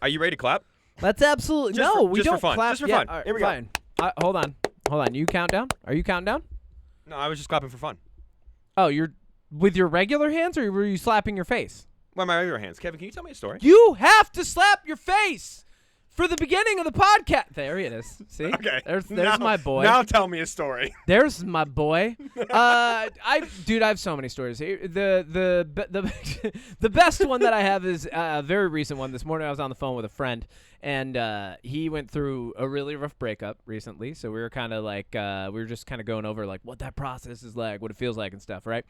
Are you ready to clap? That's absolutely we don't clap. Just for fun. Right, Here we go. fine. Hold on. You count down? Are you counting down? No, I was just clapping for fun. Oh, you're with your regular hands, or were you slapping your face? Well, my regular hands. Kevin, can you tell me a story? You have to slap your face for the beginning of the podcast. There it is. See? Okay. There's now, my boy. Now tell me a story. There's my boy. I have so many stories. The best one that I have is a very recent one. This morning I was on the phone with a friend, and he went through a really rough breakup recently. So we were kind of like, we were just kind of going over like what that process is like, what it feels like and stuff, right?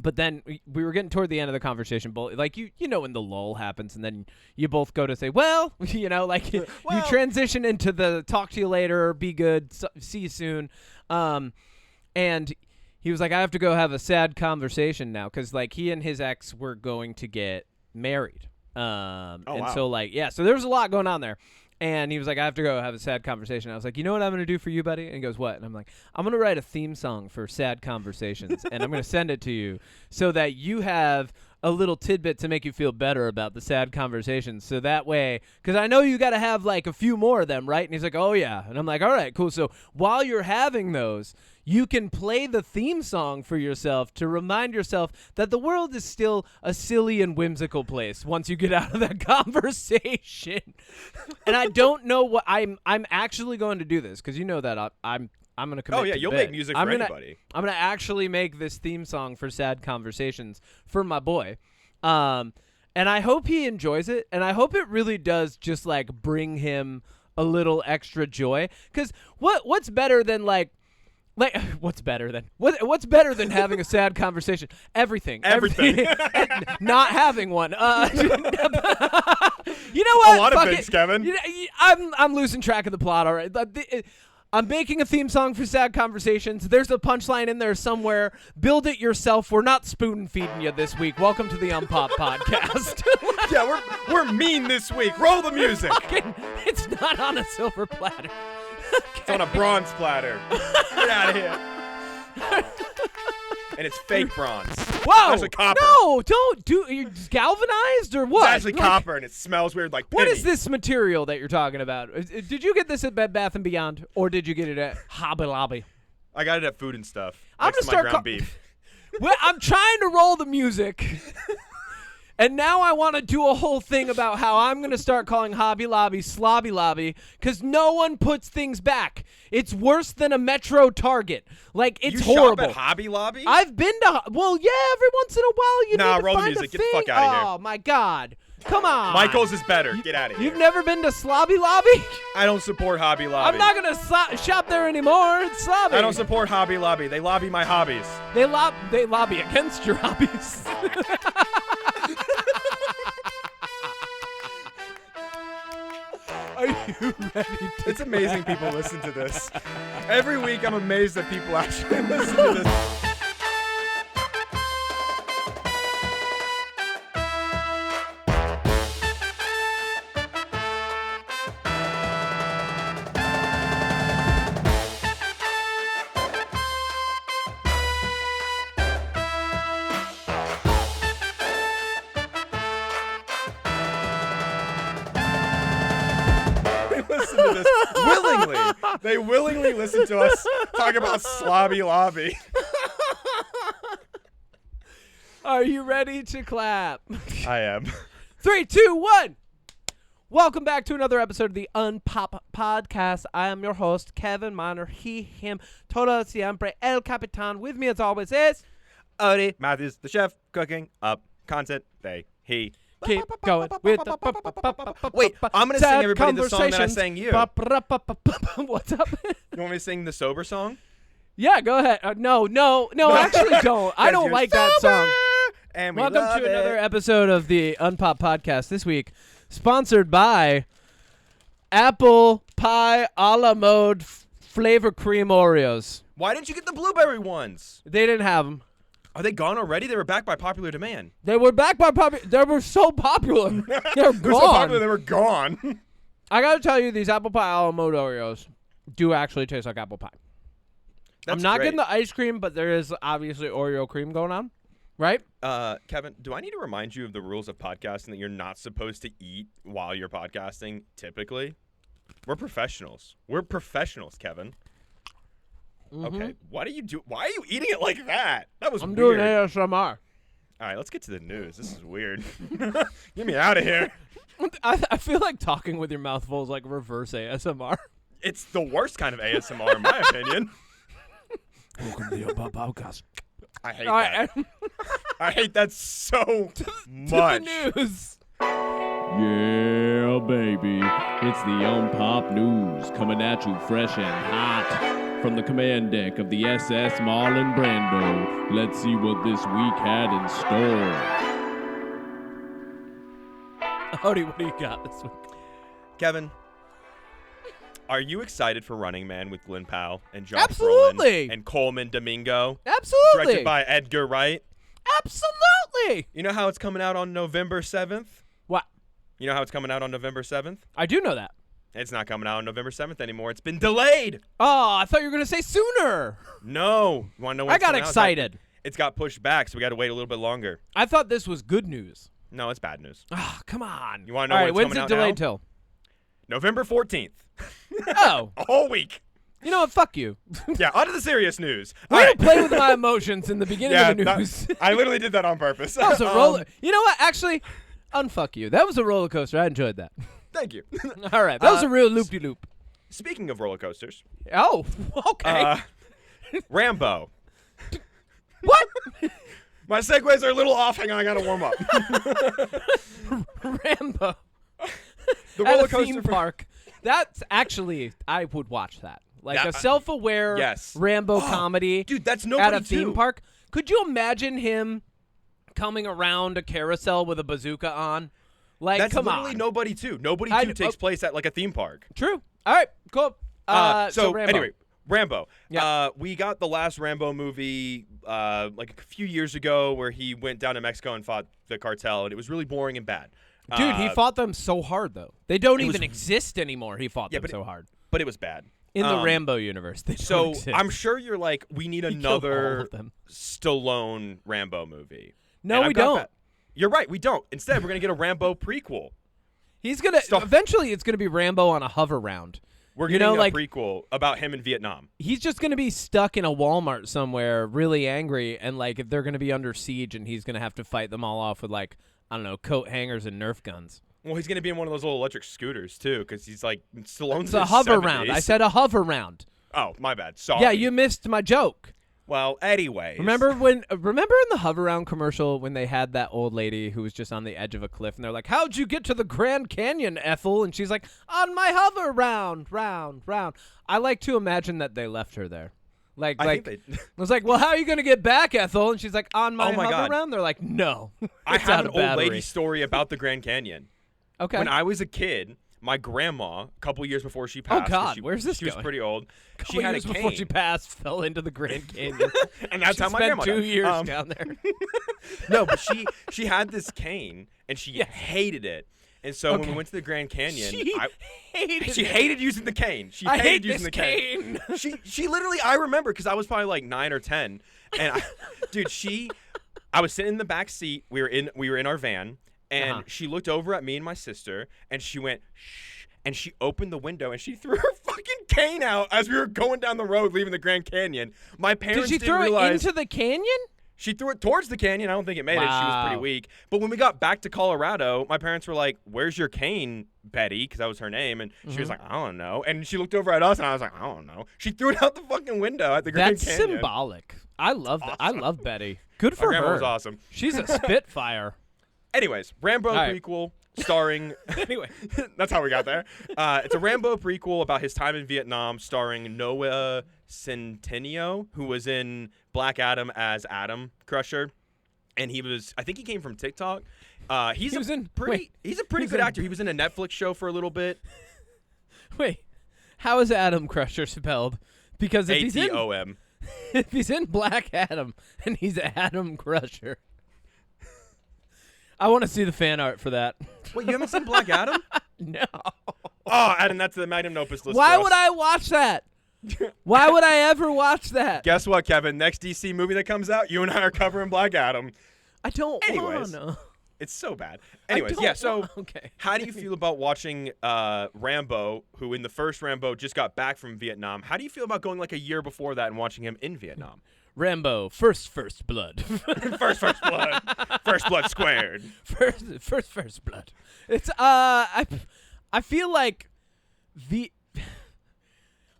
But then we were getting toward the end of the conversation, like you know when the lull happens, and then you both go to say, well, you know, like you transition into the talk to you later, be good, see you soon. And he was like, I have to go have a sad conversation now, because like he and his ex were going to get married. So like, yeah, so there was a lot going on there. And he was like, I have to go have a sad conversation. I was like, you know what I'm going to do for you, buddy? And he goes, what? And I'm like, I'm going to write a theme song for sad conversations, and I'm going to send it to you so that you have a little tidbit to make you feel better about the sad conversations. So that way, because I know you got to have like a few more of them, right? And he's like, oh, yeah. And I'm like, all right, cool. So while you're having those, you can play the theme song for yourself to remind yourself that the world is still a silly and whimsical place once you get out of that conversation. And I don't know what I'm actually going to do this, because you know that I'm going to commit. Oh yeah, you'll make music for anybody. I'm going to actually make this theme song for sad conversations for my boy. And I hope he enjoys it, and I hope it really does just like bring him a little extra joy, cuz what's better than what's better than having a sad conversation? Everything. Not having one. You know what? A lot of things, Kevin. You know, I'm losing track of the plot already. I'm making a theme song for sad conversations. There's a punchline in there somewhere. Build it yourself. We're not spoon feeding you this week. Welcome to the UnPop podcast. Yeah, we're mean this week. Roll the music. It's not on a silver platter. It's on a bronze platter. Get out of here. And it's fake bronze. Whoa! It's copper. No, don't do. You're galvanized or what? It's actually copper, and it smells weird like penny. What is this material that you're talking about? Did you get this at Bed Bath & Beyond, or did you get it at Hobby Lobby? I got it at Food and Stuff. I'm next to my ground beef. Well, I'm trying to roll the music. And now I want to do a whole thing about how I'm going to start calling Hobby Lobby Slobby Lobby, because no one puts things back. It's worse than a Metro Target. Like, it's horrible. You shop at Hobby Lobby? I've been to, well, yeah, every once in a while you need to roll find the music. a thing. Get the fuck out of here. Oh, my God. Come on. Michael's is better. Get out of here. You've never been to Slobby Lobby? I don't support Hobby Lobby. I'm not going to shop there anymore. It's Slobby. I don't support Hobby Lobby. They lobby my hobbies. They lobby against your hobbies. Are you ready It's amazing people listen to this. Every week I'm amazed that people actually listen to this. They willingly listen to us talk about Slobby Lobby. Are you ready to clap? I am. 3, 2, 1. Welcome back to another episode of the UnPop podcast. I am your host, Kevin Miner. He, him, todo siempre, el capitan. With me as always is Odie Matthews, the chef, cooking up content. They, he. Keep going with the Wait, I'm going to sing everybody the song that I sang you. What's up? You want me to sing the sober song? Yeah, go ahead. No, actually don't. I don't like that song. And welcome to another episode of the UnPop podcast. This week, sponsored by Apple Pie a la Mode Flavor Cream Oreos. Why didn't you get the blueberry ones? They didn't have them. Are they gone already? They were back by popular demand. They were back by They were so popular. They're gone. They're so popular they were gone. I got to tell you, these Apple Pie a la Mode Oreos do actually taste like apple pie. I'm not getting the ice cream, but there is obviously Oreo cream going on. Right? Kevin, do I need to remind you of the rules of podcasting that you're not supposed to eat while you're podcasting, typically? We're professionals. We're professionals, Kevin. Okay, why are you eating it like that? That was I'm weird. doing ASMR. All right, let's get to the news. This is weird. Get me out of here. I feel like talking with your mouth full is like reverse ASMR. It's the worst kind of ASMR, in my opinion. Welcome to the UnPop podcast. I hate All right, that. I hate that so much. To the news. Yeah, baby. It's the UnPop news coming at you fresh and hot from the command deck of the SS Marlon Brando. Let's see what this week had in store. Odie, what do you got this week? Kevin, are you excited for Running Man with Glenn Powell and Josh Absolutely. Brolin and Coleman Domingo? Absolutely. Directed by Edgar Wright. Absolutely. You know how it's coming out on November 7th? What? You know how it's coming out on November 7th? I do know that. It's not coming out on November 7th anymore. It's been delayed. Oh, I thought you were going to say sooner. No. You want to know when I it's got coming out? excited. It's got pushed back, so we got to wait a little bit longer. I thought this was good news. No, it's bad news. Ah, come on. You wanna know All when right, it's when's coming it out delayed now? till? November 14th. Oh. A whole week. You know what? Fuck you. Yeah, on to the serious news. Way All to right. play with my emotions in the beginning of the news. I literally did that on purpose. That was a roller. You know what? Actually, unfuck you. That was a roller coaster. I enjoyed that. Thank you. All right. That was a real loop-de-loop. Speaking of roller coasters, Oh, okay. Rambo. What? My segues are a little off. Hang on, I gotta warm up. Rambo. The At roller a theme coaster. park. That's actually, I would watch that. Like That- a self-aware yes. Rambo comedy Dude, that's nobody at a theme too. park. Could you imagine him coming around a carousel with a bazooka on? Like, That's come literally on. Nobody 2. Nobody I 2 d- takes place at like a theme park. True. All right, cool. So Rambo. anyway, Rambo. Yeah. We got the last Rambo movie like a few years ago where he went down to Mexico and fought the cartel, and it was really boring and bad. Dude, he fought them so hard, though. They don't it was- even exist anymore. He fought them but so hard. But it was bad. In the Rambo universe, they don't So exist. I'm sure you're like, we need He killed all another of them. Stallone Rambo movie. No, And we I've got don't. that. You're right, we don't. Instead, we're gonna get a Rambo prequel. He's gonna Stop. eventually. It's gonna be Rambo on a hover round. We're You getting know, a like- prequel about him in Vietnam. He's just gonna be stuck in a Walmart somewhere, really angry, and like if they're gonna be under siege, and he's gonna have to fight them all off with like I don't know, coat hangers and Nerf guns. Well, he's gonna be in one of those little electric scooters too, because he's like Stallone's It's in a his hover 70s. round. I said a hover round. Oh, my bad. Sorry. Yeah, you missed my joke. Well, anyways. Remember in the hover round commercial when they had that old lady who was just on the edge of a cliff and they're like, "How'd you get to the Grand Canyon, Ethel?" And she's like, "On my hover round." I like to imagine that they left her there. I I think they. was like, "Well, how are you gonna get back, Ethel?" And she's like, "On my Oh my hover God. round." They're like, "No." I It's have out an of old battery. lady story about the Grand Canyon. Okay. When I was a kid, my grandma, a couple years before she passed, 'cause God, she, where's this She was going? pretty old. Couple She had years a cane. before she passed, fell into the Grand Canyon. And that's she how my spent grandma 2 died. years down there. No, but she had this cane and she Yes. hated it. And so when Okay. we went to the Grand Canyon, She she hated using the cane. She I hated hate using this the cane. cane. She literally, I remember because I was probably like 9 or 10, and I was sitting in the back seat. We were in our van, and Uh-huh. she looked over at me and my sister, and she went shh, and she opened the window and she threw her fucking cane out as we were going down the road leaving the Grand Canyon. My parents Did she didn't throw realize. it into the canyon? She threw it towards the canyon. I don't think it made it. She was pretty Wow. weak. But when we got back to Colorado, my parents were like, "Where's your cane, Betty?" Because that was her name. And she was like, "I don't know." And she looked over at us, and I was like, "I don't know." She threw it out the fucking window at the Grand That's Canyon. symbolic. I love that. I love Betty. Good My for grandma her. was awesome. She's a spitfire. Anyways, Rambo All right. prequel starring. Anyway. That's how we got there. It's a Rambo prequel about his time in Vietnam, starring Noah Centineo, who was in Black Adam as Adam Crusher. And I think he came from TikTok. He's a pretty good actor. He was in a Netflix show for a little bit. Wait, how is Adam Crusher spelled? Because if he's in ATOM. if he's in Black Adam and he's Adam Crusher, I want to see the fan art for that. Wait, you haven't seen Black Adam? No. Oh, Adam, that's the magnum opus list. Why for us. would I watch that? Why would I ever watch that? Guess what, Kevin? Next DC movie that comes out, you and I are covering Black Adam. I don't Anyways. wanna. It's so bad. I Anyways, don't yeah, so okay. how do you feel about watching Rambo, who in the first Rambo just got back from Vietnam? How do you feel about going like a year before that and watching him in Vietnam? Rambo, first blood. First blood. First blood squared. First blood. It's I feel like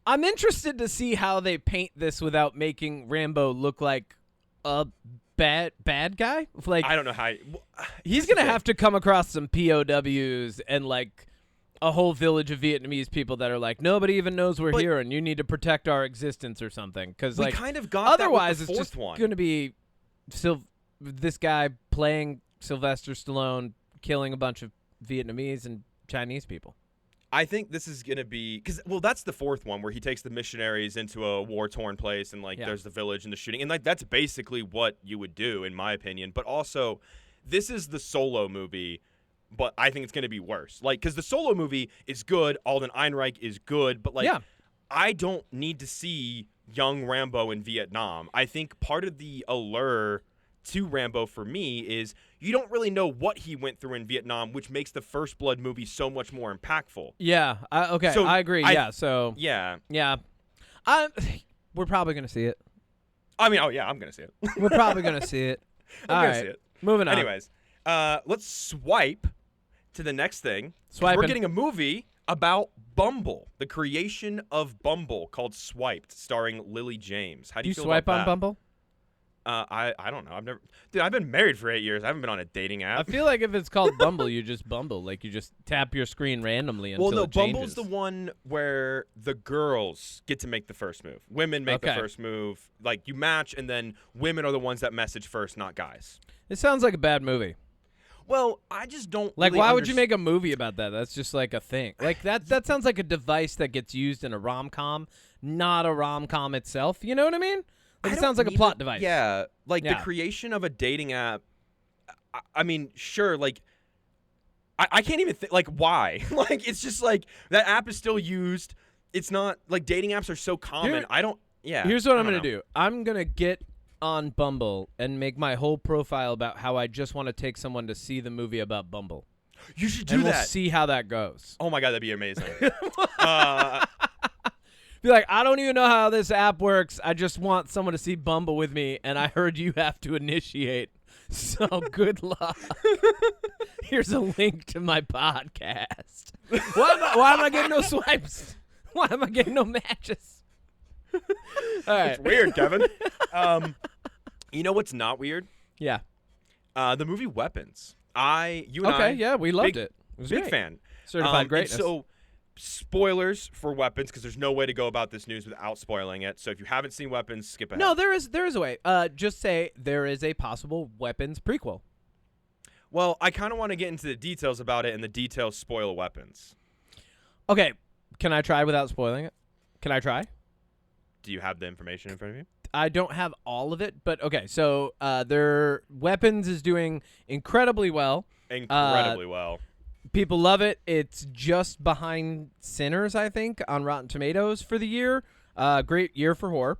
I'm interested to see how they paint this without making Rambo look like a bad guy. Like, I don't know how. he's gonna have to come across some POWs and like a whole village of Vietnamese people that are like, nobody even knows we're here, and you need to protect our existence or something. Because we like, kind of got otherwise that with the it's fourth just one. gonna be this guy playing Sylvester Stallone killing a bunch of Vietnamese and Chinese people. I think this is gonna be that's the fourth one where he takes the missionaries into a war-torn place and there's the village and the shooting, and like that's basically what you would do in my opinion. But also, this is the Solo movie, but I think it's gonna be worse. Like, because the Solo movie is good, Alden Ehrenreich is good, but I don't need to see young Rambo in Vietnam. I think part of the allure to Rambo for me is you don't really know what he went through in Vietnam, which makes the First Blood movie so much more impactful. Yeah. Okay. So I agree. So. Yeah. Yeah. We're probably gonna see it. I mean, I'm gonna see it. We're probably gonna see it. I'm gonna see it. Moving on. Anyways, let's swipe to the next thing. Swiping. We're getting a movie about Bumble, the creation of Bumble called Swiped, starring Lily James. How do you feel swipe about on that? Bumble? I don't know. I've been married for 8 years. I haven't been on a dating app. I feel like if it's called Bumble, you just bumble. Like, you just tap your screen randomly until it changes. Bumble's the one where the girls get to make the first move. Women make the first move. Like, you match, and then women are the ones that message first, not guys. It sounds like a bad movie. Well, I just don't like. really Why would you make a movie about that? That's just like a thing. Like that sounds like a device that gets used in a rom-com, not a rom-com itself. You know what I mean? Like, it sounds like a plot device. Yeah, like the creation of a dating app. I mean, sure, like I can't even think. Like, why? Like, it's just like that app is still used. It's not like dating apps are so common. Here's what I'm gonna do. I'm gonna get on Bumble and make my whole profile about how I just want to take someone to see the movie about Bumble. You should do and that. We'll see how that goes. Oh my god, that'd be amazing. Be like, I don't even know how this app works. I just want someone to see Bumble with me, and I heard you have to initiate. So good luck. Here's a link to my podcast. Why am I getting no swipes? Why am I getting no matches? All right. It's weird, Kevin. You know what's not weird? Yeah. The movie Weapons. You and I. Okay, yeah, we loved it. It was big great. fan. Certified greatness. So, spoilers for Weapons, because there's no way to go about this news without spoiling it. So if you haven't seen Weapons, skip ahead. No, there is a way. Just say there is a possible Weapons prequel. Well, I kind of want to get into the details about it, and the details spoil Weapons. Okay, can I try without spoiling it? Can I try? Do you have the information in front of you? I don't have all of it, but okay. So their Weapons is doing incredibly well. Incredibly well. People love it. It's just behind Sinners, I think, on Rotten Tomatoes for the year. Great year for horror.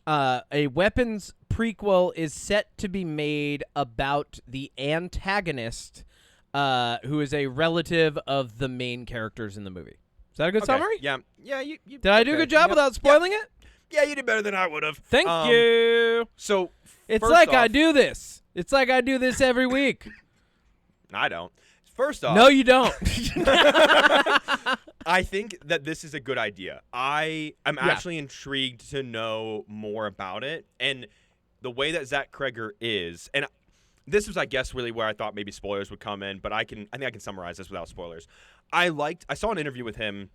A Weapons prequel is set to be made about the antagonist, who is a relative of the main characters in the movie. Is that a good summary? Yeah. You did I do a good job without spoiling it? Yeah, you did better than I would have. Thank you. So it's like I do this. It's like I do this every week. I don't. First off, no, you don't. I think that this is a good idea. I'm actually intrigued to know more about it, and the way that Zach Kreger is, and this was, I guess, really where I thought maybe spoilers would come in, but I think I can summarize this without spoilers. I saw an interview with him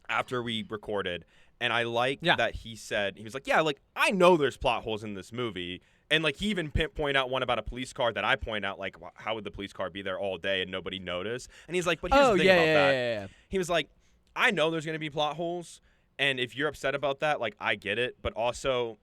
after we recorded, and I liked that he was like, yeah, like, I know there's plot holes in this movie. And, like, he even point out one about a police car that I point out, like, how would the police car be there all day and nobody notice? And he's like, but here's the thing about that. Yeah. He was like, I know there's going to be plot holes, and if you're upset about that, like, I get it. But also,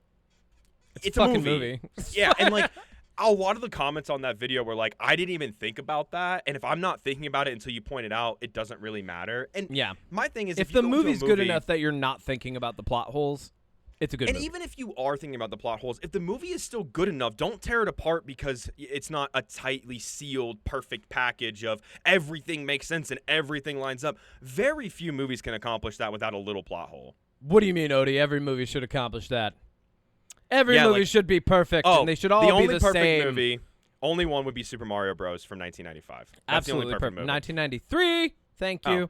it's a fucking movie. Yeah, and, like, a lot of the comments on that video were like, I didn't even think about that. And if I'm not thinking about it until you point it out, it doesn't really matter. And my thing is, if the movie's good enough that you're not thinking about the plot holes, It's a good And movie. even if you are thinking about the plot holes, if the movie is still good enough, don't tear it apart because it's not a tightly sealed, perfect package of everything makes sense and everything lines up. Very few movies can accomplish that without a little plot hole. What do you mean, Odie? Every movie should accomplish that. Every Yeah, movie like- should be perfect, Oh, and they should all the be only the perfect same. movie, only one would be Super Mario Bros. From 1995. That's Absolutely the only perfect movie. 1993. Thank Oh. you.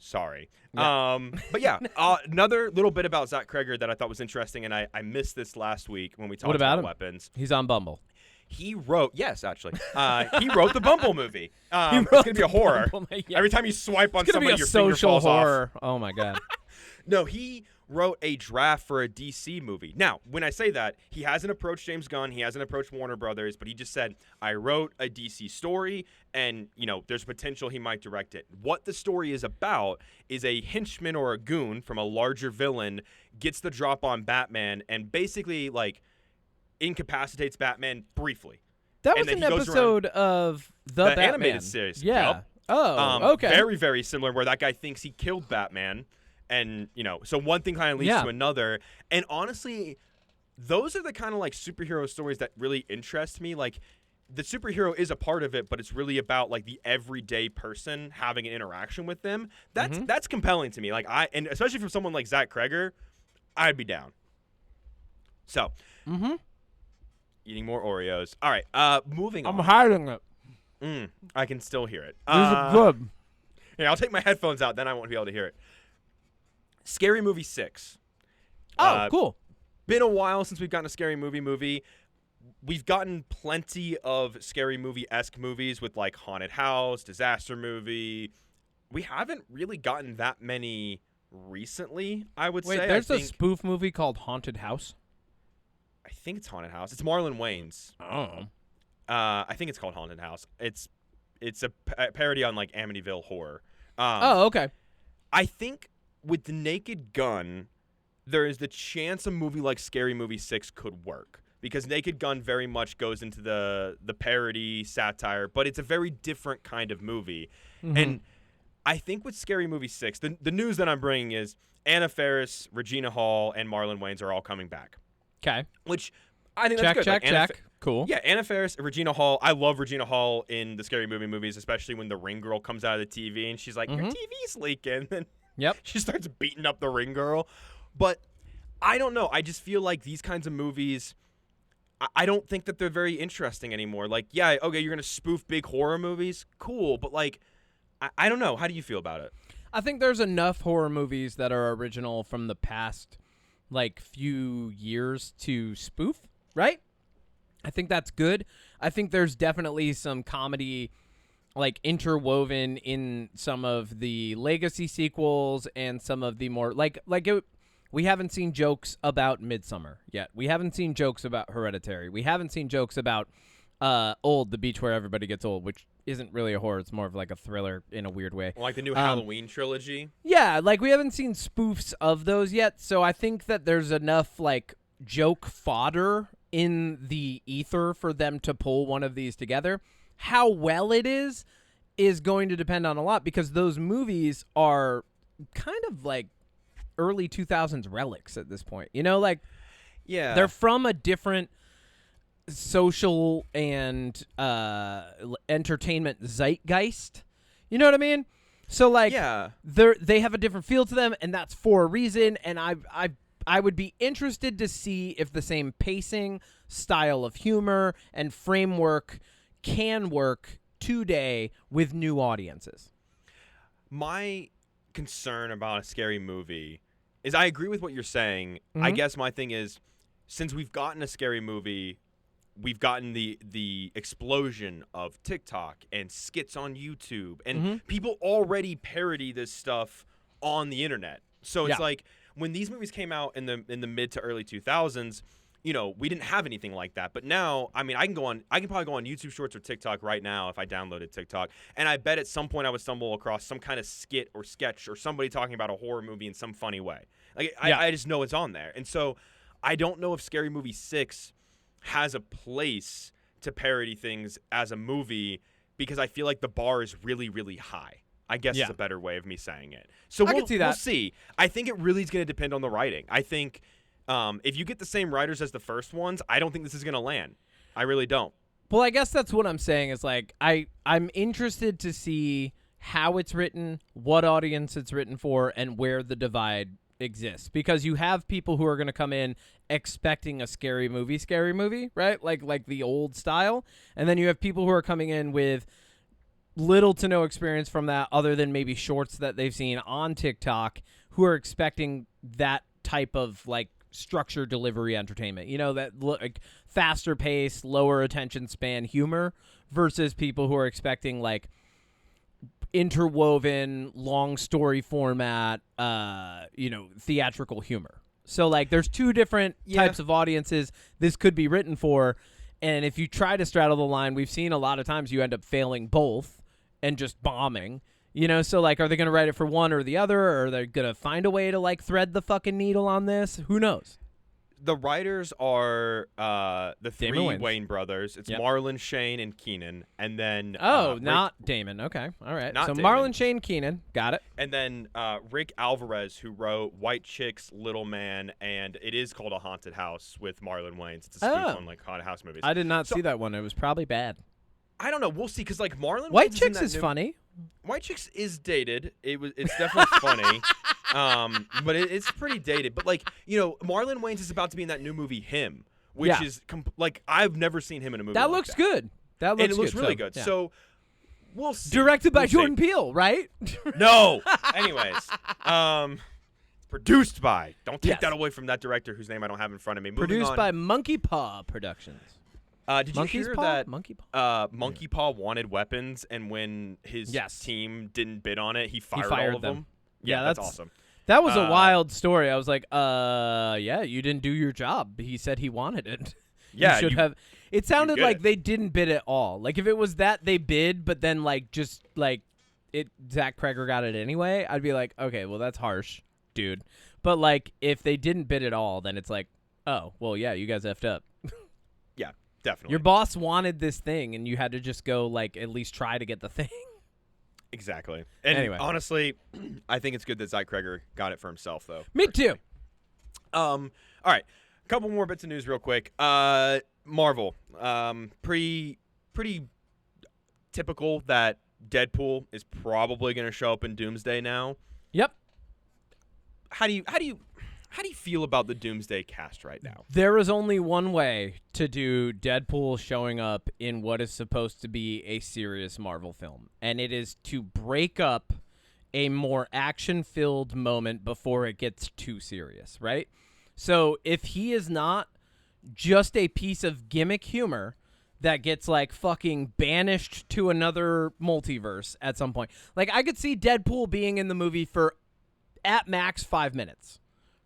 Sorry. Yeah. But yeah, another little bit about Zach Kreger that I thought was interesting, and I missed this last week when we talked about about him? weapons. He's on Bumble. He wrote, yes, actually, he wrote the Bumble movie. It's wrote gonna be a horror. Bumble, yeah. Every time you swipe on It's gonna somebody, be a your finger social falls off. horror. Oh my god. No, he wrote a draft for a DC movie. Now, when I say that, he hasn't approached James Gunn, he hasn't approached Warner Brothers, but he just said, I wrote a DC story, and, there's potential he might direct it. What the story is about is a henchman or a goon from a larger villain gets the drop on Batman and basically, incapacitates Batman briefly. That And was then an he goes episode of the Batman animated series. Yeah. Yup. Oh, okay. Very, very similar, where that guy thinks he killed Batman. And, so one thing kind of leads to another. And honestly, those are the kind of superhero stories that really interest me. Like, the superhero is a part of it, but it's really about the everyday person having an interaction with them. That's compelling to me. And especially from someone like Zach Kreger, I'd be down. So, eating more Oreos. All right, moving on. I'm hiding it. I can still hear it. These are good. Yeah, I'll take my headphones out, then I won't be able to hear it. Scary Movie 6. Oh, cool. Been a while since we've gotten a Scary Movie. We've gotten plenty of Scary Movie-esque movies with Haunted House, Disaster Movie. We haven't really gotten that many recently, I would say. Wait, there's a spoof movie called Haunted House? I think it's Haunted House. It's Marlon Wayans. Oh. I think it's called Haunted House. It's a parody on Amityville Horror. Okay. I think with The Naked Gun, there is the chance a movie like Scary Movie 6 could work. Because Naked Gun very much goes into the parody, satire, but it's a very different kind of movie. And I think with Scary Movie 6, the news that I'm bringing is Anna Faris, Regina Hall, and Marlon Wayans are all coming back. Okay. Which I think that's good. Check. Cool. Yeah, Anna Faris, Regina Hall. I love Regina Hall in the Scary Movie movies, especially when the ring girl comes out of the TV and she's like, your TV's leaking. And Yep. she starts beating up the ring girl. But I don't know. I just feel like these kinds of movies, I don't think that they're very interesting anymore. Yeah, okay, you're going to spoof big horror movies. Cool. But, I don't know. How do you feel about it? I think there's enough horror movies that are original from the past, few years to spoof, right? I think that's good. I think there's definitely some comedy, interwoven in some of the legacy sequels and some of the more, we haven't seen jokes about Midsommar yet. We haven't seen jokes about Hereditary. We haven't seen jokes about Old, the beach where everybody gets old, which isn't really a horror. It's more of a thriller in a weird way. Like the new Halloween trilogy? Yeah, we haven't seen spoofs of those yet, so I think that there's enough, joke fodder in the ether for them to pull one of these together. How well it is going to depend on a lot, because those movies are kind of early 2000s relics at this point. Yeah. They're from a different social and entertainment zeitgeist. You know what I mean? So yeah. they have a different feel to them, and that's for a reason. And I would be interested to see if the same pacing, style of humor, and framework can work today with new audiences. My concern about a scary movie is I agree with what you're saying. I guess my thing is, since we've gotten a scary movie, we've gotten the explosion of TikTok and skits on YouTube, and people already parody this stuff on the internet. So it's when these movies came out in the mid to early 2000s, we didn't have anything like that. But now, I mean, I can probably go on YouTube Shorts or TikTok right now if I downloaded TikTok, and I bet at some point I would stumble across some kind of skit or sketch or somebody talking about a horror movie in some funny way. I just know it's on there. And so I don't know if Scary Movie 6 has a place to parody things as a movie, because I feel like the bar is really, really high. I guess is a better way of me saying it. So I can see that. We'll see. I think it really is going to depend on the writing. I think If you get the same writers as the first ones, I don't think this is going to land. I really don't. Well, I guess that's what I'm saying is like I'm interested to see how it's written, what audience it's written for, and where the divide exists. Because you have people who are going to come in expecting a scary movie, right? Like the old style. And then you have people who are coming in with little to no experience from that other than maybe shorts that they've seen on TikTok who are expecting that type of like structure delivery entertainment, that like faster pace, lower attention span humor versus people who are expecting like interwoven long story format, theatrical humor. So like there's two different types of audiences this could be written for. And if you try to straddle the line, we've seen a lot of times you end up failing both and just bombing. So like, are they going to write it for one or the other, or are they going to find a way to like thread the fucking needle on this? Who knows? The writers are the three Damon Wayans. Wayne brothers. It's Yep. Marlon, Shane, and Keenan. And then Not Damon. Okay. All right. Not So Damon. Marlon, Shane, Keenan. Got it. And then Rick Alvarez, who wrote White Chicks, Little Man, and it is called A Haunted House with Marlon Wayans. It's a spoof on like haunted house movies. I did not see that one. It was probably bad. I don't know. We'll see, because like Marlon White Wayans Chicks in is that funny. White Chicks is dated. It's definitely funny. But it's pretty dated. But like, Marlon Wayans is about to be in that new movie Him, which is like I've never seen him in a movie. That like looks good. That looks and it looks good, really so, good. yeah. So we'll see. Directed by We'll see. Jordan Peele, right? No. Anyways, produced by. Don't take Yes. that away from that director whose name I don't have in front of me. Moving Produced on. by Monkey Paw Productions. Did you Monkey's hear Paw? that Monkey Paw. Monkey Paw wanted weapons, and when his team didn't bid on it, he fired all of them? Yeah, that's awesome. That was a wild story. I was like, yeah, you didn't do your job. He said he wanted it. Yeah, you should have. It sounded get like it. they didn't bid at all. Like if it was that they bid, but then like just like Zach Kreger got it anyway, I'd be like, okay, well that's harsh, dude. But like if they didn't bid at all, then it's like, oh, well, yeah, you guys effed up. Yeah, definitely. Your boss wanted this thing, and you had to just go like at least try to get the thing. Exactly. And Anyway. honestly, I think it's good that Zach Kreger got it for himself, though. Me too. All right. A couple more bits of news real quick. Marvel. Pretty typical that Deadpool is probably going to show up in Doomsday now. Yep. How do you feel about the Doomsday cast right now? There is only one way to do Deadpool showing up in what is supposed to be a serious Marvel film, and it is to break up a more action-filled moment before it gets too serious, right? So if he is not just a piece of gimmick humor that gets like fucking banished to another multiverse at some point, like I could see Deadpool being in the movie for at max 5 minutes.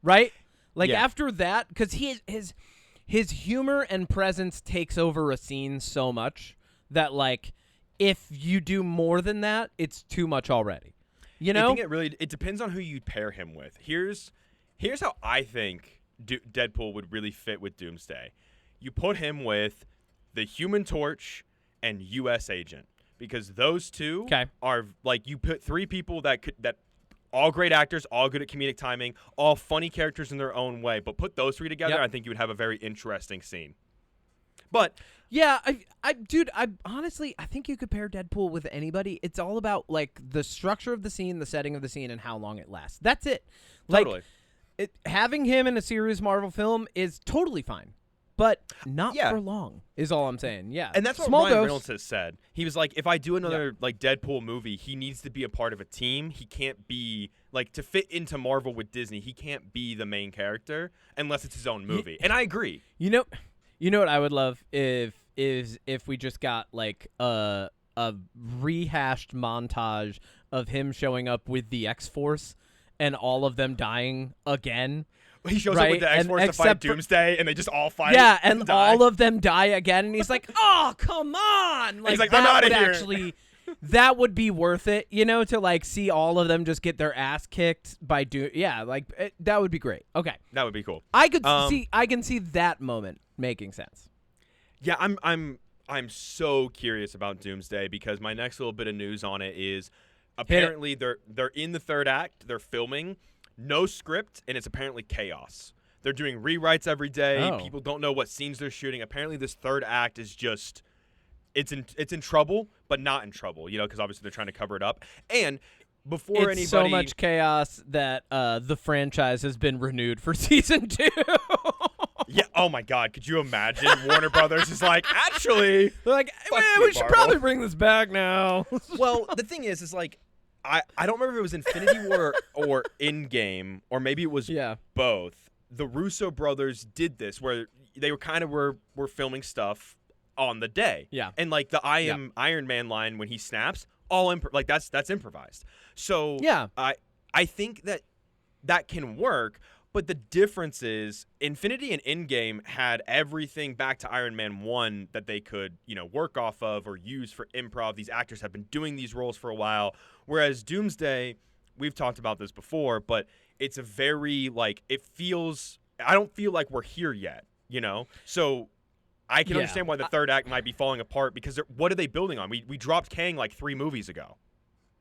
Right? Like after that, because his humor and presence takes over a scene so much that like if you do more than that, it's too much already. You know? I think it depends on who you pair him with. Here's how I think Deadpool would really fit with Doomsday. You put him with the Human Torch and U.S. Agent, because those two are like, you put three people that all great actors, all good at comedic timing, all funny characters in their own way. But put those three together, I think you would have a very interesting scene. But yeah, dude, honestly, I think you could pair Deadpool with anybody. It's all about like the structure of the scene, the setting of the scene, and how long it lasts. That's it. Like, totally. Having him in a serious Marvel film is totally fine, but not for long. Is all I'm saying. Yeah, and that's what Small Ryan dose. Reynolds has said. He was like, if I do another like Deadpool movie, he needs to be a part of a team. He can't be like, to fit into Marvel with Disney. He can't be the main character unless it's his own movie. And I agree. You know what I would love if we just got like a rehashed montage of him showing up with the X-Force and all of them dying again. He shows up with the X-Force to fight Doomsday, and they just all fight. Yeah, and all of them die again, and he's like, "Oh, come on!" Like, he's like, that "I'm outta would here." actually, that would be worth it, to like see all of them just get their ass kicked by Doom. Yeah, like that would be great. Okay, that would be cool. I can see that moment making sense. Yeah, I'm so curious about Doomsday, because my next little bit of news on it is apparently they're in the third act. They're filming. No script, and it's apparently chaos. They're doing rewrites every day. Oh. People don't know what scenes they're shooting. Apparently, this third act is just it's in trouble, but not in trouble. Because obviously they're trying to cover it up. And before It's anybody, so much chaos that the franchise has been renewed for season 2. yeah. Oh my God, could you imagine? Warner Brothers is like, actually, They're like, Fuck man, you, we should Marvel." probably bring this back now. well, the thing is like, I don't remember if it was Infinity War or Endgame, or maybe it was Yeah. both. The Russo brothers did this where they were filming stuff on the day. Yeah. And like the I am Iron Man line when he snaps, that's improvised. So Yeah. I think that can work, but the difference is Infinity and Endgame had everything back to Iron Man 1 that they could, work off of or use for improv. These actors have been doing these roles for a while, whereas Doomsday, we've talked about this before, but it's a very I don't feel like we're here yet, So I can understand why the third act might be falling apart because what are they building on? We dropped Kang like 3 movies ago.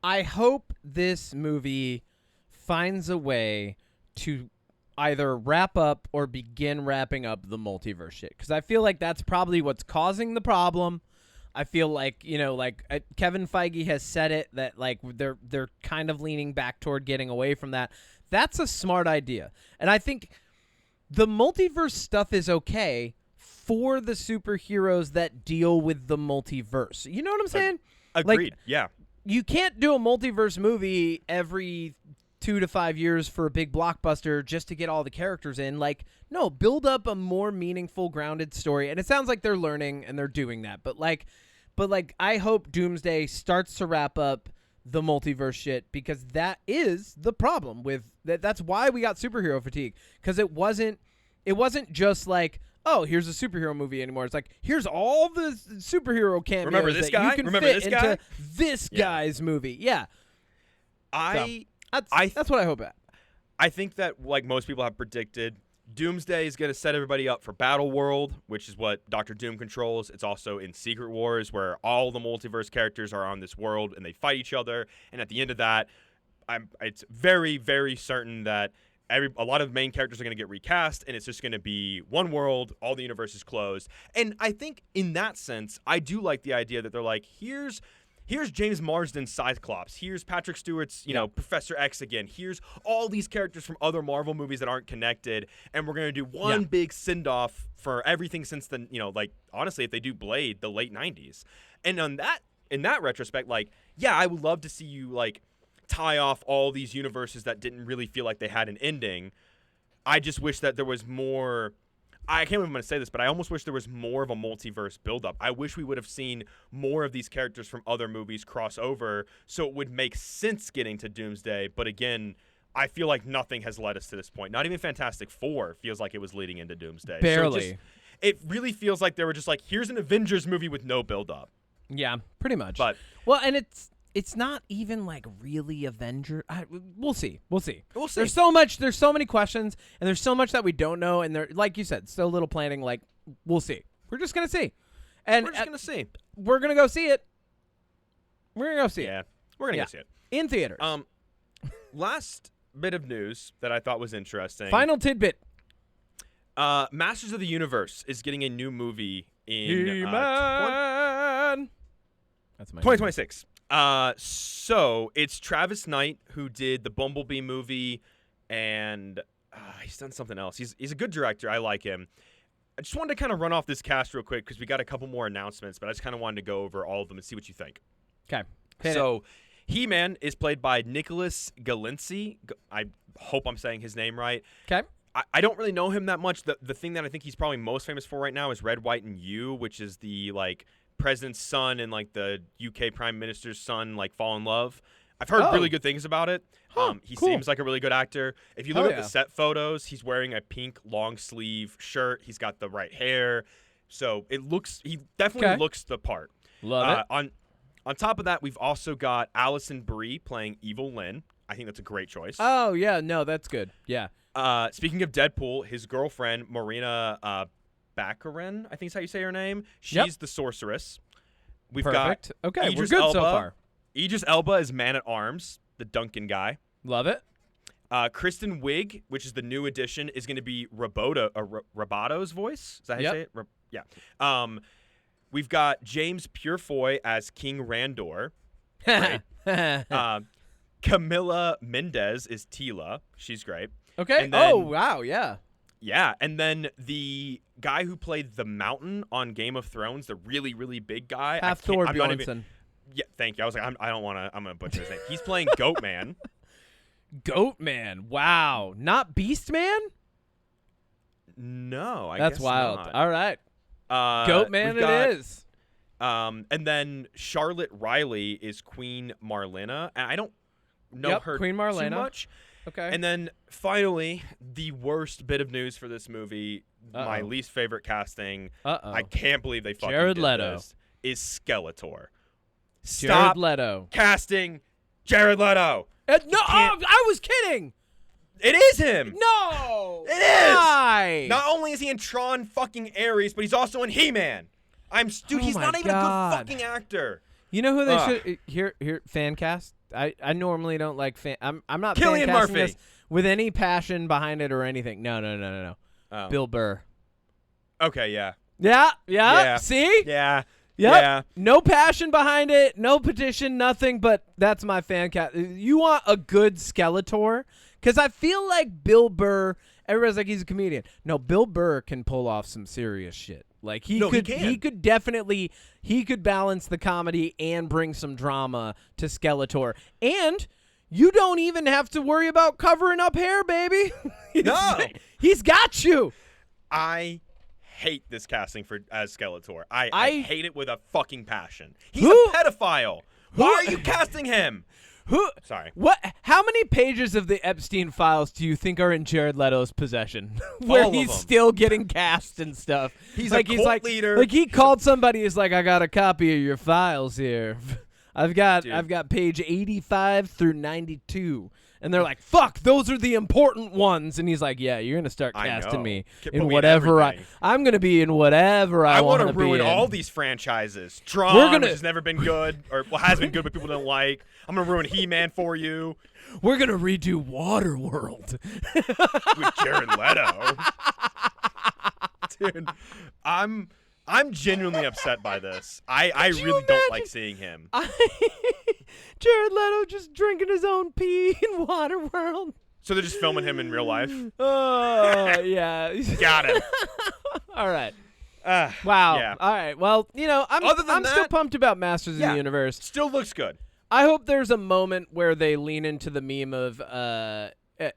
I hope this movie finds a way to either wrap up or begin wrapping up the multiverse shit, because I feel like that's probably what's causing the problem. I feel like Kevin Feige has said it that like they're kind of leaning back toward getting away from that. That's a smart idea, and I think the multiverse stuff is okay for the superheroes that deal with the multiverse. You know what I'm saying? Agreed. Yeah. You can't do a multiverse movie every 2 to 5 years for a big blockbuster just to get all the characters in. Like, no, build up a more meaningful, grounded story. And it sounds like they're learning and they're doing that. But I hope Doomsday starts to wrap up the multiverse shit, because that is the problem with that. That's why we got superhero fatigue, because it wasn't just like, oh, here's a superhero movie anymore. It's like, here's all the superhero cameos Remember this that guy? you can Remember fit this guy? into this guy's movie. Yeah. That's what I hope at. I think that, like most people have predicted, Doomsday is going to set everybody up for Battle World, which is what Doctor Doom controls. It's also in Secret Wars, where all the multiverse characters are on this world and they fight each other. And at the end of that, it's very, very certain that a lot of main characters are going to get recast, and it's just going to be one world, all the universe is closed. And I think in that sense, I do like the idea that they're like, here's James Marsden's Cyclops. Here's Patrick Stewart's, Professor X again. Here's all these characters from other Marvel movies that aren't connected, and we're going to do one big send-off for everything since the, honestly, if they do Blade, the late 90s. And in that retrospect, I would love to see you, tie off all these universes that didn't really feel like they had an ending. I just wish that there was more. I can't believe I'm going to say this, but I almost wish there was more of a multiverse buildup. I wish we would have seen more of these characters from other movies cross over, so it would make sense getting to Doomsday. But again, I feel like nothing has led us to this point. Not even Fantastic Four feels like it was leading into Doomsday. Barely. So it really feels like they were just like, here's an Avengers movie with no buildup. Yeah, pretty much. But and it's not even really Avenger. We'll see. There's There's so many questions, and there's so much that we don't know, and there, like you said, still a little planning. We'll see. We're just gonna see, and we're just gonna see. We're gonna go see it. We're gonna go see it. Yeah, we're gonna go see it in theaters. Last bit of news that I thought was interesting. Final tidbit. Masters of the Universe is getting a new movie in He-Man. That's my 2026. So it's Travis Knight who did the Bumblebee movie, and he's done something else. He's a good director. I like him. I just wanted to kind of run off this cast real quick because we got a couple more announcements, but I just kind of wanted to go over all of them and see what you think. Okay. So He-Man is played by Nicholas Galensi. I hope I'm saying his name right. Okay. I don't really know him that much. The thing that I think he's probably most famous for right now is Red, White, and You, which is the president's son and the UK prime minister's son fall in love. I've heard really good things about it. He cool. seems like a really good actor. If you look at the set photos, he's wearing a pink long sleeve shirt. He's got the right hair, so he definitely looks the part. Love it. On top of that, we've also got Allison Brie playing Evil Lynn. I think that's a great choice. Oh yeah, no, that's good. Yeah. Speaking of Deadpool, his girlfriend Marina Baccarin, I think is how you say her name. She's the sorceress. We've Perfect. got okay, Idris we're good Elba. so far. Idris Elba is Man at Arms, the Duncan guy. Love it. Kristen Wiig, which is the new addition, is going to be Roboto's voice. Is that how you say it? Yeah. We've got James Purefoy as King Randor. Great. Camila Mendez is Tila. She's great. Okay. And then, wow. Yeah. Yeah, and then the guy who played the Mountain on Game of Thrones, the really, really big guy. Thor Bjornsson. Yeah, thank you. I was like, I don't want to. I'm gonna butcher his name. He's playing Goatman. Goatman. Wow. Not Beastman? No, I That's guess wild. not. All right. Goatman it is. And then Charlotte Riley is Queen Marlena, and I don't know her Queen Marlena. too much. Okay. And then finally, the worst bit of news for this movie, my least favorite casting. I can't believe they fucking Jared did Leto. this, is Skeletor. Jared Leto. Casting Jared Leto. No, I was kidding. It is him. No. It is. Why? Not only is he in Tron fucking Ares, but he's also in He-Man. Dude, he's not even a good fucking actor. You know who they should here fan cast? I normally don't like fan. I'm not Cillian fan casting Murphy this with any passion behind it or anything. No. Oh. Bill Burr. Okay, yeah. Yeah. See? Yeah. Yep. Yeah. No passion behind it, no petition, nothing, but that's my fan cast. You want a good Skeletor? Because I feel like Bill Burr, everybody's like he's a comedian. No, Bill Burr can pull off some serious shit. Like he could definitely balance the comedy and bring some drama to Skeletor. And you don't even have to worry about covering up hair, baby. No. He's got you. I hate this casting as Skeletor. I hate it with a fucking passion. He's Who? a pedophile. Why are you casting him? Sorry. What? How many pages of the Epstein files do you think are in Jared Leto's possession, where All of he's them. still getting cast and stuff? He's like a he's cult like leader. Like he called somebody. He's like, I got a copy of your files here. I've got page 85 through 92. And they're like, fuck, those are the important ones. And he's like, yeah, you're going to start casting me in whatever I'm going to be in whatever I want to be in. I want to ruin all these franchises. Tron, which has never been good, or has been good but people don't like. I'm going to ruin He-Man for you. We're going to redo Waterworld. With Jared Leto. Dude, I'm genuinely upset by this. I really don't like seeing him. Jared Leto just drinking his own pee in Waterworld. So they're just filming him in real life? Oh, yeah. Got him. All right. Wow. Yeah. All right. Well, I'm still pumped about Masters of the Universe. Still looks good. I hope there's a moment where they lean into the meme of,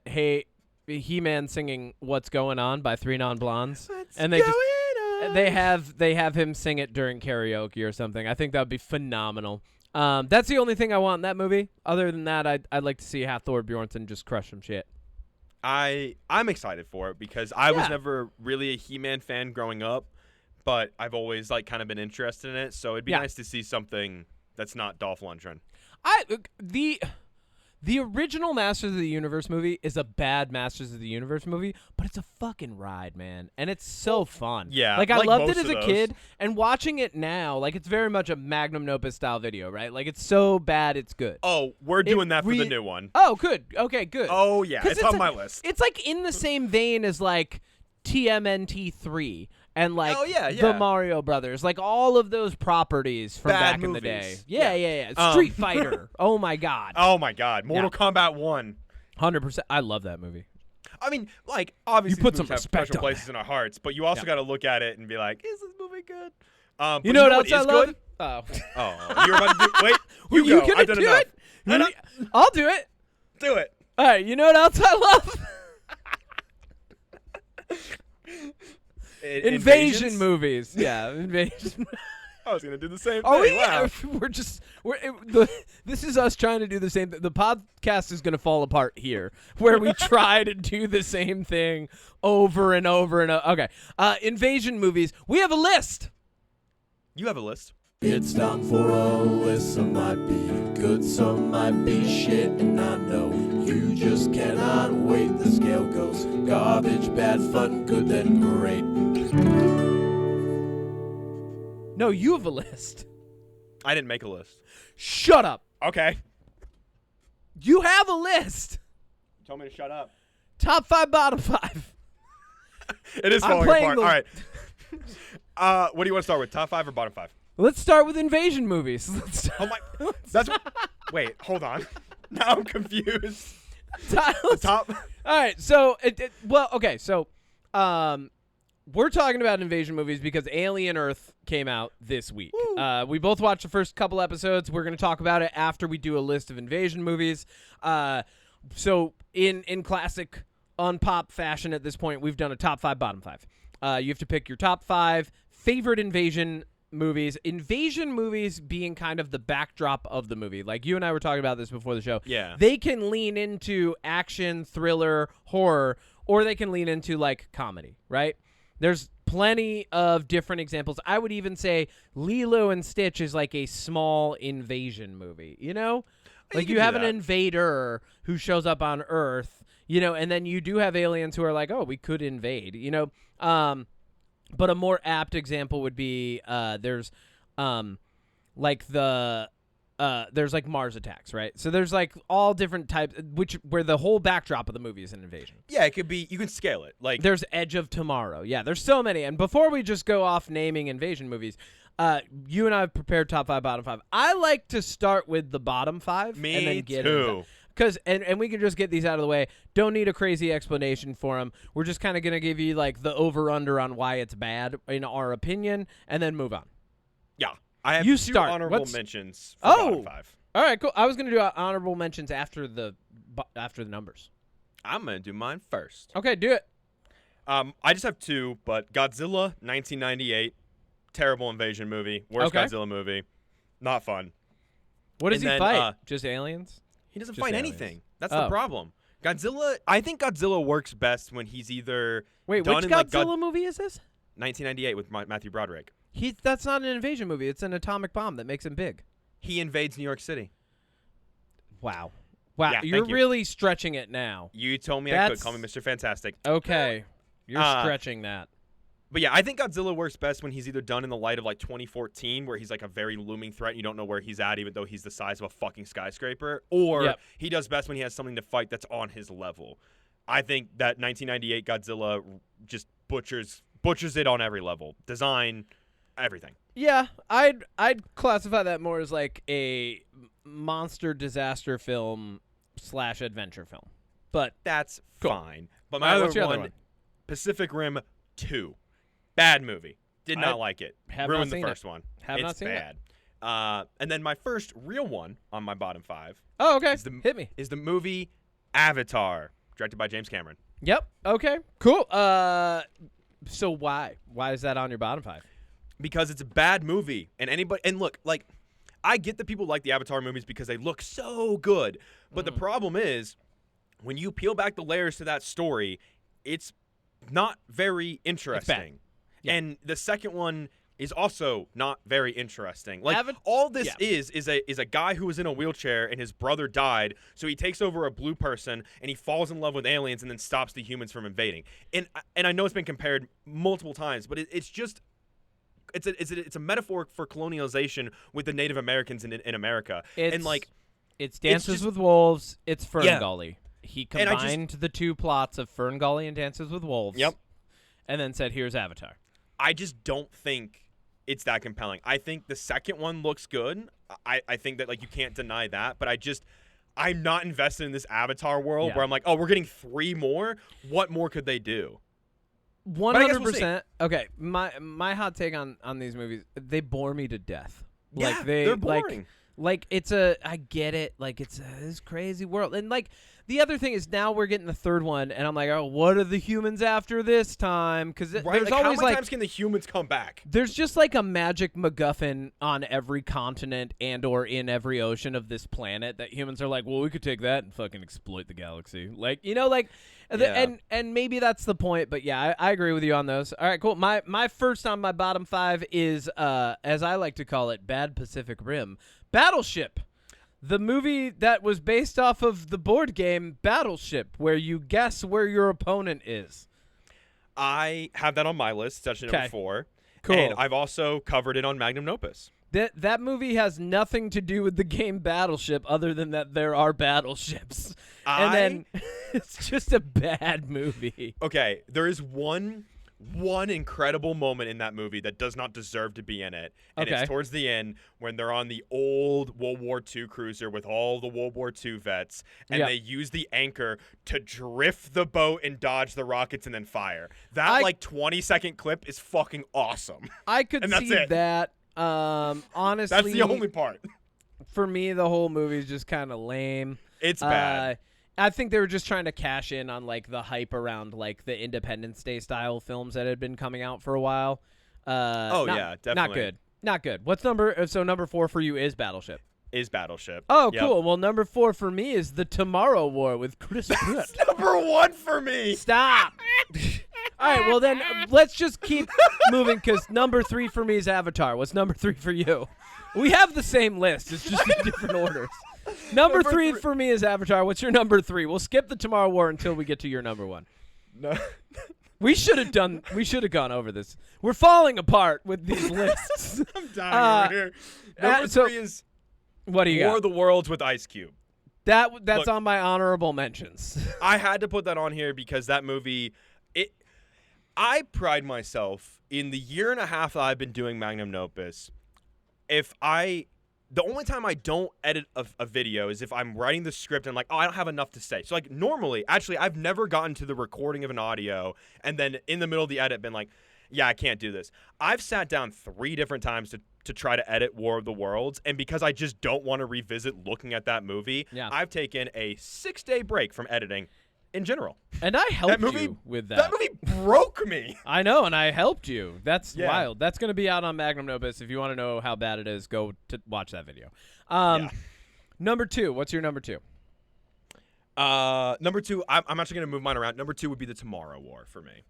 hey, He-Man singing "What's Going On" by Three Non-Blondes, and they have him sing it during karaoke or something. I think that would be phenomenal. That's the only thing I want in that movie. Other than that, I'd like to see Thor Bjornsson just crush some shit. I'm excited for it because I was never really a He-Man fan growing up, but I've always kind of been interested in it. So it'd be nice to see something that's not Dolph Lundgren. The original Masters of the Universe movie is a bad Masters of the Universe movie, but it's a fucking ride, man. And it's so fun. Yeah. I loved it as a kid, and watching it now, it's very much a magnum opus style video, right? It's so bad it's good. Oh, we're doing that for the new one. Oh, good. Okay, good. Oh, yeah. It's on my list. It's in the same vein as TMNT 3 and the Mario Brothers, all of those properties from back in the day. Yeah. Street Fighter. Oh my god. Mortal Kombat 1. 100%. I love that movie. I mean, obviously, you put some have respect special on places in our hearts, but you also got to look at it and be like, is this movie good? You know what else I love? Good? Oh, you're about to do. Wait, you gonna do it? I'll do it. Do it. All right. You know what else I love? Invasion movies. Yeah, invasion. I was gonna do the same Oh thing. yeah, Wow. This is us trying to do the same thing. The podcast is gonna fall apart here, where we try to do the same thing over and over and over. Okay, invasion movies. We have a list. You have a list. It's time for a list. Some might be good, some might be shit, and I know you just cannot wait. The scale goes garbage, bad, fun, good, then great. No, you have a list. I didn't make a list. Shut up. Okay. You have a list. told me to shut up. Top 5, bottom 5. It is I'm falling playing apart. All right. What do you want to start with? Top 5 or bottom 5? Let's start with invasion movies. Let's start. Oh my. That's. Wait. Hold on. Now I'm confused. The top. All right. So, okay. So, we're talking about invasion movies because Alien Earth came out this week. We both watched the first couple episodes. We're going to talk about it after we do a list of invasion movies. So, in classic UnPop fashion at this point, we've done a top 5, bottom 5. You have to pick your top 5 favorite invasion movies. Invasion movies being kind of the backdrop of the movie. Like you and I were talking about this before the show. Yeah. They can lean into action, thriller, horror, or they can lean into like comedy, right? There's plenty of different examples. I would even say Lilo and Stitch is like a small invasion movie, you know? Like you have an invader who shows up on Earth, you know, and then you do have aliens who are like, oh, we could invade, you know? But a more apt example would be there's like there's like Mars Attacks, right? So there's like all different types, where the whole backdrop of the movie is an invasion. Yeah, it could be. You can scale it. Like there's Edge of Tomorrow. Yeah, there's so many. And before we just go off naming invasion movies, you and I have prepared top 5, bottom 5. I like to start with the bottom 5 and then get into. And we can just get these out of the way. Don't need a crazy explanation for them. We're just kind of going to give you like the over-under on why it's bad in our opinion, and then move on. Yeah. I have You two start. honorable mentions for bottom 5. All right, cool. I was going to do honorable mentions after the numbers. I'm going to do mine first. Okay, do it. I just have 2, but Godzilla 1998, terrible invasion movie, worst Godzilla movie, not fun. What does he then, fight? Just aliens? He doesn't Just fight aliens. anything. That's the problem. Godzilla, I think Godzilla works best when he's either Wait, done which in Godzilla movie is this? 1998 with Matthew Broderick. That's not an invasion movie. It's an atomic bomb that makes him big. He invades New York City. Wow. Yeah, you're thank you. really stretching it now. You told me I could. Call me Mr. Fantastic. Okay. You're stretching that. But yeah, I think Godzilla works best when he's either done in the light of like 2014, where he's like a very looming threat and you don't know where he's at, even though he's the size of a fucking skyscraper, or he does best when he has something to fight that's on his level. I think that 1998 Godzilla just butchers it on every level. Design, everything. Yeah, I'd classify that more as like a monster disaster film / adventure film. But that's cool. fine. But my what's your other other one, Pacific Rim 2. Bad movie. Did not like it. Ruined the first one. Have not seen bad. And then my first real one on my bottom 5. Oh, okay. Hit me. Is the movie Avatar, directed by James Cameron. Yep. Okay. Cool. So why? Why is that on your bottom 5? Because it's a bad movie, and look, like, I get that people like the Avatar movies because they look so good, but the problem is when you peel back the layers to that story, it's not very interesting. Yeah. And the second one is also not very interesting. Like all this is a guy who was in a wheelchair and his brother died, so he takes over a blue person and he falls in love with aliens and then stops the humans from invading. And I know it's been compared multiple times, but it's just it's a metaphor for colonialization with the Native Americans in America. It's Dances with Wolves, it's Ferngully. He combined the two plots of Ferngully and Dances with Wolves. Yep. And then said, here's Avatar. I just don't think it's that compelling. I think the second one looks good. I think that, like, you can't deny that. But I'm not invested in this Avatar world where I'm like, oh, we're getting 3 more? What more could they do? 100%. Okay, my hot take on these movies, they bore me to death. Yeah, like they're boring. Like I get it. Like it's this crazy world, and like the other thing is now we're getting the third one, and I'm like, oh, what are the humans after this time? Because there's always how many times can the humans come back? There's just like a magic MacGuffin on every continent and/or in every ocean of this planet that humans are like, well, we could take that and fucking exploit the galaxy, like and maybe that's the point. But yeah, I agree with you on those. All right, cool. My first on my bottom 5 is as I like to call it, Bad Pacific Rim. Battleship, the movie that was based off of the board game Battleship, where you guess where your opponent is. I have that on my list, section number 4. Cool. And I've also covered it on Magnum Opus. That movie has nothing to do with the game Battleship other than that there are battleships. It's just a bad movie. Okay, there is one incredible moment in that movie that does not deserve to be in it. And Okay. it's towards the end when they're on the old World War II cruiser with all the World War II vets, and Yep. they use the anchor to drift the boat and dodge the rockets and then fire. That, 20-second clip is fucking awesome. I could And that's see it. that. Honestly, That's the only part. for me, the whole movie is just kind of lame. It's bad. I think they were just trying to cash in on like the hype around like the Independence Day style films that had been coming out for a while. Yeah, Not definitely. good. Not good. What's number? So number 4 for you is Battleship. Is Battleship. Oh, Yep. cool. Well, number 4 for me is The Tomorrow War with Chris Pratt. That's number 1 for me. Stop. All right. Well, then let's just keep moving because number 3 for me is Avatar. What's number 3 for you? We have the same list. It's just in different orders. Number 3 for me is Avatar. What's your number 3? We'll skip the Tomorrow War until we get to your number 1. No. We should have gone over this. We're falling apart with these lists. I'm dying over here. Number so- 3 is What do you War got? of the Worlds with Ice Cube. That's Look. on my honorable mentions. I had to put that on here because that movie, I pride myself in the year and a half that I've been doing Magnum Opus. The only time I don't edit a video is if I'm writing the script and I'm like, oh, I don't have enough to say. So like normally, actually, I've never gotten to the recording of an audio and then in the middle of the edit been like, yeah, I can't do this. I've sat down 3 different times to try to edit War of the Worlds, and because I just don't want to revisit looking at that movie, Yeah. I've taken a 6-day break from editing in general. And I helped movie- you with that. That movie broke me. I know, and I helped you. That's Yeah. wild. That's going to be out on Magnum Opus. If you want to know how bad it is, go to watch that video. Yeah. Number 2. What's your number 2? Number 2, I'm actually going to move mine around. Number 2 would be the Tomorrow War for me.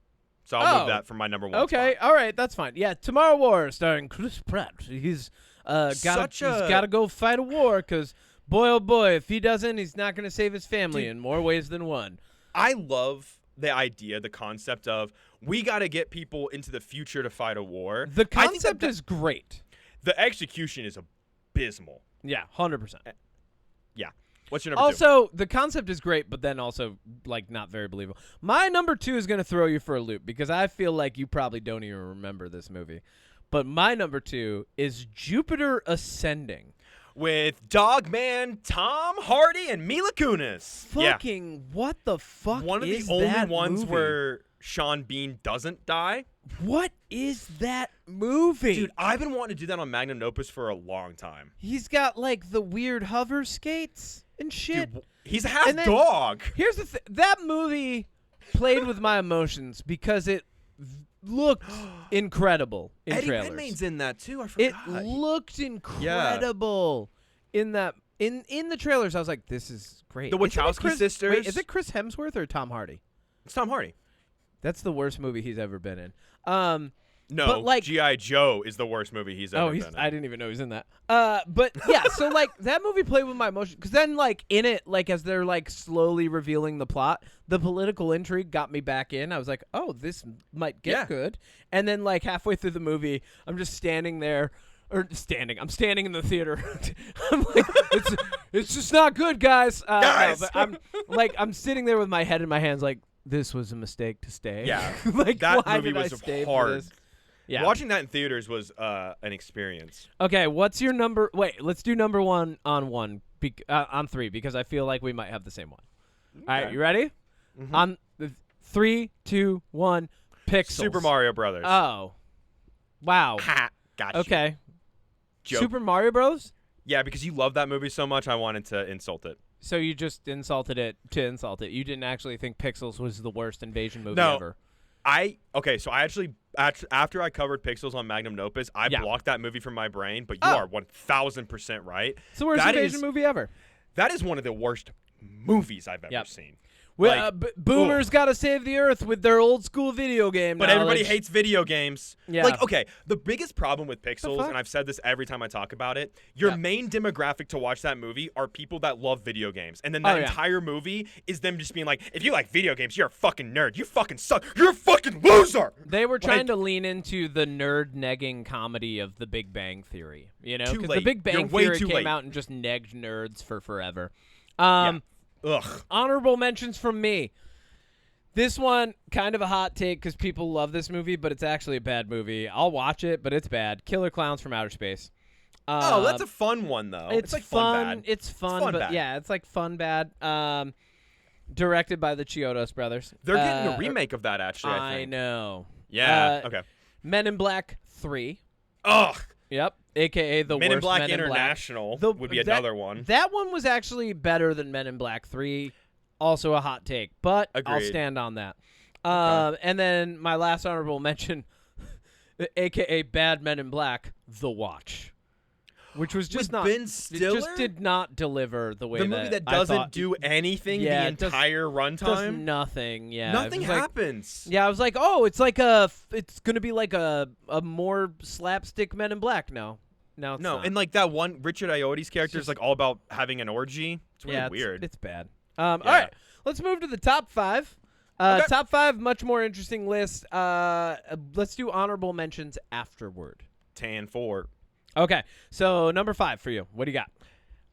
So I'll move that from my number 1 Okay, spot. all right, that's fine. Yeah, Tomorrow War starring Chris Pratt. He's got to go fight a war because boy oh boy, if he doesn't, he's not going to save his family in more ways than one. I love the idea, the concept of we got to get people into the future to fight a war. The I think concept that is great. the execution is abysmal. Yeah, 100%. Yeah. What's your number 2? Also, the concept is great, but then also like not very believable. My number 2 is going to throw you for a loop because I feel like you probably don't even remember this movie. But my number 2 is Jupiter Ascending. With Dogman, Tom Hardy, and Mila Kunis. Fucking what the fuck One of is the only that ones movie? where Sean Bean doesn't die. What is that movie? Dude, I've been wanting to do that on Magnum Opus for a long time. He's got like the weird hover skates and shit. Dude, he's a half And then- dog. Here's the thing. That movie played with my emotions because it looked incredible in Eddie trailers. Redmayne's in that too. I It forgot. looked incredible in that in the trailers. I was like, this is great. The Isn't it Wachowski Chris- sisters. Wait, is it Chris Hemsworth or Tom Hardy? It's Tom Hardy. That's the worst movie he's ever been in. No, But, like- G.I. Joe is the worst movie he's ever been in. I didn't even know he's in that. But yeah, so like that movie played with my emotions because then like in it, like as they're like slowly revealing the plot, the political intrigue got me back in. I was like, oh, this might get Yeah. good. And then like halfway through the movie, I'm just standing there. I'm standing in the theater. I'm like, it's just not good, guys. Guys! No, but I'm sitting there with my head in my hands, like this was a mistake to stay. Yeah. like That why movie did I was stay for hard. this? Yeah. Watching that in theaters was an experience. Okay, what's your number? Wait, let's do number 1 on 3 because I feel like we might have the same one. All right, you ready? Mhm. On 3, 2, 1. Pixels. Super Mario Brothers. Oh, wow. Ha! Gotcha. Okay. Joke. Super Mario Bros. Yeah, because you love that movie so much, I wanted to insult it. So you just insulted it to insult it. You didn't actually think Pixels was the worst invasion movie No. ever. So I actually, after I covered Pixels on Magnum Opus, I Yeah. blocked that movie from my brain, but you Oh. are 1,000% right. It's the worst That invasion is- movie ever. That is one of the worst movies I've ever Yep. seen. Well, Like, boomers got to save the earth with their old school video game But everybody knowledge. hates video games. Yeah. Like, okay, the biggest problem with Pixels, fuck? and I've said this every time I talk about it, your Yeah. main demographic to watch that movie are people that love video games. And then that Oh, yeah. entire movie is them just being like, if you like video games, you're a fucking nerd. You fucking suck. You're a fucking loser. They were trying Like- to lean into the nerd-negging comedy of The Big Bang Theory, you know? Too Because The late. Big You're Bang way Theory too came late. out and just negged nerds for forever. Yeah. Ugh. Honorable mentions from me. This one, kind of a hot take because people love this movie, but it's actually a bad movie. I'll watch it, but it's bad. Killer Clowns from Outer Space. Oh, that's a fun one, though. It's like fun. bad. It's fun, fun but bad. yeah, it's like fun bad. Directed by the Chiodos brothers. They're getting a remake of that, actually, I I think. know. Yeah, okay. Men in Black 3. Ugh. Yep. AKA the Men worst in Black Men in Black. International The- would be that- another one. That one was actually better than Men in Black 3. Also a hot take, but I'll Agreed. stand on that. And then my last honorable mention, AKA Bad Men in Black, The Watch. Which was just With not. Ben It Stiller? just did not deliver the way The movie that I doesn't thought do anything Yeah, the it does- entire does runtime? nothing. Yeah, Nothing it was like- happens. Yeah, I was like, oh, it's gonna be like a more slapstick Men in Black. No, it's No, not. and like that one, Richard Ayoade's character is just- like all about having an orgy. It's really yeah, weird. It's bad. All right, let's move to the top 5. Okay. Top 5, much more interesting list. Let's do honorable mentions afterward. Tan 4. Okay, so number 5 for you. What do you got?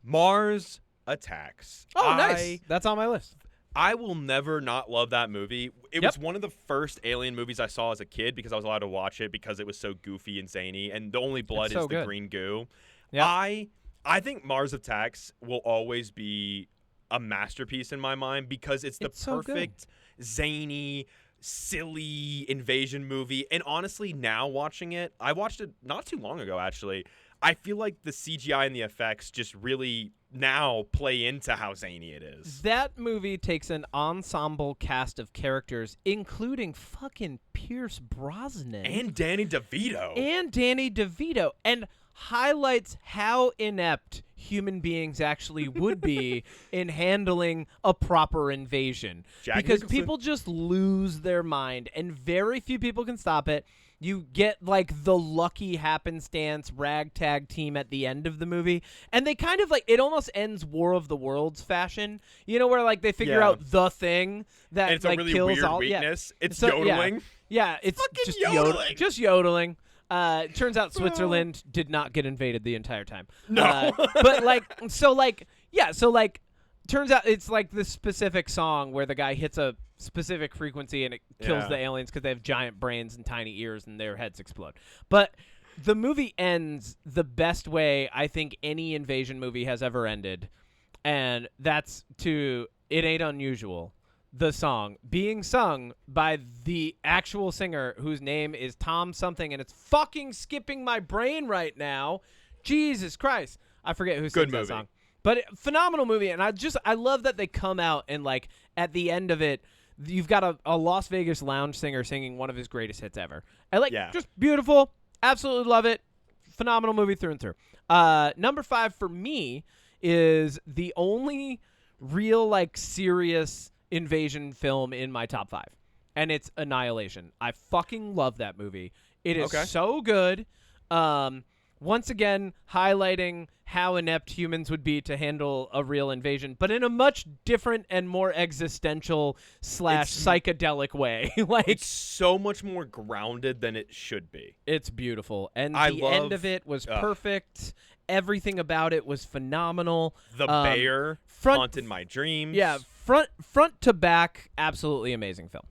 Mars Attacks. Oh, nice. That's on my list. I will never not love that movie. It Yep. was one of the first Alien movies I saw as a kid because I was allowed to watch it because it was so goofy and zany, and the only blood It's so is the good. green goo. Yep. I think Mars Attacks will always be a masterpiece in my mind because it's the It's so good. perfect zany, silly invasion movie. And honestly, now watching it, I watched it not too long ago actually. I feel like the CGI and the effects just really now play into how zany it is. That movie takes an ensemble cast of characters, including fucking Pierce Brosnan And Danny DeVito. and Danny DeVito, and highlights how inept human beings actually would be in handling a proper invasion. Jack because Nicholson. people just lose their mind, and very few people can stop it. You get like the lucky happenstance ragtag team at the end of the movie, and they kind of like it almost ends War of the Worlds fashion, you know, where like they figure Yeah. out the thing that and it's like a really kills weird all. weakness. Yeah. It's So, yodeling. Yeah, it's Fucking just yodeling. just yodeling. It turns out Switzerland did not get invaded the entire time. No. But turns out it's like this specific song where the guy hits a specific frequency and it kills Yeah. the aliens because they have giant brains and tiny ears and their heads explode. But the movie ends the best way I think any invasion movie has ever ended, and that's to It Ain't Unusual, the song being sung by the actual singer whose name is Tom something, and it's fucking skipping my brain right now. Jesus Christ. I forget who sings that movie. song. But phenomenal movie, and I love that they come out and like at the end of it, you've got a Las Vegas lounge singer singing one of his greatest hits ever. And like just beautiful, absolutely love it. Phenomenal movie through and through. Number 5 for me is the only real like serious invasion film in my top 5, and it's Annihilation. I fucking love that movie. It is so good. Once again, highlighting how inept humans would be to handle a real invasion, but in a much different and more existential / psychedelic way. Like It's so much more grounded than it should be. it's beautiful, and I the end of love- it was perfect. Everything about it was phenomenal. The bear haunted my dreams. Yeah, front to back, absolutely amazing film.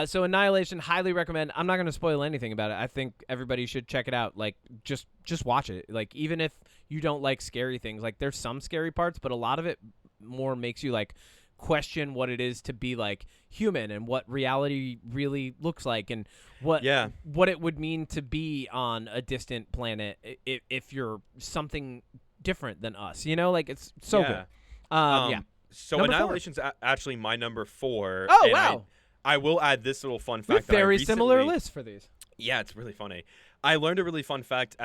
So Annihilation, highly recommend. I'm not going to spoil anything about it. I think everybody should check it out. Like, just watch it. Like, even if you don't like scary things, like there's some scary parts, but a lot of it more makes you like question what it is to be like human and what reality really looks like and what it would mean to be on a distant planet if you're something different than us. You know, like it's so good. Yeah. So Number 4. Annihilation's actually my number 4. Oh, and wow. I will add this little fun We have fact. that I very similar recently- lists for these. Yeah, it's really funny. I learned a really fun fact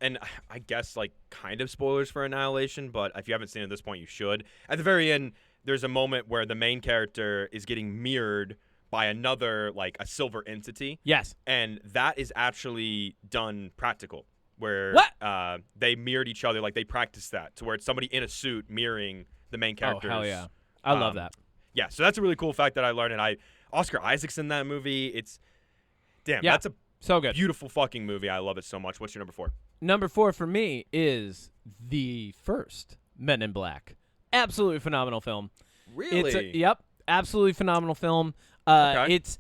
and I guess like kind of spoilers for Annihilation, but if you haven't seen it at this point, you should. At the very end, there's a moment where the main character is getting mirrored by another, like a silver entity. Yes. And that is actually done practical, where What? they mirrored each other, like they practiced that, to where it's somebody in a suit mirroring the main characters. Oh, hell yeah. I love that. Yeah, so that's a really cool fact that I learned, and Oscar Isaac's in that movie. It's Yeah. that's a So good. beautiful fucking movie. I love it so much. What's your number 4? Number 4 for me is the first Men in Black. Absolutely phenomenal film. Really? Yep, absolutely phenomenal film. Okay. It's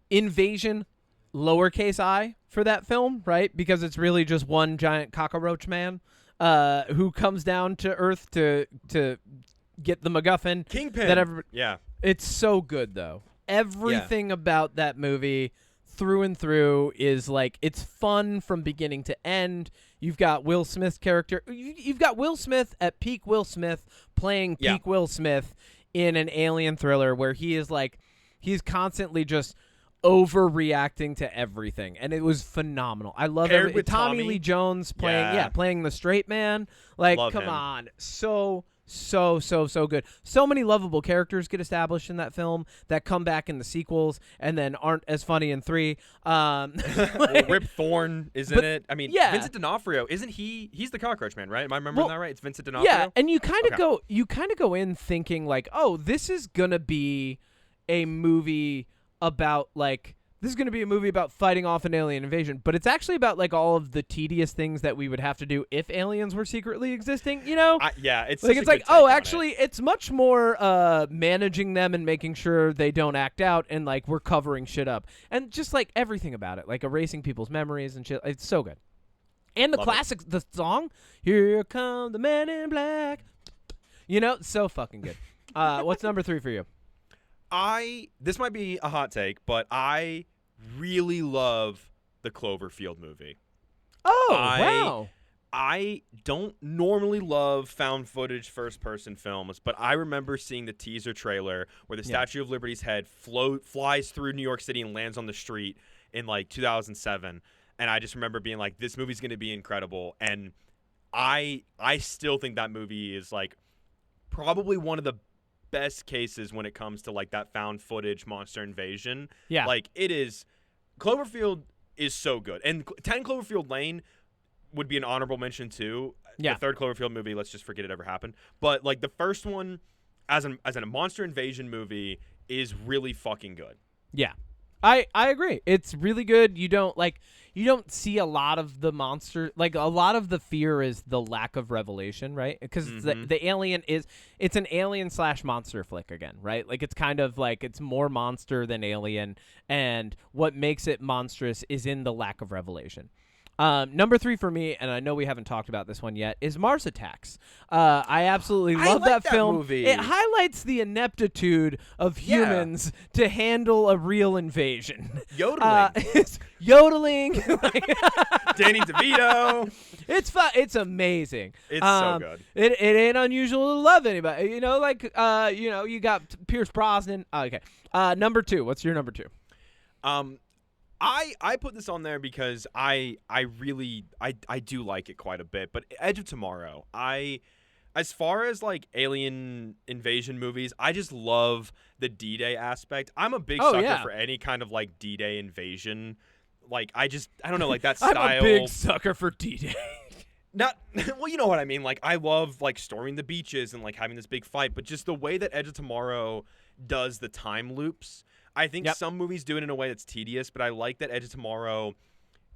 invasion lowercase I for that film, right? Because it's really just one giant cockroach man who comes down to Earth to get the MacGuffin. Kingpin. Yeah. It's so good though. Everything about that movie through and through is like, it's fun from beginning to end. You've got Will Smith's character. You've got Will Smith at peak Will Smith playing peak Will Smith in an alien thriller where he is like, he's constantly just overreacting to everything, and it was phenomenal. I love it. Tommy Lee Jones playing the straight man. Like, love come him. on, so good. So many lovable characters get established in that film that come back in the sequels and then aren't as funny in 3. Well, Rip Thorne is in it. I mean, Vincent D'Onofrio, isn't he? He's the cockroach man, right? Am I remembering that right? It's Vincent D'Onofrio. Yeah, and you kind of go in thinking like, oh, this is gonna be a movie about fighting off an alien invasion, but it's actually about like all of the tedious things that we would have to do if aliens were secretly existing, you know? It's like, it's like, oh, actually it's much more managing them and making sure they don't act out, and like we're covering shit up, and just like everything about it, like erasing people's memories and shit. It's so good. And the classics, the song, "Here Come the Men in Black," so fucking good. What's number 3 for you? This might be a hot take, but I really love the Cloverfield movie. Oh, wow. I don't normally love found footage first-person films, but I remember seeing the teaser trailer where the Statue of Liberty's head flies through New York City and lands on the street in like 2007, and I just remember being like, this movie's going to be incredible, and I still think that movie is like probably one of the best cases when it comes to like that found footage monster invasion. Yeah. Like, it is. Cloverfield is so good. And 10 Cloverfield Lane would be an honorable mention too. Yeah. The third Cloverfield movie, let's just forget it ever happened. But like the first one as a monster invasion movie is really fucking good. Yeah. I agree. It's really good. You don't see a lot of the monster, like a lot of the fear is the lack of revelation, right? Because the alien it's an alien / monster flick again, right? Like, it's kind of like it's more monster than alien, and what makes it monstrous is in the lack of revelation. Number 3 for me, and I know we haven't talked about this one yet, is Mars Attacks. I absolutely love that film. movie. It highlights the ineptitude of humans to handle a real invasion. Yodeling. Yodeling. Danny DeVito. It's fun. It's amazing. It's so good. It ain't unusual to love anybody. You got Pierce Brosnan. Okay. Number 2. What's your number 2? I put this on there because I really do like it quite a bit. But Edge of Tomorrow, as far as like alien invasion movies, I just love the D-Day aspect. I'm a big sucker for any kind of like D-Day invasion. Like, I don't know, like that style. I'm a big sucker for D-Day. Well, you know what I mean. Like, I love like storming the beaches and like having this big fight, but just the way that Edge of Tomorrow does the time loops. I think some movies do it in a way that's tedious, but I like that Edge of Tomorrow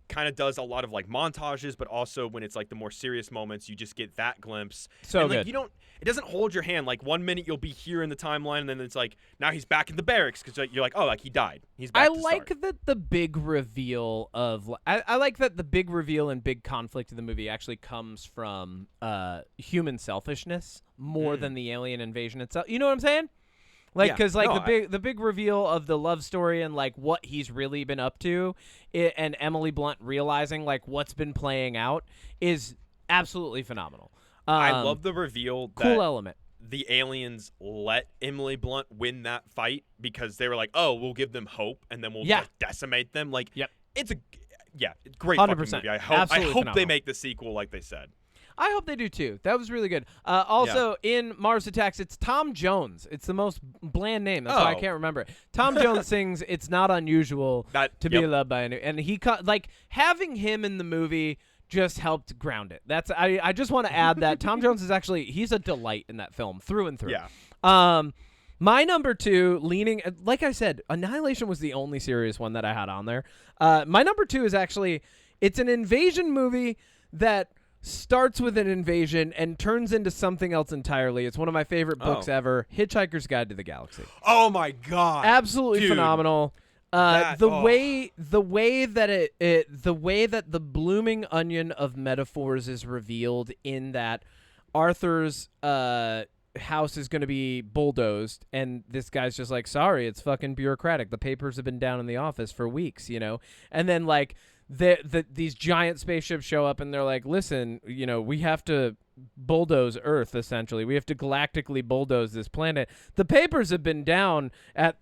kind of does a lot of like montages, but also when it's like the more serious moments, you just get that glimpse. So and, like, good. It doesn't hold your hand. Like, 1 minute you'll be here in the timeline, and then it's like now he's back in the barracks because you're like, oh, like he died. He's back. I like that the big reveal of I like that the big reveal and big conflict of the movie actually comes from human selfishness more than the alien invasion itself. You know what I'm saying? Like, because the big reveal of the love story and like what he's really been up to, and Emily Blunt realizing like what's been playing out is absolutely phenomenal. I love the reveal. Cool element. The aliens let Emily Blunt win that fight because they were like, oh, we'll give them hope and then we'll like, decimate them. Like, it's a great 100%. fucking movie. I hope they make the sequel like they said. I hope they do too. That was really good. Also, in Mars Attacks, it's Tom Jones. It's the most bland name. That's why I can't remember it. Tom Jones sings "It's Not Unusual to Be Loved by a," and he like having him in the movie just helped ground it. I just want to add that Tom Jones is he's a delight in that film through and through. Yeah. My number 2, leaning, like I said, Annihilation was the only serious one that I had on there. My number 2 is actually, it's an invasion movie that starts with an invasion and turns into something else entirely. It's one of my favorite books ever, Hitchhiker's Guide to the Galaxy. Oh my god. Absolutely Dude. phenomenal. The way that the blooming onion of metaphors is revealed in that Arthur's house is going to be bulldozed, and this guy's just like, sorry, it's fucking bureaucratic. The papers have been down in the office for weeks, and then like these giant spaceships show up, and they're like, listen, we have to bulldoze Earth, essentially. We have to galactically bulldoze this planet. The papers have been down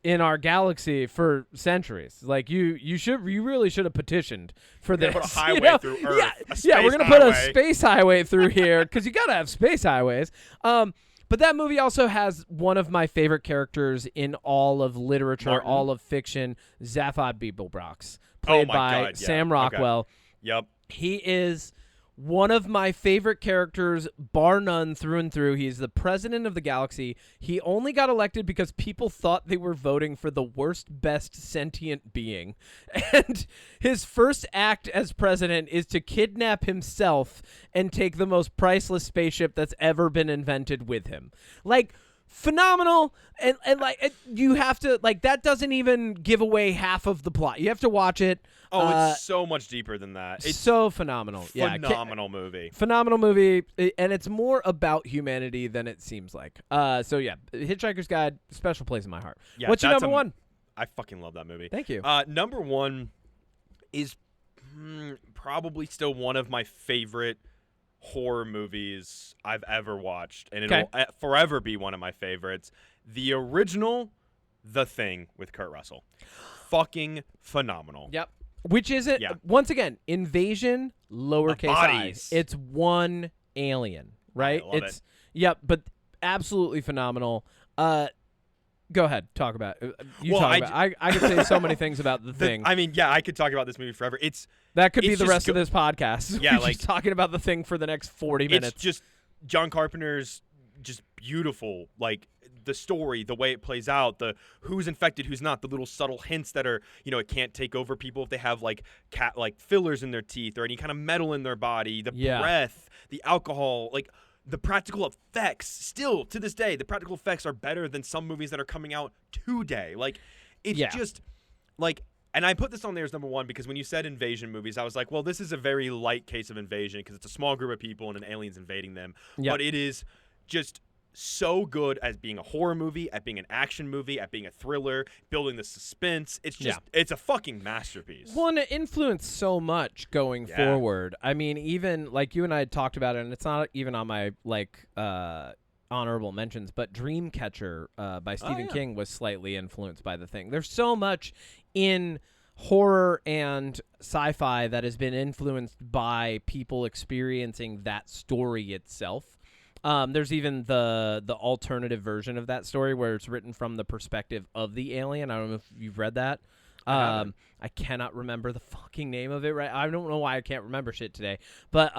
in our galaxy for centuries. Like you really should have petitioned for this. Put a highway through Earth. Yeah, we're gonna put a space highway through here because you gotta have space highways. But that movie also has one of my favorite characters in all of literature, all of fiction, Zaphod Beeblebrox, played by Sam Rockwell. Okay. Yep. He is one of my favorite characters, bar none, through and through. He's the president of the galaxy. He only got elected because people thought they were voting for the worst, best sentient being. And his first act as president is to kidnap himself and take the most priceless spaceship that's ever been invented with him. Like, phenomenal. And like, you have to, like, that doesn't even give away half of the plot. You have to watch it. Oh, it's so much deeper than that. It's so phenomenal. Phenomenal movie. Phenomenal movie, and it's more about humanity than it seems like. So yeah, Hitchhiker's Guide, special place in my heart. Yeah, what's your number one? I fucking love that movie. Thank you. Number one is probably still one of my favorite horror movies I've ever watched, and it'll forever be one of my favorites. The original The Thing with Kurt Russell. Fucking phenomenal. Yep. Which is it? Once again, invasion, lowercase I. It's one alien, right? I love it. Yep, but absolutely phenomenal. Go ahead, talk about it. I could say so many things about the thing. I mean, yeah, I could talk about this movie forever. That could be the rest of this podcast. Yeah, We're just talking about the thing for the next 40 minutes. It's just John Carpenter's just beautiful, like the story, the way it plays out, the who's infected, who's not, the little subtle hints that are, it can't take over people if they have like fillers in their teeth or any kind of metal in their body, the breath, the alcohol, like the practical effects. Still to this day, the practical effects are better than some movies that are coming out today. Like it's just like, and I put this on there as number one because when you said invasion movies, I was like, well, this is a very light case of invasion because it's a small group of people and an alien's invading them. Yep. But it is just so good as being a horror movie, at being an action movie, at being a thriller, building the suspense. It's just, it's a fucking masterpiece. Well, and it influenced so much going forward. I mean, even like you and I had talked about it, and it's not even on my honorable mentions, but Dreamcatcher by Stephen King was slightly influenced by The Thing. There's so much in horror and sci-fi that has been influenced by people experiencing that story itself. There's even the alternative version of that story where it's written from the perspective of the alien. I don't know if you've read that. I cannot remember the fucking name of it. Right, I don't know why I can't remember shit today. But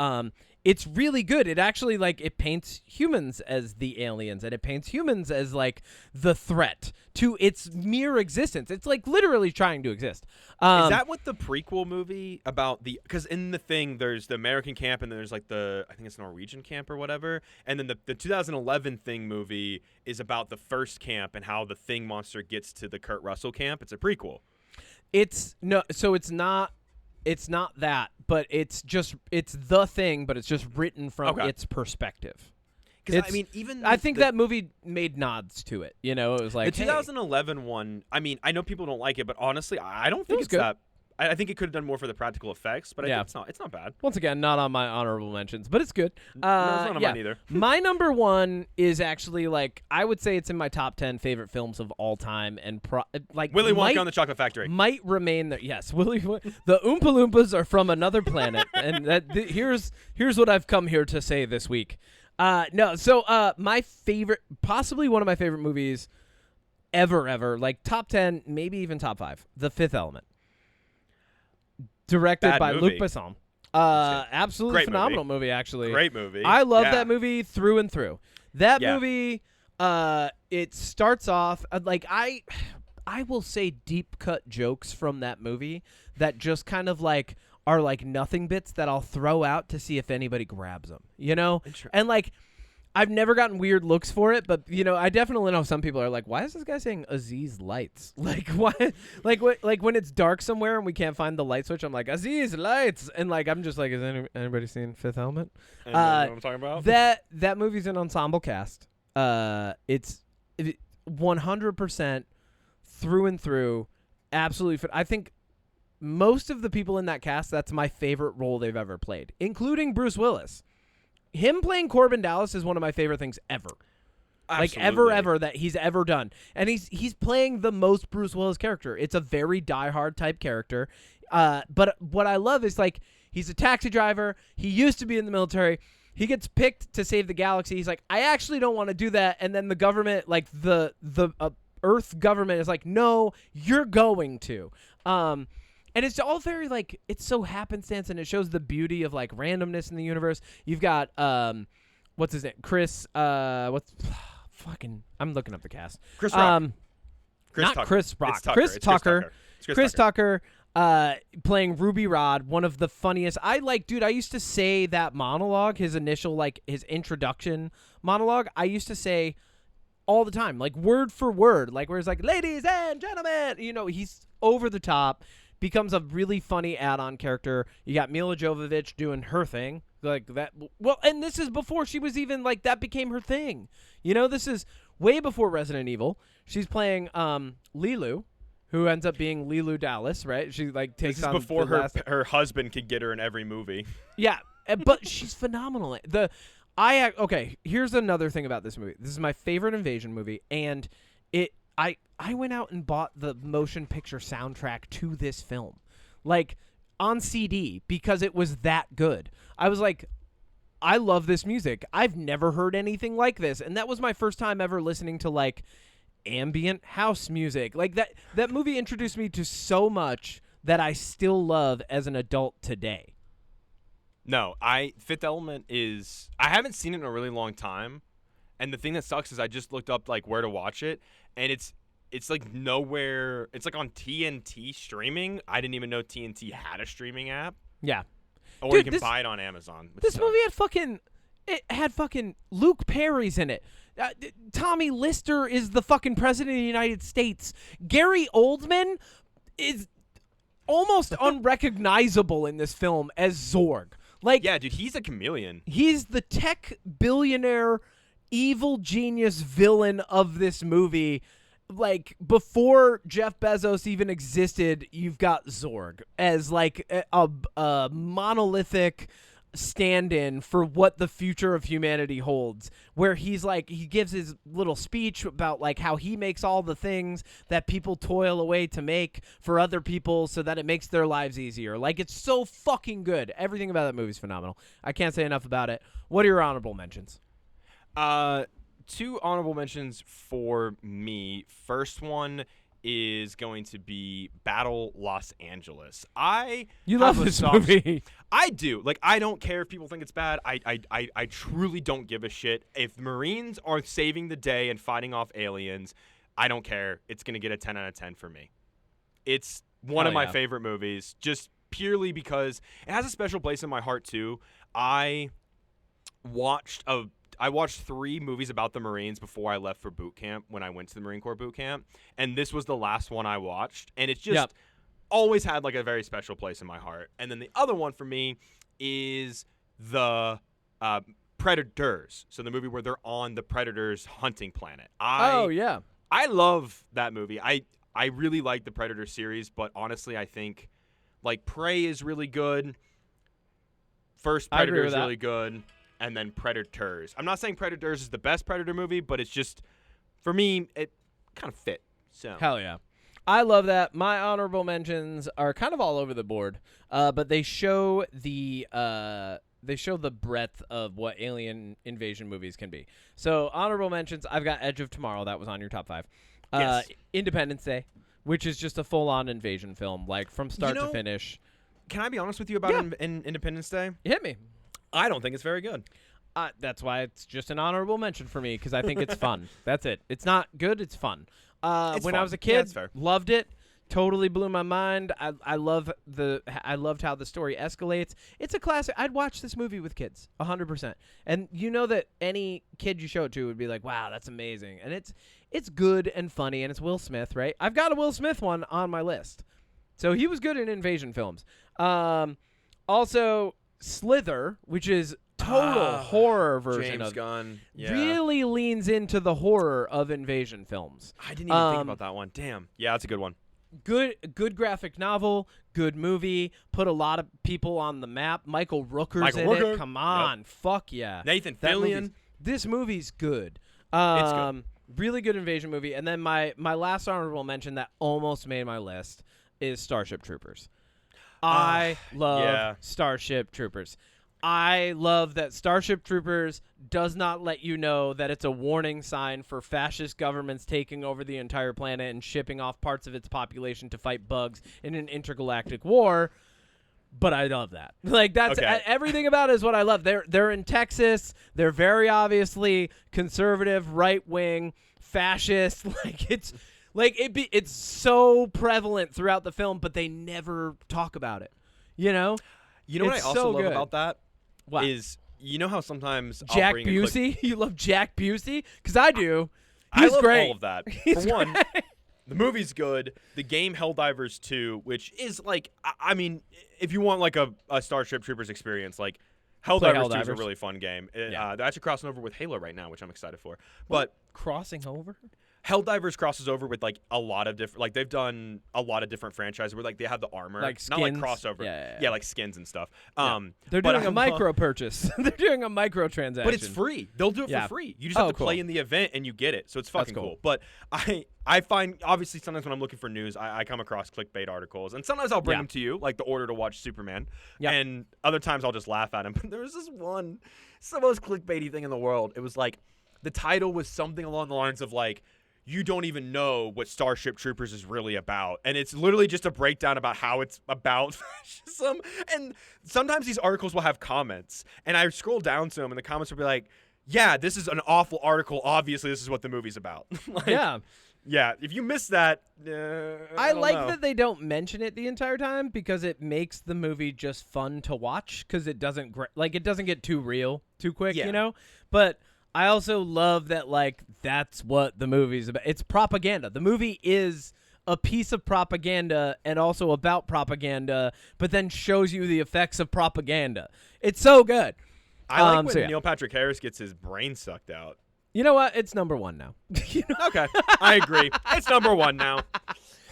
it's really good. It actually it paints humans as the aliens, and it paints humans as like the threat to its mere existence. It's like literally trying to exist. Is that what the prequel movie about because in The Thing there's the American camp and then there's like I think it's Norwegian camp or whatever, and then the 2011 Thing movie is about the first camp and how the Thing monster gets to the Kurt Russell camp. It's a prequel. It's not that, but it's The Thing, but it's just written from its perspective. Because I mean, even I think that movie made nods to it. It was like the 2011 one. I mean, I know people don't like it, but honestly, I don't think it's good. that. I think it could have done more for the practical effects, but I think it's not bad. Once again, not on my honorable mentions, but it's good. No, it's not on mine either. My number one is actually I would say it's in my top 10 favorite films of all time, and Willy Wonka and the Chocolate Factory might remain there. Yes, the Oompa Loompas are from another planet, and here's what I've come here to say this week. My favorite, possibly one of my favorite movies ever, like top 10, maybe even top 5, The Fifth Element. Directed by Luc Besson. Absolutely Great phenomenal movie, actually. Great movie. I love that movie through and through. That movie, it starts off, I will say deep cut jokes from that movie that just kind of are like nothing bits that I'll throw out to see if anybody grabs them, you know? And like, I've never gotten weird looks for it, but you know, I definitely know some people are like, why is this guy saying Aziz lights? Like, why? Like when it's dark somewhere and we can't find the light switch, I'm like, Aziz lights, and like I'm just like, has anybody seen Fifth Element? And you know what I'm talking about? That movie's an ensemble cast. It's 100% through and through, absolutely. I think most of the people in that cast, that's my favorite role they've ever played, including Bruce Willis. Him playing Corbin Dallas is one of my favorite things ever. Absolutely. Like ever that he's ever done. And he's playing the most Bruce Willis character. It's a very diehard type character. But what I love is like he's a taxi driver. He used to be in the military. He gets picked to save the galaxy. He's like, I actually don't want to do that. And then the government, like the Earth government is like, no, you're going to. And it's all very, like, it's so happenstance, and it shows the beauty of, like, randomness in the universe. You've got, what's his name? Chris, I'm looking up the cast. Chris Rock. Not Tucker. Chris Rock. It's Tucker. Chris It's Tucker. Chris Tucker. Playing Ruby Rod, one of the funniest. I used to say that monologue, his initial, like, his introduction monologue, I used to say all the time, like, word for word, like, where it's like, ladies and gentlemen, you know, he's over the top. Becomes a really funny add-on character. You got Mila Jovovich doing her thing. Like that. Well, and this is before she was even like that became her thing. You know, this is way before Resident Evil. She's playing Lilu, who ends up being Lilu Dallas, right? She like takes this is on before the her husband could get her in every movie. Yeah, but she's phenomenal. Okay, here's another thing about this movie. This is my favorite invasion movie, and I went out and bought the motion picture soundtrack to this film, like on CD, because it was that good. I was like, I love this music. I've never heard anything like this. And that was my first time ever listening to like ambient house music. Like that movie introduced me to so much that I still love as an adult today. No, Fifth Element is, I haven't seen it in a really long time. And the thing that sucks is I just looked up like where to watch it, and it's like nowhere. It's like on TNT streaming. I didn't even know TNT had a streaming app. Yeah. Or you can buy it on Amazon. This movie had fucking Luke Perry's in it. Tommy Lister is the fucking president of the United States. Gary Oldman is almost unrecognizable in this film as Zorg. Like, yeah, dude, he's a chameleon. He's the tech billionaire evil genius villain of this movie. Like, before Jeff Bezos even existed, you've got Zorg as like a monolithic stand-in for what the future of humanity holds, where he's like, he gives his little speech about like how he makes all the things that people toil away to make for other people so that it makes their lives easier. Like, it's so fucking good. Everything about that movie is phenomenal. I can't say enough about it. What are your honorable mentions? Two honorable mentions for me. First one is going to be Battle Los Angeles. You love this movie. I do. Like, I don't care if people think it's bad. I truly don't give a shit. If Marines are saving the day and fighting off aliens, I don't care. It's going to get a 10 out of 10 for me. It's one of my favorite movies, just purely because it has a special place in my heart, too. I watched 3 movies about the Marines before I left for boot camp when I went to the Marine Corps boot camp, and this was the last one I watched, and it's just always had like a very special place in my heart. And then the other one for me is the Predators, so the movie where they're on the Predators hunting planet. I love that movie. I really like the Predator series, but honestly, I think like Prey is really good. First Predator is really good. And then Predators. I'm not saying Predators is the best Predator movie, but it's just, for me, it kind of fit. So hell yeah. I love that. My honorable mentions are kind of all over the board, but they show the breadth of what alien invasion movies can be. So honorable mentions, I've got Edge of Tomorrow. That was on your top 5. Yes. Independence Day, which is just a full-on invasion film, like from start to finish. Can I be honest with you about Independence Day? Hit me. I don't think it's very good. That's why it's just an honorable mention for me, because I think it's fun. That's it. It's not good. It's fun. When I was a kid, loved it. totally blew my mind. I loved how the story escalates. It's a classic. I'd watch this movie with kids 100%. And you know that any kid you show it to would be like, wow, that's amazing. And it's good and funny, and it's Will Smith, right? I've got a Will Smith one on my list. So he was good in invasion films. Also, Slither, which is total horror version James of Gunn. Yeah. really leans into the horror of invasion films. I didn't even think about that one. Damn. Yeah, that's a good one. Good graphic novel, good movie, put a lot of people on the map. Michael Rooker's in it. Come on. Fuck yeah. Nathan Fillion. This movie's good. It's good. Really good invasion movie. And then my last honorable mention that almost made my list is Starship Troopers. I love Starship Troopers. I love that Starship Troopers does not let you know that it's a warning sign for fascist governments taking over the entire planet and shipping off parts of its population to fight bugs in an intergalactic war. But I love that. Like, that's everything about it is what I love. They're in Texas. They're very obviously conservative, right wing, fascist. It's so prevalent throughout the film, but they never talk about it. You know? You know what I also love about that? What? Is you know how sometimes Jack I'll bring Busey? You love Jack Busey? Because I do. I He's love great. all of that. He's For one, great. the movie's good. The game Helldivers 2, which is like, I mean, if you want like a Starship Troopers experience, like Helldivers 2 is a really fun game. They're actually crossing over with Halo right now, which I'm excited for. But crossing over? Helldivers crosses over with like a lot of different, like they've done a lot of different franchises where like they have the armor, like skins. Not like crossover, yeah, like skins and stuff. They're doing a micro purchase. They're doing a micro transaction, but it's free. They'll do it for free. You just have to play in the event and you get it, so it's fucking cool. But I find obviously sometimes when I'm looking for news, I come across clickbait articles, and sometimes I'll bring them to you, like the order to watch Superman, and other times I'll just laugh at them. But there was this one, it's the most clickbaity thing in the world. It was like the title was something along the lines of like, you don't even know what Starship Troopers is really about. And it's literally just a breakdown about how it's about fascism. And sometimes these articles will have comments. And I scroll down to them, and the comments will be like, yeah, this is an awful article. Obviously, this is what the movie's about. Yeah, if you miss that, I like know. that they don't mention it the entire time because it makes the movie just fun to watch because it doesn't get too real too quick, you know? But I also love that, like, that's what the movie's about. It's propaganda. The movie is a piece of propaganda and also about propaganda, but then shows you the effects of propaganda. It's so good. I like when Neil Patrick Harris gets his brain sucked out. You know what? It's number one now. Okay, I agree. It's number one now.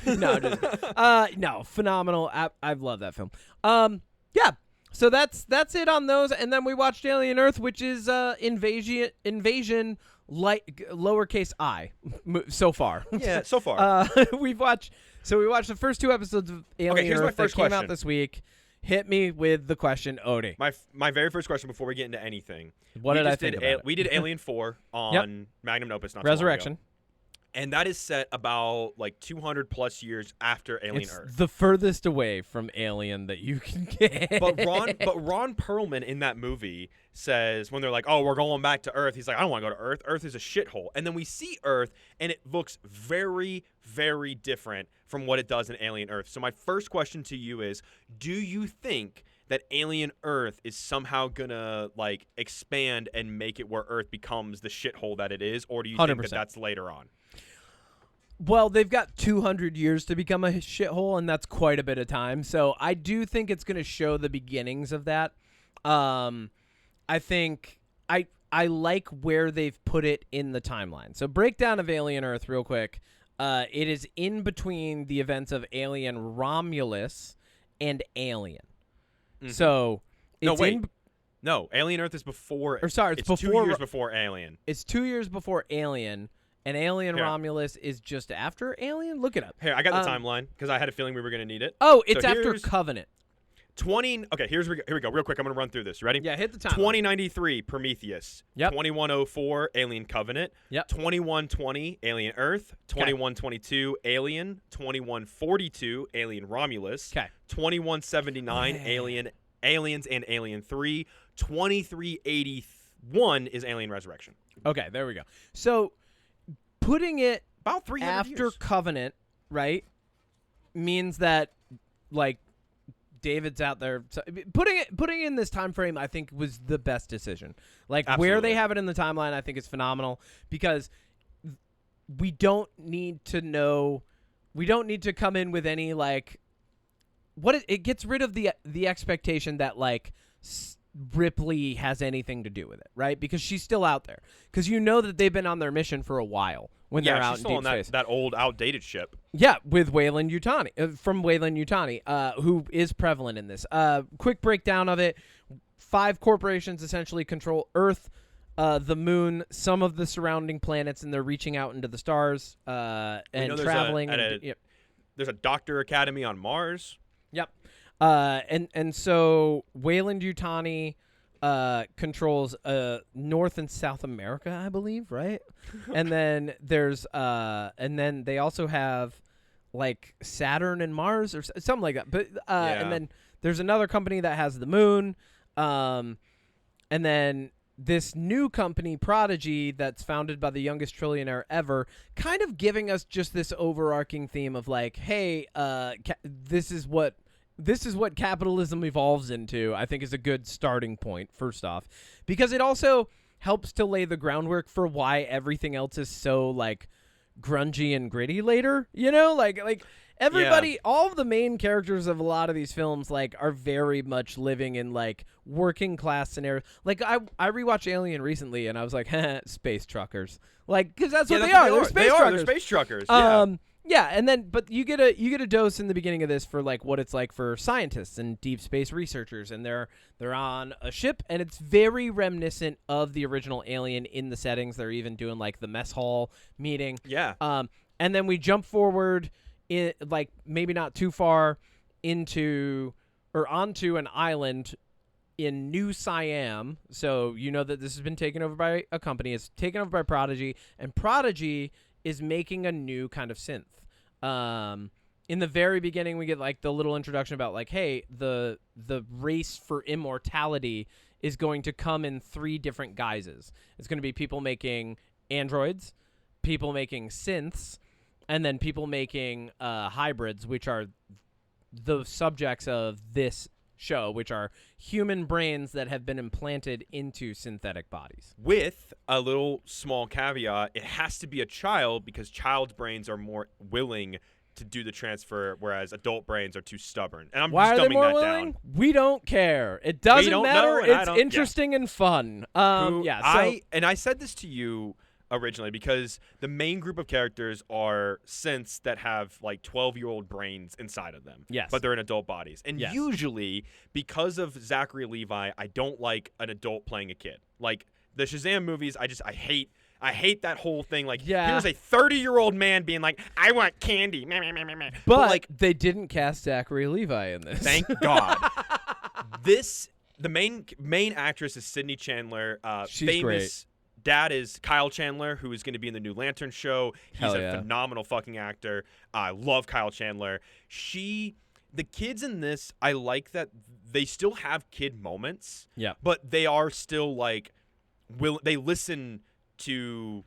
No, phenomenal. I love that film. Yeah. So that's it on those, and then we watched Alien Earth, which is invasion like lowercase I so far. Yeah, so far. We watched the first 2 episodes of Alien Earth that came out this week. Hit me with the question, Odie. My very first question before we get into anything. What did I think about it? We did Alien 4 on Magnum Opus, not Resurrection. So long ago. And that is set about like 200 plus years after Alien Earth. The furthest away from Alien that you can get. But Ron Perlman in that movie says when they're like, "Oh, we're going back to Earth," he's like, "I don't want to go to Earth. Earth is a shithole." And then we see Earth, and it looks very, very different from what it does in Alien Earth. So my first question to you is, do you think that Alien Earth is somehow gonna like expand and make it where Earth becomes the shithole that it is, or do you 100%. think that that's later on? Well, they've got 200 years to become a shithole, and that's quite a bit of time. So I do think it's going to show the beginnings of that. I think I like where they've put it in the timeline. So breakdown of Alien Earth real quick. It is in between the events of Alien Romulus and Alien. Mm-hmm. So it's No, Alien Earth is before. Or sorry, it's before 2 years before Alien. It's 2 years before Alien. And Alien Romulus is just after Alien? Look it up. Here, I got the timeline because I had a feeling we were going to need it. Oh, it's after Covenant. Okay, here we go. Real quick, I'm going to run through this. Ready? Yeah, hit the timeline. 2093, Prometheus. Yep. 2104, Alien Covenant. Yep. 2120, Alien Earth. 2122, Alien. 2142, Alien Romulus. Okay. 2179, Aliens and Alien 3. 2381 is Alien Resurrection. Okay, there we go. So putting it about 300 after years. Covenant, right? means that like David's out there putting in this time frame. I think was the best decision. Like Absolutely. where they have it in the timeline, I think is phenomenal because we don't need to know. We don't need to come in with any like what it gets rid of the expectation that like Ripley has anything to do with it, right? Because she's still out there. Because you know that they've been on their mission for a while when they're out she's in still deep on space. that old outdated ship. Yeah, with Wayland Yutani, from Wayland Yutani, who is prevalent in this. Quick breakdown of it. 5 corporations essentially control Earth, the moon, some of the surrounding planets, and they're reaching out into the stars and traveling. There's a Doctor Academy on Mars. Yep. And so Wayland Yutani controls North and South America, I believe, right? And then there's and then they also have like Saturn and Mars or something like that. But and then there's another company that has the moon, and then this new company, Prodigy, that's founded by the youngest trillionaire ever, kind of giving us just this overarching theme of like, hey, this is what capitalism evolves into. I think is a good starting point, first off, because it also helps to lay the groundwork for why everything else is so like grungy and gritty later. You know, like everybody, all of the main characters of a lot of these films like are very much living in like working class scenarios. Like I rewatched Alien recently and I was like, space truckers, like because that's what they are. They're space truckers. They're space truckers. Yeah, and then but you get a dose in the beginning of this for like what it's like for scientists and deep space researchers, and they're on a ship, and it's very reminiscent of the original Alien in the settings. They're even doing like the mess hall meeting. Yeah. And then we jump forward in like maybe not too far into or onto an island in New Siam. So you know that this has been taken over by a company. It's taken over by Prodigy, and Prodigy is making a new kind of synth. In the very beginning, we get like the little introduction about like, hey, the race for immortality is going to come in 3 different guises. It's going to be people making androids, people making synths, and then people making hybrids, which are the subjects of this show, which are human brains that have been implanted into synthetic bodies. With a little small caveat, it has to be a child because child's brains are more willing to do the transfer, whereas adult brains are too stubborn. And I'm Why just are they dumbing more that willing? down. We don't care. It doesn't don't matter. know, and It's interesting and fun. I said this to you originally because the main group of characters are synths that have like 12-year-old brains inside of them. Yes. But they're in adult bodies. And Yes. usually, because of Zachary Levi, I don't like an adult playing a kid. Like the Shazam movies, I hate that whole thing. Like, here's a 30-year-old man being like, I want candy. Meh, meh, meh, meh, meh. But like, they didn't cast Zachary Levi in this. thank God. The main actress is Sydney Chandler. She's famous great. Dad is Kyle Chandler, who is going to be in the new Lantern show. He's Hell a yeah. phenomenal fucking actor. I love Kyle Chandler. The kids in this, I like that they still have kid moments. Yeah. But they are still like, they listen to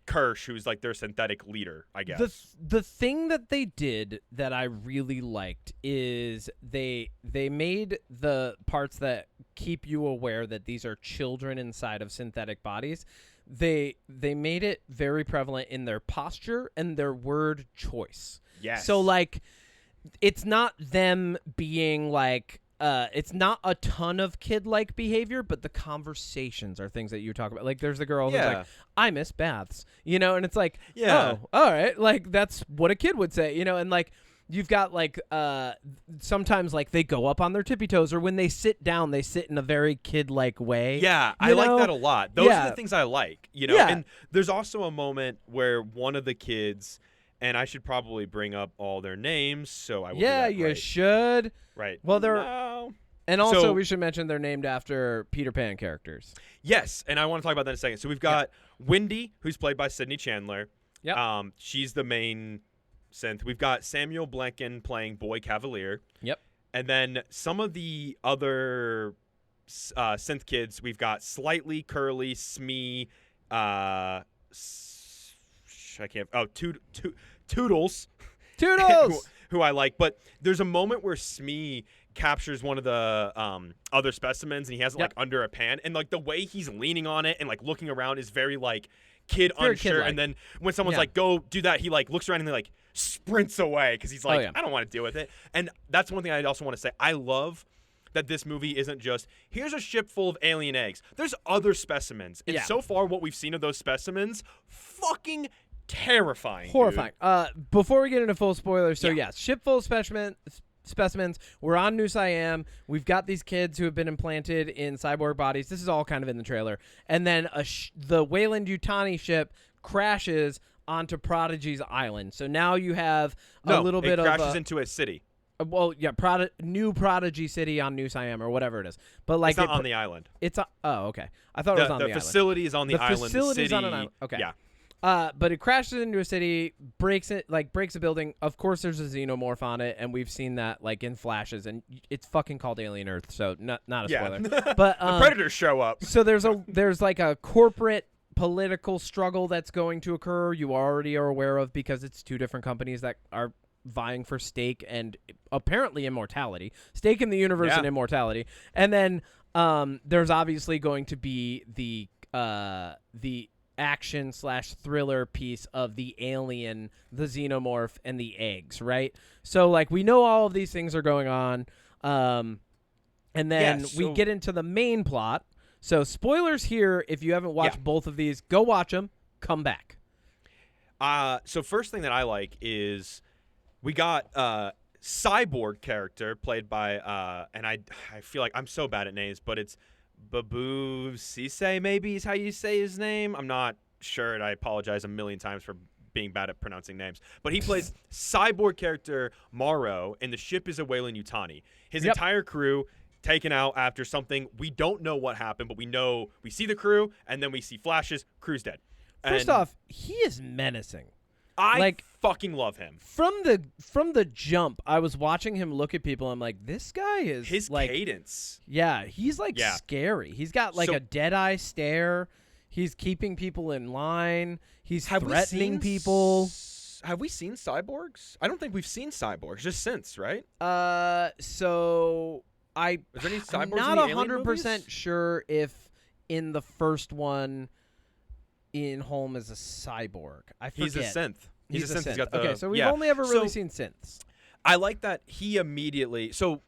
Kirsch, who's like their synthetic leader, I guess. The thing that they did that I really liked is they made the parts that keep you aware that these are children inside of synthetic bodies. They made it very prevalent in their posture and their word choice. Yes. So like it's not them being like it's not a ton of kid-like behavior, but the conversations are things that you talk about. Like, there's the girl who's like, I miss baths, you know? And it's like, oh, all right. Like, that's what a kid would say, you know? And, like, you've got, like, sometimes, like, they go up on their tippy toes, or when they sit down, they sit in a very kid-like way. Yeah, I like that a lot. Those are the things I like, you know? Yeah. And there's also a moment where one of the kids, and I should probably bring up all their names, so I will do that you right. should. Right. Well, they're... No. And also, So- we should mention they're named after Peter Pan characters. Yes, and I want to talk about that in a second. So we've got Wendy, who's played by Sydney Chandler. Yep. She's the main synth. We've got Samuel Blanken playing Boy Cavalier. Yep. And then some of the other synth kids, we've got Slightly, Curly, Smee, Toodles. Toodles! who I like. But there's a moment where Smee captures one of the other specimens, and he has it like under a pan, and like the way he's leaning on it and like looking around is very like kid Very unsure. kid-like. And then when someone's like, go do that, he like looks around and like sprints away because he's like, yeah. I don't want to deal with it. And that's one thing I also want to say. I love that this movie isn't just, here's a ship full of alien eggs. There's other specimens. And so far what we've seen of those specimens, fucking terrifying. Horrifying. Dude. Before we get into full spoilers, so yes, ship full of specimens. We're on New Siam. We've got these kids who have been implanted in cyborg bodies. This is all kind of in the trailer. And then the Wayland Yutani ship crashes onto Prodigy's island. So now you have a little bit of... it of... crashes into a city. Well, yeah, New Prodigy City on New Siam or whatever it is. But like it's not on the island. It's okay. I thought it was on the island. The facility is on the island. The facility is on an island. Okay. Yeah. But it crashes into a city, breaks a building. Of course, there's a xenomorph on it, and we've seen that like in flashes. And it's fucking called Alien Earth, so not a spoiler. But the predators show up. So there's like a corporate political struggle that's going to occur. You already are aware of because it's two different companies that are vying for stake and apparently immortality, stake in the universe and immortality. And then there's obviously going to be the action / thriller piece of the alien, the xenomorph, and the eggs, right? So like we know all of these things are going on, and then we get into the main plot. So spoilers here. If you haven't watched both of these, go watch them. Come back. So first thing that I like is we got cyborg character played by and I feel like I'm so bad at names, but it's Babu Sise maybe is how you say his name. I'm not sure, and I apologize a million times for being bad at pronouncing names. But he plays cyborg character Morrow, and the ship is a Wayland Yutani. His entire crew taken out after something. We don't know what happened, but we know we see the crew, and then we see flashes. Crew's dead. First off, he is menacing. I fucking love him. From the jump, I was watching him look at people. I'm like, this guy is his like, cadence. Yeah, he's like scary. He's got like a dead eye stare. He's keeping people in line. He's threatening people. Have we seen cyborgs? I don't think we've seen cyborgs just since, right? So I'm not 100% sure if in the first one Ian Holm is a cyborg. I forget. He's a synth. He's a synth. He's got the, okay, so we've only ever really seen synths. I like that he immediately. So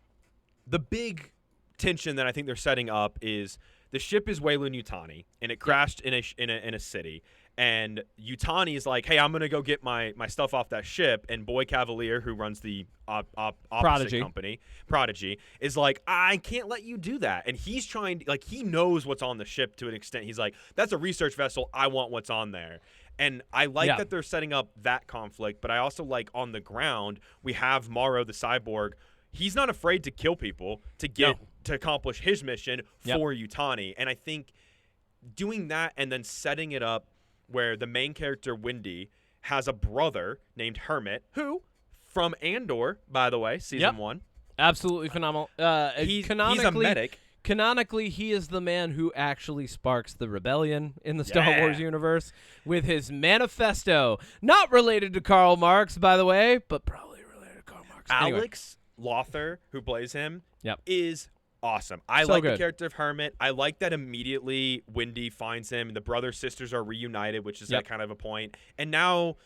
the big tension that I think they're setting up is the ship is Wayland Yutani, and it crashed in a city. And Yutani is like, hey, I'm going to go get my stuff off that ship. And Boy Cavalier, who runs the opposite company, Prodigy, is like, I can't let you do that. And he's trying, like, he knows what's on the ship to an extent. He's like, that's a research vessel. I want what's on there. And I like that they're setting up that conflict. But I also like on the ground, we have Morrow, the cyborg. He's not afraid to kill people to accomplish his mission for Yutani. And I think doing that and then setting it up where the main character, Wendy, has a brother named Hermit, who, from Andor, by the way, season 1. Absolutely phenomenal. He's a medic. Canonically, he is the man who actually sparks the rebellion in the Star Wars universe with his manifesto. Not related to Karl Marx, by the way, but probably related to Karl Marx. Alex Lothar, who plays him, is awesome. I like the character of Hermit. I like that immediately Wendy finds him and the brother-sisters are reunited, which is like kind of a point. And now,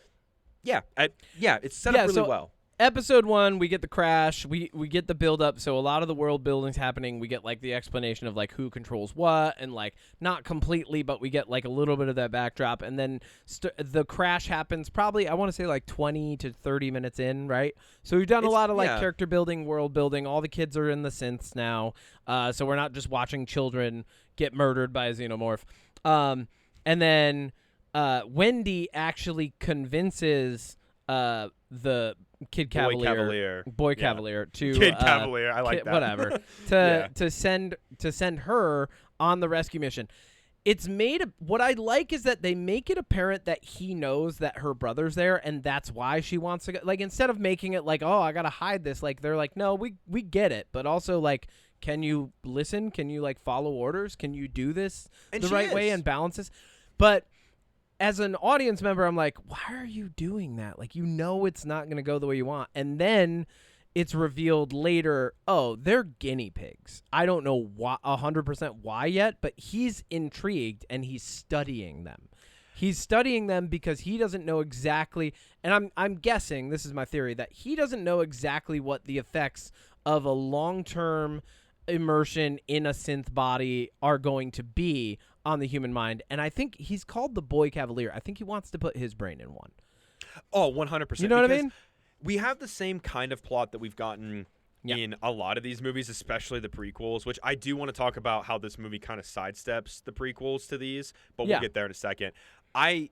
it's set up really well. Episode 1, we get the crash. We get the build-up. So a lot of the world building's happening. We get like the explanation of like who controls what, and like not completely, but we get like a little bit of that backdrop. And then the crash happens probably, I want to say like 20 to 30 minutes in, right? So we've done a lot of like character building, world building. All the kids are in the synths now. So we're not just watching children get murdered by a xenomorph. And then Wendy actually convinces the Kid Cavalier, Boy Cavalier to Kid Cavalier. I like that. Whatever to send her on the rescue mission. It's made. What I like is that they make it apparent that he knows that her brother's there, and that's why she wants to go. Like instead of making it like, oh, I gotta hide this. Like they're like, no, we get it, but also like, can you listen? Can you like follow orders? Can you do this the right way and balance this? But as an audience member, I'm like, why are you doing that? Like, you know it's not going to go the way you want. And then it's revealed later, oh, they're guinea pigs. I don't know 100% why yet, but he's intrigued and he's studying them. He's studying them because he doesn't know exactly, and I'm guessing, this is my theory, that he doesn't know exactly what the effects of a long-term immersion in a synth body are going to be on the human mind. And I think he's called the Boy Cavalier. I think he wants to put his brain in one. Oh, 100%. You know what I mean? We have the same kind of plot that we've gotten in a lot of these movies, especially the prequels, which I do want to talk about how this movie kind of sidesteps the prequels to these, but we'll get there in a second. I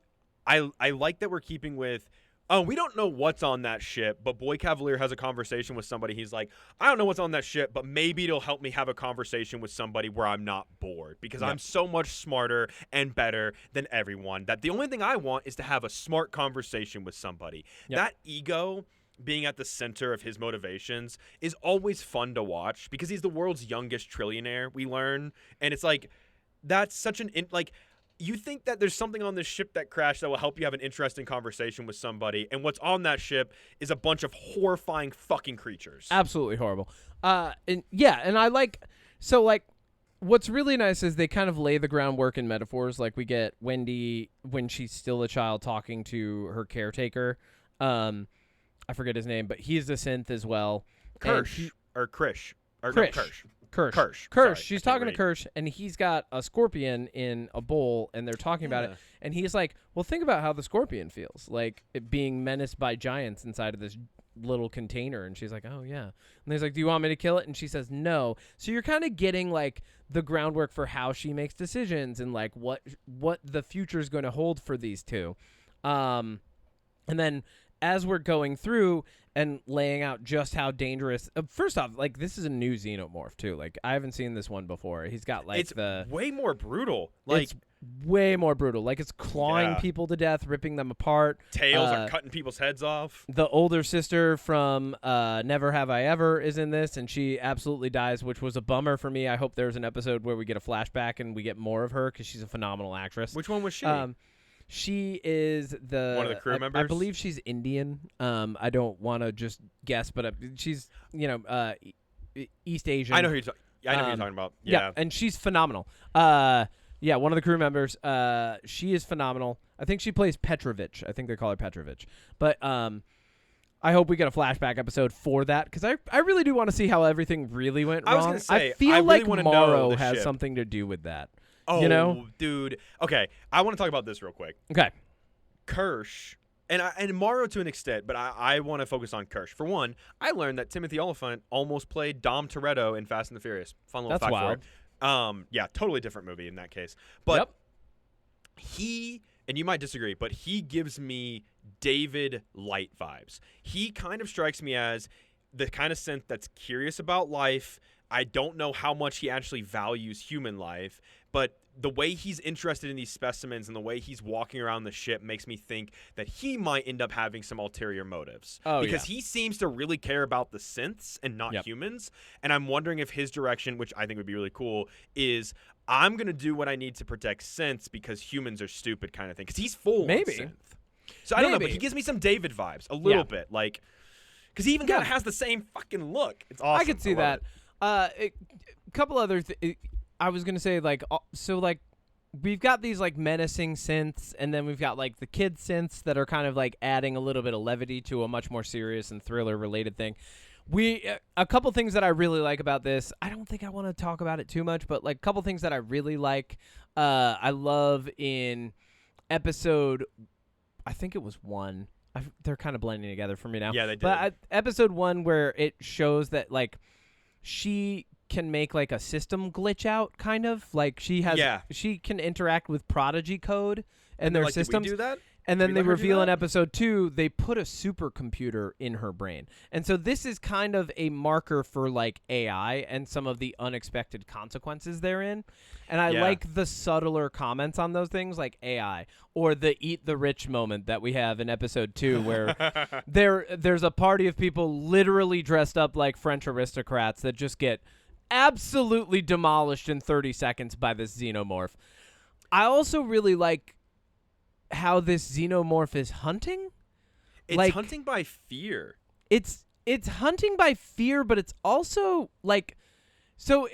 like that we're keeping with, oh, we don't know what's on that ship, but Boy Cavalier has a conversation with somebody. He's like, I don't know what's on that ship, but maybe it'll help me have a conversation with somebody where I'm not bored because I'm so much smarter and better than everyone that the only thing I want is to have a smart conversation with somebody. That ego being at the center of his motivations is always fun to watch because he's the world's youngest trillionaire, we learn. And it's like, that's such you think that there's something on this ship that crashed that will help you have an interesting conversation with somebody, and what's on that ship is a bunch of horrifying fucking creatures. Absolutely horrible. And I what's really nice is they kind of lay the groundwork in metaphors. Like, we get Wendy when she's still a child talking to her caretaker. I forget his name, but he's a synth as well. Kirsch. She's talking to Kirsch, and he's got a scorpion in a bowl, and they're talking about it. And he's like, well, think about how the scorpion feels, like it being menaced by giants inside of this little container. And she's like, oh, yeah. And he's like, do you want me to kill it? And she says, no. So you're kind of getting, like, the groundwork for how she makes decisions and, like, what the future is going to hold for these two. And then as we're going through and laying out just how dangerous, first off, like, this is a new xenomorph too. Like, I haven't seen this one before. He's got like it's way more brutal. Like, it's way more brutal. Like, it's clawing people to death, ripping them apart. Tails are cutting people's heads off. The older sister from Never Have I Ever is in this, and she absolutely dies, which was a bummer for me. I hope there's an episode where we get a flashback and we get more of her because she's a phenomenal actress. Which one was she? She is one of the crew members. I believe she's Indian. I don't want to just guess, but she's East Asian. I know who you're talking about. Yeah, and she's phenomenal. One of the crew members. She is phenomenal. I think she plays Petrovich. I think they call her Petrovich. But I hope we get a flashback episode for that because I really do want to see how everything really went wrong. I was gonna say, I feel really like know Morrow the has ship. something to do with that. Oh, you know? Dude. Okay, I want to talk about this real quick. Okay. Kirsch, and Morrow to an extent, but I want to focus on Kirsch. For one, I learned that Timothy Olyphant almost played Dom Toretto in Fast and the Furious. Fun little fact wild. for it. Yeah, totally different movie in that case. But he, and you might disagree, but he gives me David Light vibes. He kind of strikes me as the kind of synth that's curious about life. I don't know how much he actually values human life, but the way he's interested in these specimens and the way he's walking around the ship makes me think that he might end up having some ulterior motives. Because he seems to really care about the synths and not humans. And I'm wondering if his direction, which I think would be really cool, is I'm going to do what I need to protect synths because humans are stupid kind of thing. Because he's full synth. So I don't know, but he gives me some David vibes a little bit. Like, because he even kind of has the same fucking look. It's awesome. I could see that. A couple other I was going to say, like, so, like, we've got these, like, menacing synths, and then we've got, like, the kid synths that are kind of, like, adding a little bit of levity to a much more serious and thriller-related thing. A couple things that I really like about this, I don't think I want to talk about it too much, but, like, a couple things that I really like, I love in episode, I think it was 1. They're kind of blending together for me now. Yeah, they did. But episode 1 where it shows that, like, she can make like a system glitch out, kind of like she can interact with Prodigy code and their systems. Did we do that? And then they reveal in episode 2 they put a supercomputer in her brain. And so this is kind of a marker for like AI and some of the unexpected consequences therein. And I like the subtler comments on those things like AI or the eat the rich moment that we have in episode 2 where there's a party of people literally dressed up like French aristocrats that just get absolutely demolished in 30 seconds by this xenomorph. I also really like how this xenomorph is hunting. It's like, hunting by fear. It's hunting by fear, but it's also like, so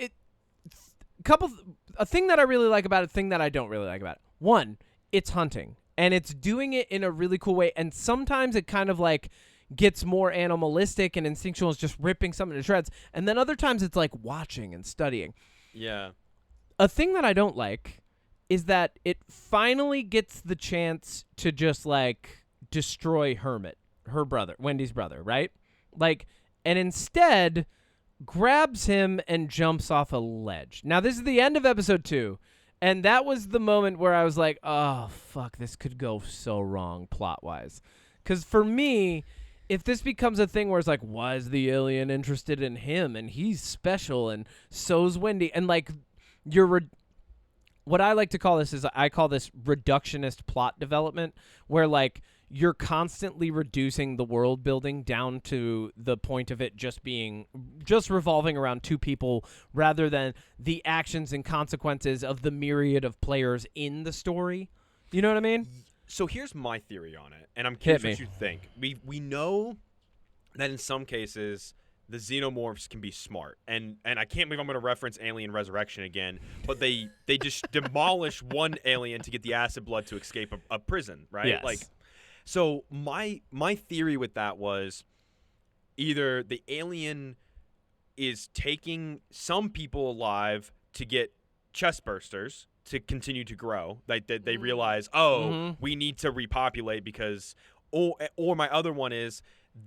a thing that I really like about it, thing that I don't really like about it. One, it's hunting, and it's doing it in a really cool way, and sometimes it kind of like gets more animalistic and instinctual, is just ripping something to shreds, and then other times it's like watching and studying. Yeah. A thing that I don't like is that it finally gets the chance to just like destroy Hermit, her brother, Wendy's brother, right? Like, and instead grabs him and jumps off a ledge. Now, this is the end of episode 2, and that was the moment where I was like, oh, fuck, this could go so wrong plot-wise. Because for me, if this becomes a thing where it's like, why is the alien interested in him, and he's special, and so's Wendy, and like, what I like to call this is, I call this reductionist plot development, where like, you're constantly reducing the world building down to the point of it just revolving around two people rather than the actions and consequences of the myriad of players in the story. You know what I mean? So here's my theory on it, and I'm curious what you think. We know that in some cases the xenomorphs can be smart, and I can't believe I'm going to reference Alien Resurrection again, but they just demolish one alien to get the acid blood to escape a prison, right? Yes. Like. So my theory with that was either the alien is taking some people alive to get Chestbursters to continue to grow. Like they realize, we need to repopulate because, or my other one is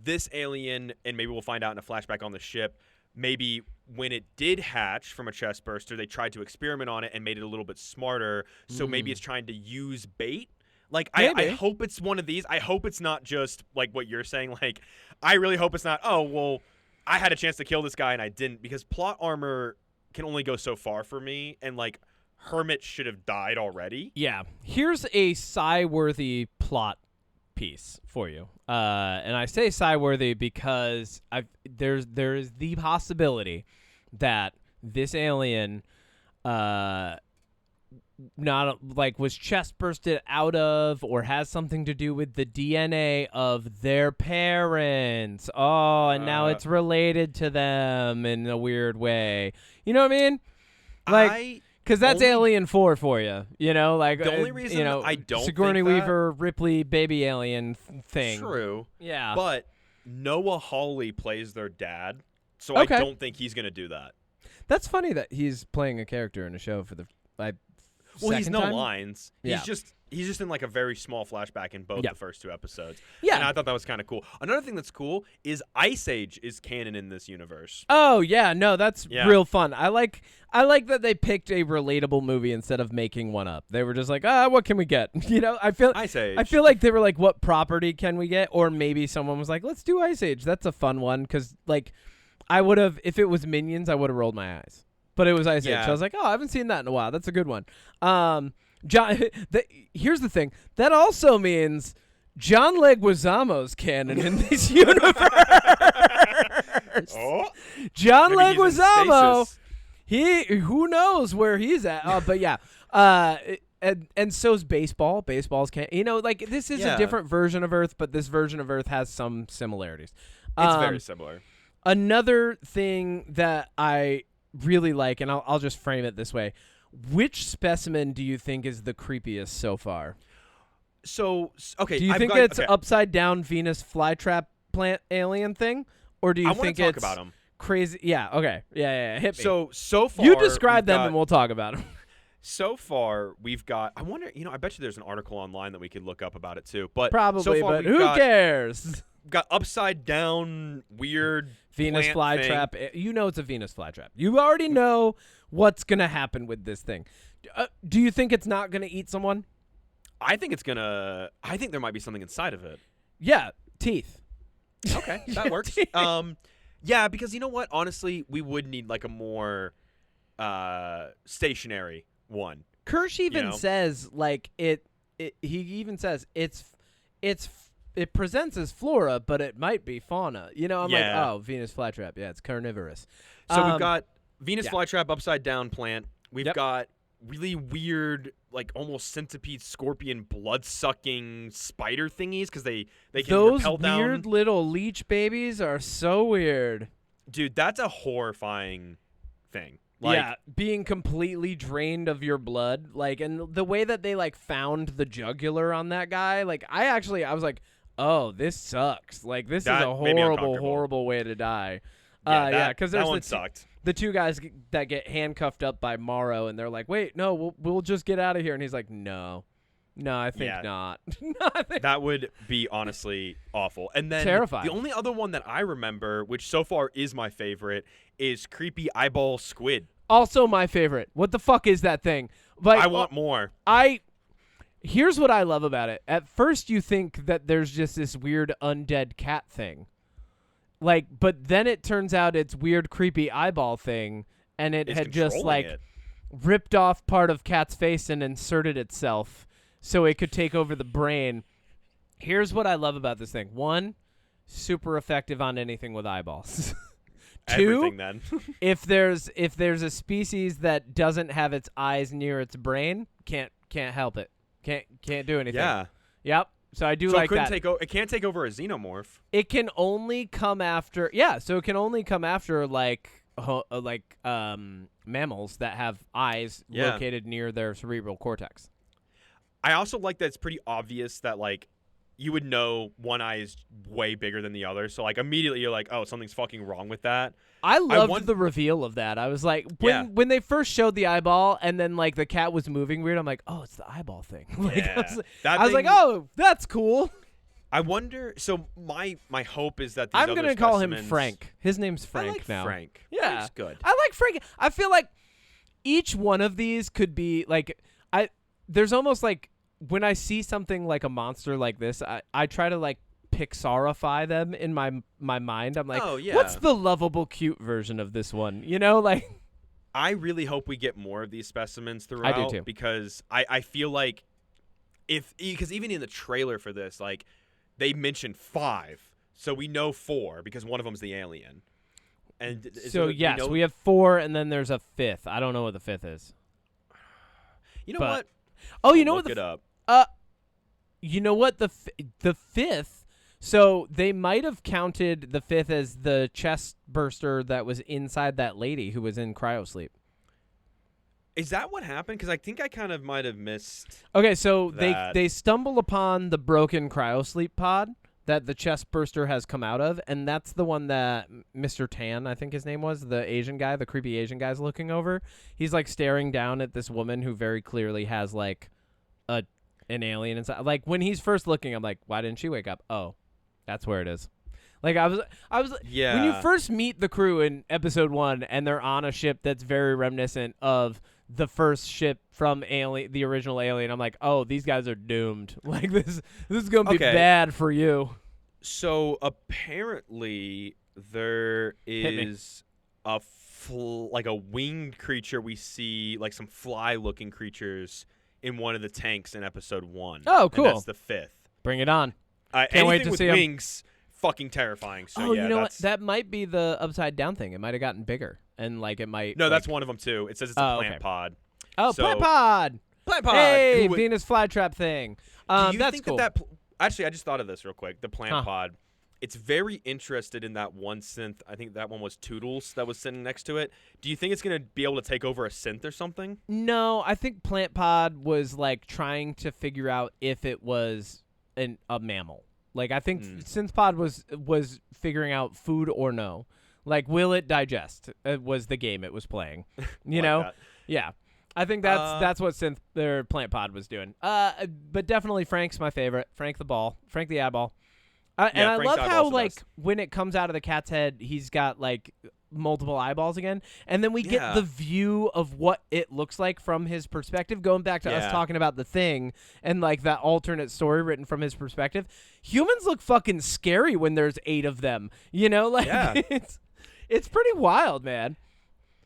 this alien, and maybe we'll find out in a flashback on the ship, maybe when it did hatch from a Chestburster, they tried to experiment on it and made it a little bit smarter. So maybe it's trying to use bait. Like, I hope it's one of these. I hope it's not just, like, what you're saying. Like, I really hope it's not, oh, well, I had a chance to kill this guy and I didn't. Because plot armor can only go so far for me. And, like, Hermit should have died already. Yeah. Here's a sigh-worthy plot piece for you. And I say sigh-worthy because there's the possibility that this alien not like was chest bursted out of or has something to do with the DNA of their parents. Oh, and now it's related to them in a weird way. You know what I mean? Like, because that's Alien 4 for you. You know, like the only reason I don't Sigourney think Weaver, Ripley, baby alien thing. True. Yeah. But Noah Hawley plays their dad, so I don't think he's gonna do that. That's funny that he's playing a character in a show for the well, he's no time? lines. Yeah. He's just in like a very small flashback in both the first 2 episodes. Yeah. And I thought that was kind of cool. Another thing that's cool is Ice Age is canon in this universe. Oh yeah, no, that's real fun. I like that they picked a relatable movie instead of making one up. They were just like, what can we get? You know, I feel Ice Age. I feel like they were like, what property can we get? Or maybe someone was like, let's do Ice Age. That's a fun one because like I would have, if it was Minions, I would have rolled my eyes. But it was Ice Age. So I was like, I haven't seen that in a while. That's a good one. John, here's the thing. That also means John Leguizamo's canon in this universe. John Leguizamo. Who knows where he's at? But yeah. And so's baseball. Baseball's canon. You know, like this is a different version of Earth, but this version of Earth has some similarities. It's very similar. Another thing that I really like, and I'll just frame it this way. Which specimen do you think is the creepiest so far? So, okay. Do you think it's upside down Venus flytrap plant alien thing? Or do you think it's about them. Crazy? Yeah, okay. Yeah. Hit me. So far. You describe them and we'll talk about them. So far, we've got, I wonder, I bet you there's an article online that we could look up about it too. But probably, so far but who cares? Got upside down weird Venus flytrap. You know it's a Venus flytrap. You already know what's going to happen with this thing. Do you think it's not going to eat someone? I think there might be something inside of it. Yeah, teeth. Okay, that works. Yeah, because you know what? Honestly, we would need like a more stationary one. Kirsch even says like it. He even says it presents as flora, but it might be fauna. You know, I'm like, oh, Venus flytrap. Yeah, it's carnivorous. So we've got Venus flytrap upside down plant. We've got really weird like almost centipede, scorpion, blood-sucking spider thingies because they can Those rappel down. weird little leech babies are so weird. Dude, that's a horrifying thing. Like, yeah, being completely drained of your blood, like, and the way that they like found the jugular on that guy, like, I was like, oh, this sucks. Like, this is That a made me horrible, uncomfortable. horrible way to die. yeah, because that there's one sucked. the two guys that get handcuffed up by Morrow, and they're like, wait, no, we'll just get out of here, and he's like, no, I think Yeah. not. No, I think That would be honestly awful. And then Terrifying. the only other one that I remember, which so far is my favorite, is creepy eyeball squid. also my favorite. What the fuck is that thing? Like, I want more. Here's what I love about it. At first, you think that there's just this weird undead cat thing. Like, but then it turns out it's weird, creepy eyeball thing, and it It's had just, controlling like, it. ripped off part of Cat's face and inserted itself so it could take over the brain. Here's what I love about this thing. One, super effective on anything with eyeballs. Two, Everything then. if there's a species that doesn't have its eyes near its brain, can't help it. Can't do anything. Yeah. Yep. So I do So like that. it can't take over a xenomorph. It can only come after so it can only come after mammals that have eyes Yeah. located near their cerebral cortex. I also like that it's pretty obvious that, like, you would know one eye is way bigger than the other. So, like, immediately you're like, oh, something's fucking wrong with that. I loved the reveal of that. I was like, when they first showed the eyeball and then, like, the cat was moving weird, I'm like, oh, it's the eyeball thing. Like, Yeah. I was like, oh, that's cool. I wonder. So my hope is that these I'm other gonna call him specimens- Frank. His name's Frank I like now. Frank. Yeah. Frank's good. I like Frank. I feel like each one of these could be like there's almost like when I see something like a monster like this, I try to like Pixarify them in my mind. I'm like, Oh, yeah. what's the lovable, cute version of this one? You know, like I really hope we get more of these specimens throughout. I do too. Because I feel like because even in the trailer for this, like, they mentioned 5, so we know 4 because one of them's the alien. And so yes, we have 4, and then there's a 5th. I don't know what the 5th is. You know but- what? Oh, you know Look what it up. You know what the 5th? So they might have counted the 5th as the chestburster that was inside that lady who was in cryosleep. Is that what happened? Because I think I kind of might have missed. Okay, so That- they stumble upon the broken cryosleep pod that the chestburster has come out of, and that's the one that Mr. Tan, I think his name was, the Asian guy, the creepy Asian guy's looking over. He's like staring down at this woman who very clearly has like an alien inside. Like when he's first looking, I'm like, why didn't she wake up? Oh, that's where it is. Like I was Yeah. when you first meet the crew in episode 1 and they're on a ship that's very reminiscent of the first ship from Alien, the original Alien, I'm like, oh, these guys are doomed. Like this is gonna be Okay. bad for you. So apparently there me. is like a winged creature we see, like some fly-looking creatures in one of the tanks in episode 1. Oh, And cool. that's the 5th. Bring it on. Anything wait to with see 'em. wings, fucking terrifying. So Oh, yeah, you know what? that's That might be the upside down thing. It might have gotten bigger, and like it might. no, like, that's one of them too. It says it's a Oh, plant okay. pod. Oh, so- plant pod. Plant pod. Hey, Who would- Venus flytrap thing. Do you That's think cool. actually, I just thought of this real quick. The plant Huh. pod. It's very interested in that one synth. I think that one was Toodles that was sitting next to it. Do you think it's going to be able to take over a synth or something? No, I think Plant Pod was like trying to figure out if it was a mammal. Like I think Synth Pod was figuring out food or no. Like will it digest? Was the game it was playing. You Like know? that. Yeah. I think that's what Plant Pod was doing. But definitely Frank's my favorite. Frank the eyeball. And I Frank's love how eyeball's the like best. when it comes out of the cat's head, he's got like multiple eyeballs again, and then we get Yeah. the view of what it looks like from his perspective. Going back to us Yeah. talking about the thing and like that alternate story written from his perspective, humans look fucking scary when there's 8 of them. You know, like Yeah. it's pretty wild, man.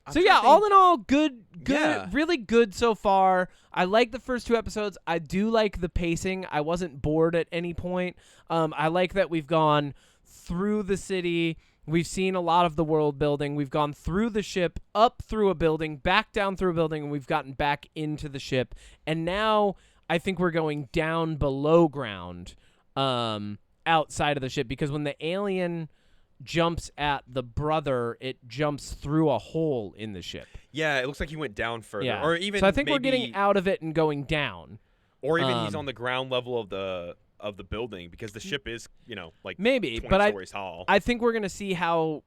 I'm So trying yeah, to all think- in all, good, Yeah. really good so far. I like the first 2 episodes. I do like the pacing. I wasn't bored at any point. I like that we've gone through the city, We've seen a lot of the world building. We've gone through the ship, up through a building, back down through a building, and we've gotten back into the ship. And now I think we're going down below ground, outside of the ship, because when the alien jumps at the brother, it jumps through a hole in the ship. Yeah, it looks like he went down further. Yeah. Or even so I think we're maybe- getting out of it and going down. Or even he's on the ground level of the building, because the ship is, like Maybe, 20 but stories tall. I think we're going to see how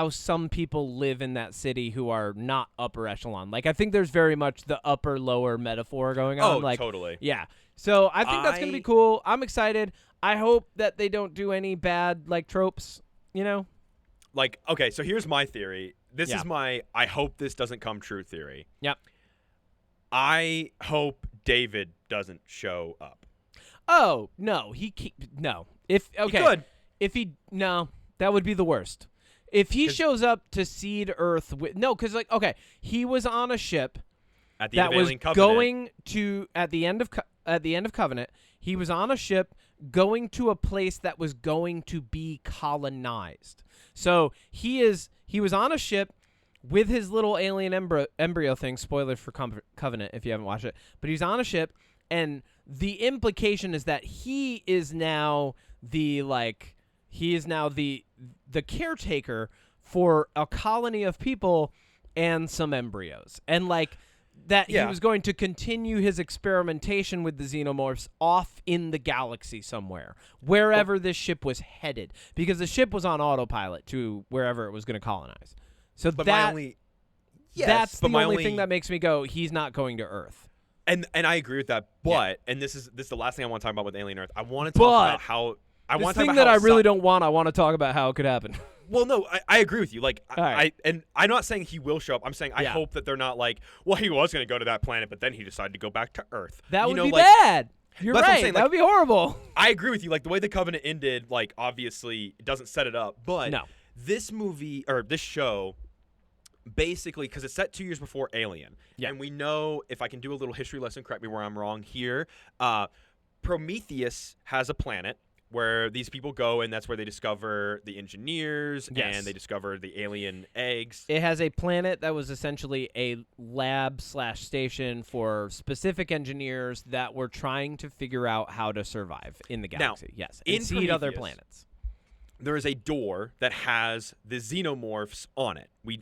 some people live in that city who are not upper echelon. Like, I think there's very much the upper lower metaphor going on. Oh, like, totally. Yeah. So I think that's going to be cool. I'm excited. I hope that they don't do any bad, like, tropes, Like, okay, so here's my theory. This Yeah. is my I hope this doesn't come true theory. Yep. I hope David doesn't show up. Oh, no. No. If, okay. He could. No, that would be the worst. If he shows up to seed Earth because, like, okay, he was on a ship At the that end of was Alien Covenant. going to, at the end of Covenant, he was on a ship going to a place that was going to be colonized. So he was on a ship with his little alien embryo thing. Spoilers for Covenant if you haven't watched it. But he's on a ship, and the implication is that he is now the caretaker for a colony of people and some embryos. And like that he was going to continue his experimentation with the xenomorphs off in the galaxy somewhere, wherever this ship was headed, because the ship was on autopilot to wherever it was going to colonize. So But that's but the only thing that makes me go, he's not going to Earth. And I agree with that, but and this is the last thing I want to talk about with Alien Earth. I want to talk about how I want to talk about that how I really don't want. I want to talk about how it could happen. Well, no, I agree with you. Like, right. and I'm not saying he will show up. I'm saying I hope that they're not like, well, he was going to go to that planet, but then he decided to go back to Earth. That would be like, bad. You're that's what I'm right. saying, That like, would be horrible. I agree with you. Like, the way the Covenant ended, like, obviously, it doesn't set it up. But No. this movie, or this show, basically, because it's set 2 years before Alien. Yeah. And we know, if I can do a little history lesson, correct me where I'm wrong here, Prometheus has a planet where these people go, and that's where they discover the engineers, and they discover the alien eggs. It has a planet that was essentially a lab/station for specific engineers that were trying to figure out how to survive in the galaxy. Yes, and in seed other Prometheus, planets. There is a door that has the xenomorphs on it. We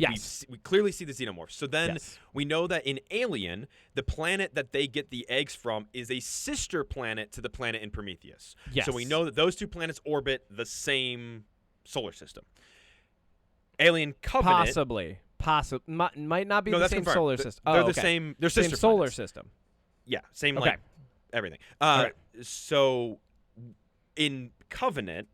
clearly see the xenomorphs. So then we know that in Alien, the planet that they get the eggs from is a sister planet to the planet in Prometheus. Yes. So we know that those two planets orbit the same solar system. Alien Covenant. Possibly. Might not be No, the that's same confirmed. solar system. They're oh, the okay. same. They're Same sister solar planets. system. Yeah, same Okay. like everything. right. So in Covenant,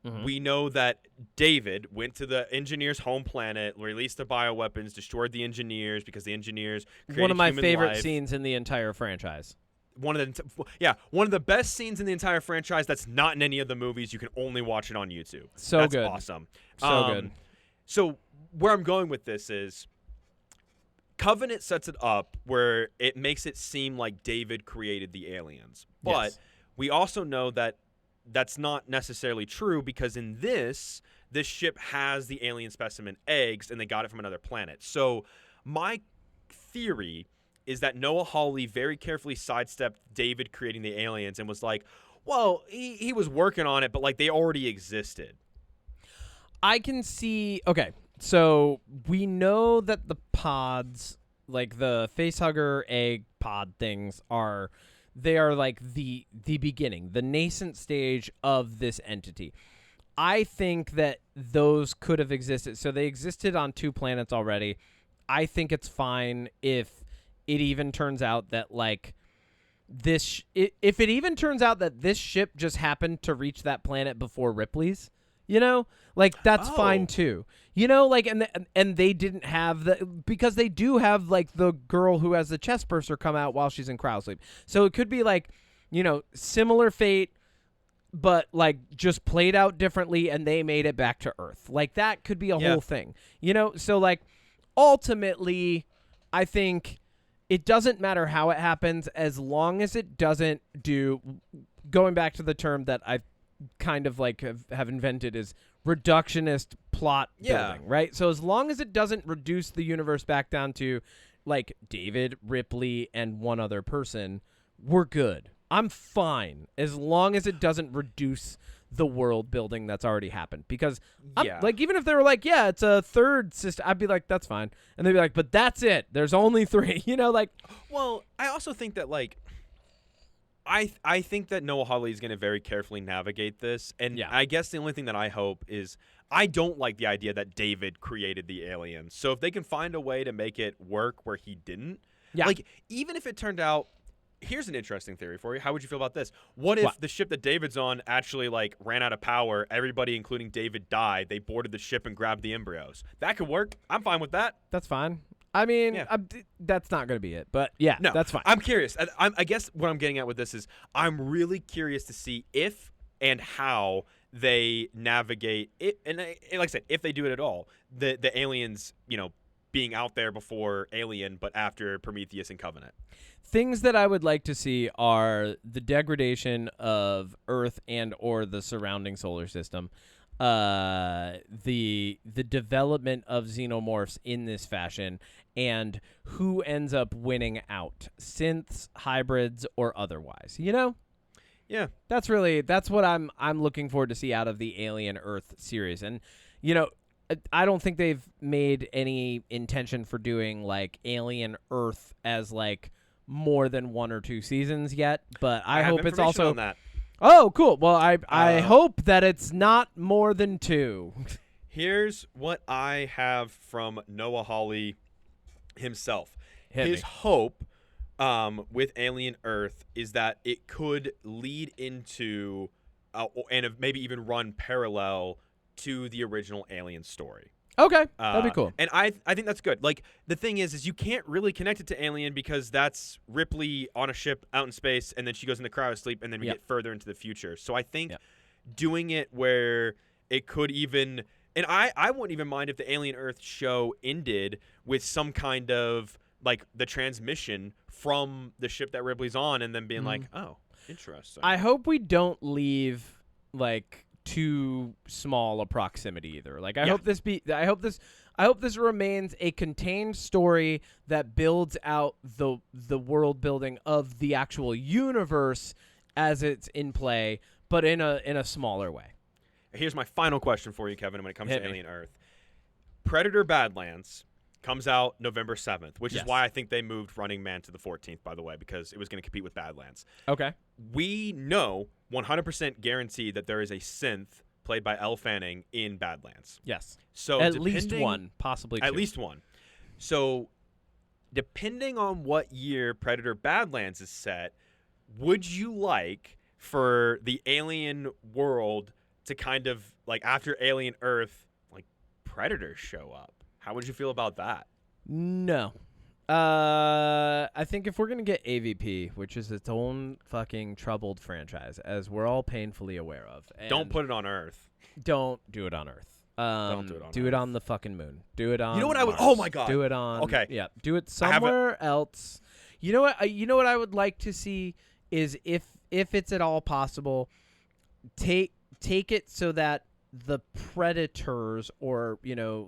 Mhm. we know that David went to the engineers' home planet, released the bioweapons, destroyed the engineers because the engineers created One of my human favorite life. scenes in the entire franchise. One of the best scenes in the entire franchise that's not in any of the movies. You can only watch it on YouTube. So that's good. Awesome. So good. So where I'm going with this is Covenant sets it up where it makes it seem like David created the aliens. But Yes. we also know that that's not necessarily true, because in this ship has the alien specimen eggs, and they got it from another planet. So my theory is that Noah Hawley very carefully sidestepped David creating the aliens and was like, well, he was working on it, but like they already existed. I can see. Okay, so we know that the pods, like the facehugger egg pod things, are like the beginning, the nascent stage of this entity. I think that those could have existed. So they existed on 2 planets already. I think it's fine if it even turns out that like if it even turns out that this ship just happened to reach that planet before Ripley's. Like that's fine too. Like and they didn't have because they do have like the girl who has the chestburster come out while she's in cryosleep. So it could be like, similar fate, but like just played out differently, and they made it back to Earth. Like that could be a whole thing. So like ultimately, I think it doesn't matter how it happens as long as it doesn't do. Going back to the term that kind of like have invented is reductionist plot building, right? So as long as it doesn't reduce the universe back down to like David, Ripley, and one other person, we're good. I'm fine as long as it doesn't reduce the world building that's already happened. Because like even if they were like, yeah, it's a third system, I'd be like, that's fine. And they'd be like, but that's it. There's only 3. You know, like. Well, I also think that like. I think that Noah Hawley is going to very carefully navigate this, and I guess the only thing that I hope is I don't like the idea that David created the aliens. So if they can find a way to make it work where he didn't, like even if it turned out, here's an interesting theory for you. How would you feel about this? What if the ship that David's on actually like ran out of power? Everybody, including David, died. They boarded the ship and grabbed the embryos. That could work. I'm fine with that. That's fine. I mean, that's not going to be it, but no, that's fine. I'm curious. I guess what I'm getting at with this is I'm really curious to see if and how they navigate it. And like I said, if they do it at all, the aliens, being out there before Alien, but after Prometheus and Covenant. Things that I would like to see are the degradation of Earth and or the surrounding solar system. The development of xenomorphs in this fashion, and who ends up winning out, synths, hybrids, or otherwise. Yeah, that's what I'm looking forward to see out of the Alien Earth series. And I don't think they've made any intention for doing like Alien Earth as like more than 1 or 2 seasons yet, but I hope it's also on that. Oh, cool. Well, I hope that it's not more than 2. Here's what I have from Noah Hawley himself. His hope with Alien Earth is that it could lead into and maybe even run parallel to the original Alien story. Okay, that'd be cool. And I think that's good. Like, the thing is you can't really connect it to Alien because that's Ripley on a ship out in space, and then she goes into cryosleep, and then we get further into the future. So I think doing it where it could even – and I wouldn't even mind if the Alien Earth show ended with some kind of, like, the transmission from the ship that Ripley's on and then being like, oh, interesting. I hope we don't leave, like – too small a proximity either. Like I hope this remains a contained story that builds out the world building of the actual universe as it's in play, but in a smaller way. Here's my final question for you, Kevin, when it comes to Alien Earth. Predator Badlands comes out November 7th, which is why I think they moved Running Man to the 14th, by the way, because it was going to compete with Badlands. Okay. We know 100% guaranteed that there is a synth played by Elle Fanning in Badlands. Yes. So at least one, possibly 2. At least one. So depending on what year Predator Badlands is set, would you like for the alien world to kind of, like, after Alien Earth, like, Predators show up? How would you feel about that? No. I think if we're going to get AVP, which is its own fucking troubled franchise, as we're all painfully aware of. Don't put it on Earth. Don't do it on Earth. Don't do it on Earth. Do it on the fucking moon. Do it on You know what Mars. I would... Oh, my God. Do it on... Okay. Yeah. Do it somewhere else. You know what? You know what I would like to see is if it's at all possible, take it so that the predators, or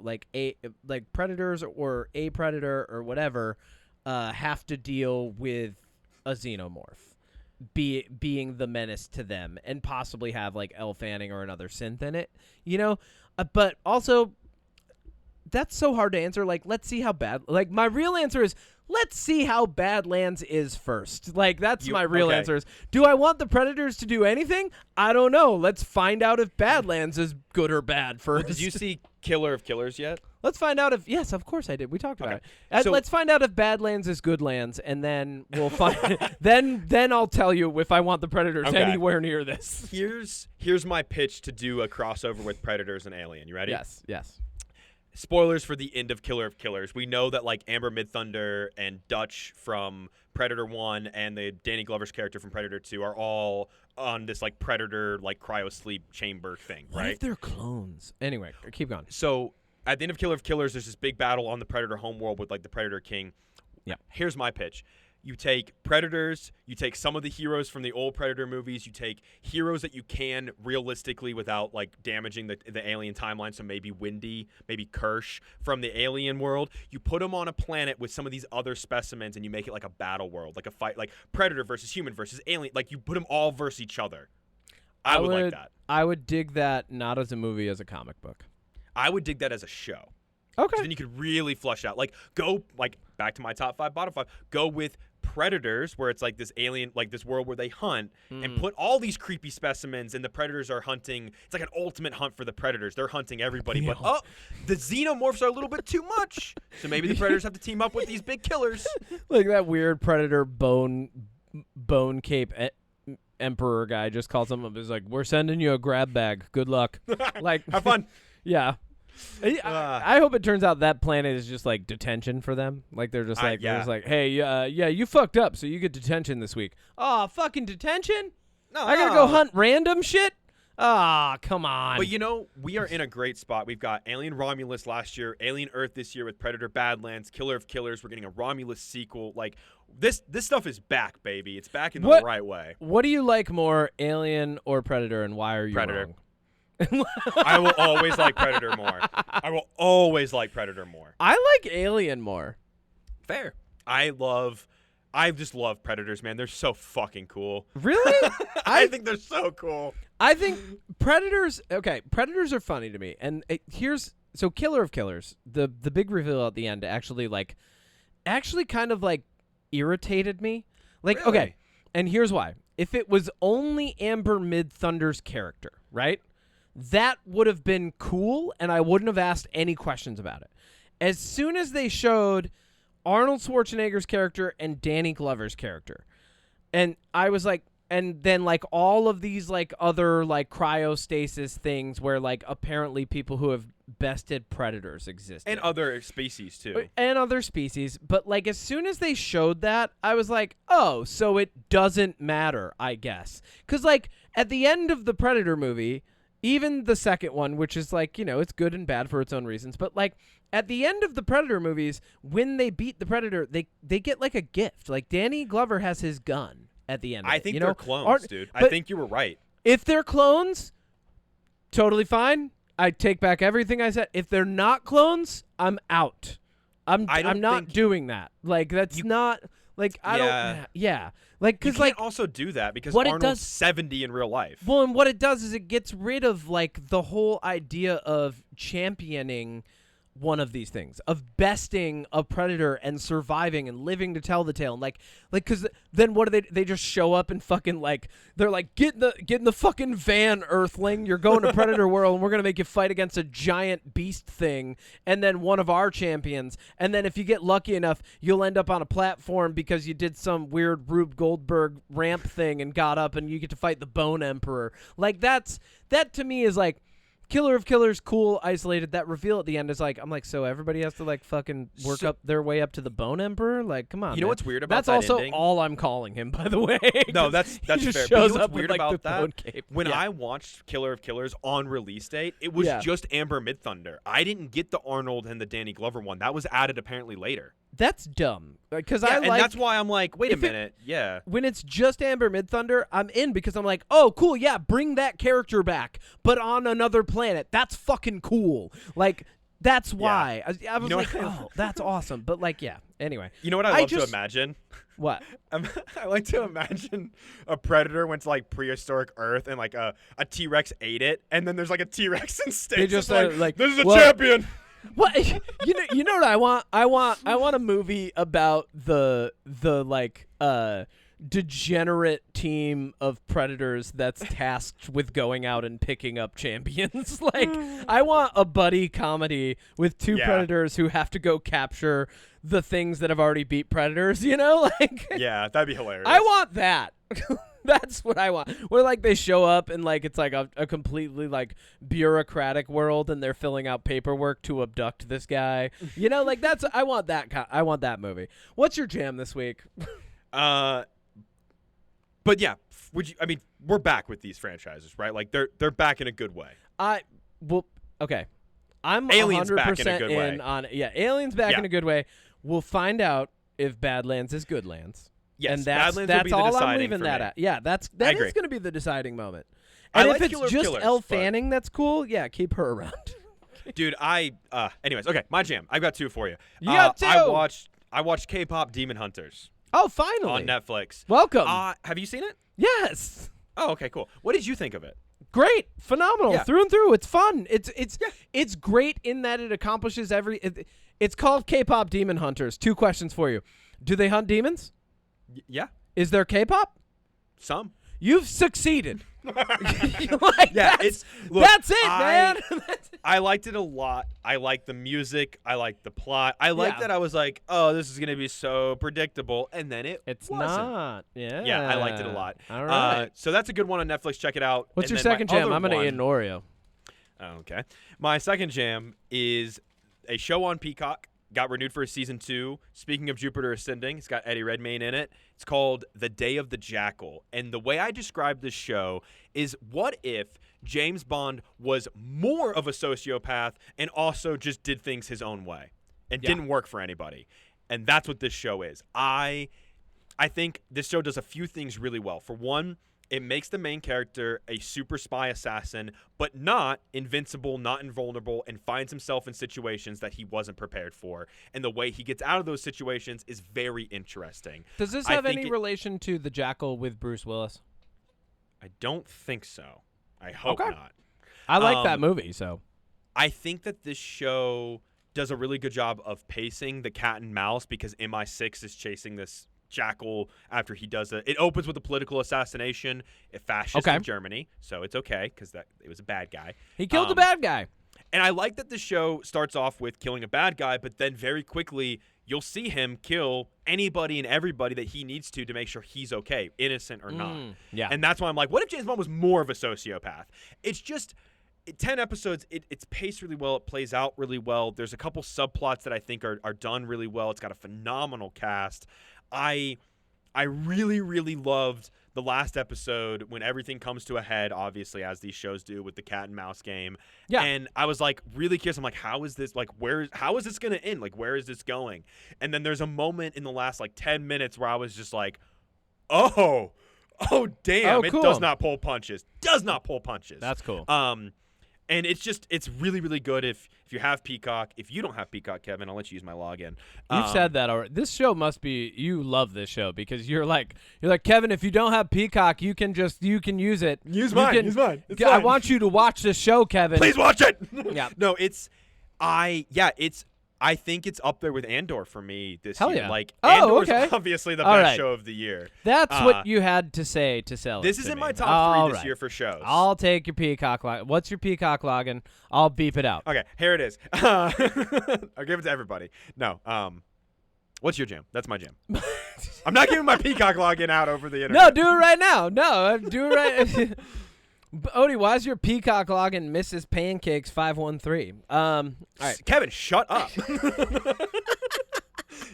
like predators or a predator or whatever, have to deal with a xenomorph being the menace to them, and possibly have like Elle Fanning or another synth in it, but also that's so hard to answer. Like, let's see how bad, like, my real answer is let's see how Badlands is first. Like, that's my real answer is, do I want the Predators to do anything? I don't know. Let's find out if Badlands is good or bad first. Did you see Killer of Killers yet? Let's find out if, yes, of course I did. We talked about it. Let's find out if Badlands is good lands, and then we'll find, then I'll tell you if I want the Predators anywhere near this. Here's my pitch to do a crossover with Predators and Alien. You ready? Yes. Spoilers for the end of Killer of Killers. We know that, like, Amber Midthunder and Dutch from Predator 1 and the Danny Glover's character from Predator 2 are all on this, like, Predator, like, cryosleep chamber thing, right? What if they're clones? Anyway, keep going. So at the end of Killer of Killers, there's this big battle on the Predator homeworld with, like, the Predator King. Yeah. Here's my pitch. you take Predators, you take some of the heroes from the old Predator movies, you take heroes that you can realistically without like damaging the alien timeline, so maybe Windy, maybe Kirsch from the alien world. You put them on a planet with some of these other specimens and you make it like a battle world, like a fight, like Predator versus human versus alien, like you put them all versus each other. I would like that. I would dig that not as a movie, as a comic book. I would dig that as a show. Okay. So then you could really flush out, like go like back to my top 5, bottom 5. Go with Predators, where it's like this alien, like this world where they hunt, and put all these creepy specimens, and the Predators are hunting. It's like an ultimate hunt for the Predators. They're hunting everybody, but the xenomorphs are a little bit too much. So maybe the Predators have to team up with these big killers. Like that weird Predator bone cape emperor guy just calls them up. He's like, "We're sending you a grab bag. Good luck. Like, have fun." Yeah. I hope it turns out that planet is just like detention for them. Like they're just like, they're just like, hey, yeah, you fucked up, so you get detention this week. Oh, fucking detention? No, I gotta go hunt random shit? Ah, come on. But you know, we are in a great spot. We've got Alien Romulus last year, Alien Earth this year with Predator Badlands, Killer of Killers. We're getting a Romulus sequel. Like this stuff is back, baby. It's back in the right way. What do you like more, Alien or Predator, and why are you Predator. wrong? I will always like Predator more. I will always like Predator more. I like Alien more. Fair. I just love Predators, man. They're so fucking cool. Really? I think they're so cool. I think Predators are funny to me. And so Killer of Killers, the big reveal at the end actually kind of like irritated me. Like, really? Okay, and here's why. If it was only Amber Midthunder's character, right? That would have been cool, and I wouldn't have asked any questions about it. As soon as they showed Arnold Schwarzenegger's character and Danny Glover's character, and I was like, and then like all of these like other like cryostasis things where like apparently people who have bested predators exist. And other species too. And other species. But like as soon as they showed that, I was like, oh, so it doesn't matter, I guess. Because like at the end of the Predator movie, even the second one, which is like, you know, it's good and bad for its own reasons. But like at the end of the Predator movies, when they beat the Predator, they get like a gift. Like Danny Glover has his gun at the end. I think they're clones, dude. I think you were right. If they're clones, totally fine. I take back everything I said. If they're not clones, I'm out. I'm not doing that. Like that's not like I don't. Yeah. Like because you can't also do that because Arnold's 70 in real life. Well, and what it does is it gets rid of like the whole idea of championing one of these things, of besting a predator and surviving and living to tell the tale. And like because then what do they just show up and fucking like they're like get in the fucking van, Earthling, you're going to Predator World and we're gonna make you fight against a giant beast thing and then one of our champions, and then if you get lucky enough you'll end up on a platform because you did some weird Rube Goldberg ramp thing and got up and you get to fight the Bone Emperor. Like that to me is like Killer of Killers, cool, isolated. That reveal at the end is like, I'm like, so everybody has to like fucking work up their way up to the Bone Emperor? Like, come on. You know what's weird about that? That's also ending? all I'm calling him, by the way. No, that's he just fair. Shows but you know up what's weird with, like, about the that? bone cape. When I watched Killer of Killers on release date, it was just Amber Midthunder. I didn't get the Arnold and the Danny Glover one. That was added apparently later. That's dumb. Because and that's why I'm like, wait a minute. When it's just Amber Midthunder, I'm in because I'm like, oh, cool, yeah, bring that character back, but on another planet. That's fucking cool. Like, that's why. I was like, oh, that's awesome. But, like, yeah. Anyway. You know what I love to imagine? What? I like to imagine a predator went to, like, prehistoric Earth and, like, a T-Rex ate it, and then there's, like, a T-Rex in space. They just like, this is a champion. What you know what I want? I want a movie about the like degenerate team of predators that's tasked with going out and picking up champions. Like I want a buddy comedy with two predators who have to go capture the things that have already beat predators, you know? Like yeah, that'd be hilarious. I want that. That's what I want. Where like they show up and like it's like a completely like bureaucratic world and they're filling out paperwork to abduct this guy. You know, like that's I want that movie. What's your jam this week? But yeah, we're back with these franchises, right? Like they're back in a good way. Okay. I'm Aliens 100% back in a good way. on Aliens back in a good way. We'll find out if Badlands is Goodlands. Yes, and Badlands would that's be the all I'm deciding leaving for that me. at. Yeah, that agree. is going to be the deciding moment. I And like if it's Killer of just Killers, Elle but- Fanning, that's cool. Yeah, keep her around. Dude, anyways, okay, my jam. I've got 2 for you. You got 2? I watched K-pop Demon Hunters Oh, finally. on Netflix. Welcome. Have you seen it? Yes. Oh, okay, cool. What did you think of it? Great, phenomenal, Yeah. through and through. It's fun. It's great in that it accomplishes it's called K-pop Demon Hunters. 2 questions for you. Do they hunt demons? Yeah, Is there K-pop? some. You've succeeded. Yeah, look, that's it, man. I liked it a lot. I liked the music. I liked the plot. I liked Yeah. that I was like, oh, this is going to be so predictable. And then It's wasn't. not. Yeah. Yeah, I liked it a lot. All right. So that's a good one on Netflix. Check it out. What's And your then my second jam? other I'm going to one- eat an Oreo. Okay. My second jam is a show on Peacock. Got renewed for season 2. Speaking of Jupiter Ascending, it's got Eddie Redmayne in it. It's called The Day of the Jackal. And the way I describe this show is, what if James Bond was more of a sociopath and also just did things his own way and didn't work for anybody? And that's what this show is. I think this show does a few things really well. For one, it makes the main character a super spy assassin, but not invincible, not invulnerable, and finds himself in situations that he wasn't prepared for. And the way he gets out of those situations is very interesting. Does this I have think any relation to The Jackal with Bruce Willis? I don't think so. I hope Okay. not. I like that movie, so. I think that this show does a really good job of pacing the cat and mouse, because MI6 is chasing this jackal after he does it. It opens with a political assassination, a fascist in Germany, so it's okay because it was a bad guy. He killed the bad guy. And I like that the show starts off with killing a bad guy, but then very quickly you'll see him kill anybody and everybody that he needs to make sure he's okay, innocent or not. Yeah. And that's why I'm like, what if James Bond was more of a sociopath? It's just 10 episodes, it's paced really well. It plays out really well. There's a couple subplots that I think are done really well. It's got a phenomenal cast. I really, really loved the last episode when everything comes to a head, obviously, as these shows do with the cat and mouse game. Yeah. And I was like really curious. I'm like, how is this going to end? Like, where is this going? And then there's a moment in the last 10 minutes where I was just like, oh damn, Oh, it cool. does not pull punches. That's cool. And it's really, really good if you have Peacock. If you don't have Peacock, Kevin, I'll let you use my login. You've said that already. This show must be, you love this show because you're like Kevin, if you don't have Peacock, you can use it. Use You mine. can- Use mine. It's I fine. want you to watch this show, Kevin. Please watch it. Yeah. No, I think it's up there with Andor for me this Hell year. yeah. Like, Oh, Andor's okay. obviously the All best right. show of the year. That's what you had to say to sell it. This is to in me. my top All 3 this right. year for shows. I'll take your Peacock login. What's your Peacock login? I'll beep it out. Okay, here it is. I'll give it to everybody. No, what's your jam? That's my jam. I'm not giving my Peacock login out over the internet. No, do it right now. No, do it right. Odie, why is your Peacock login Mrs. Pancakes 513? All right. Kevin, shut up.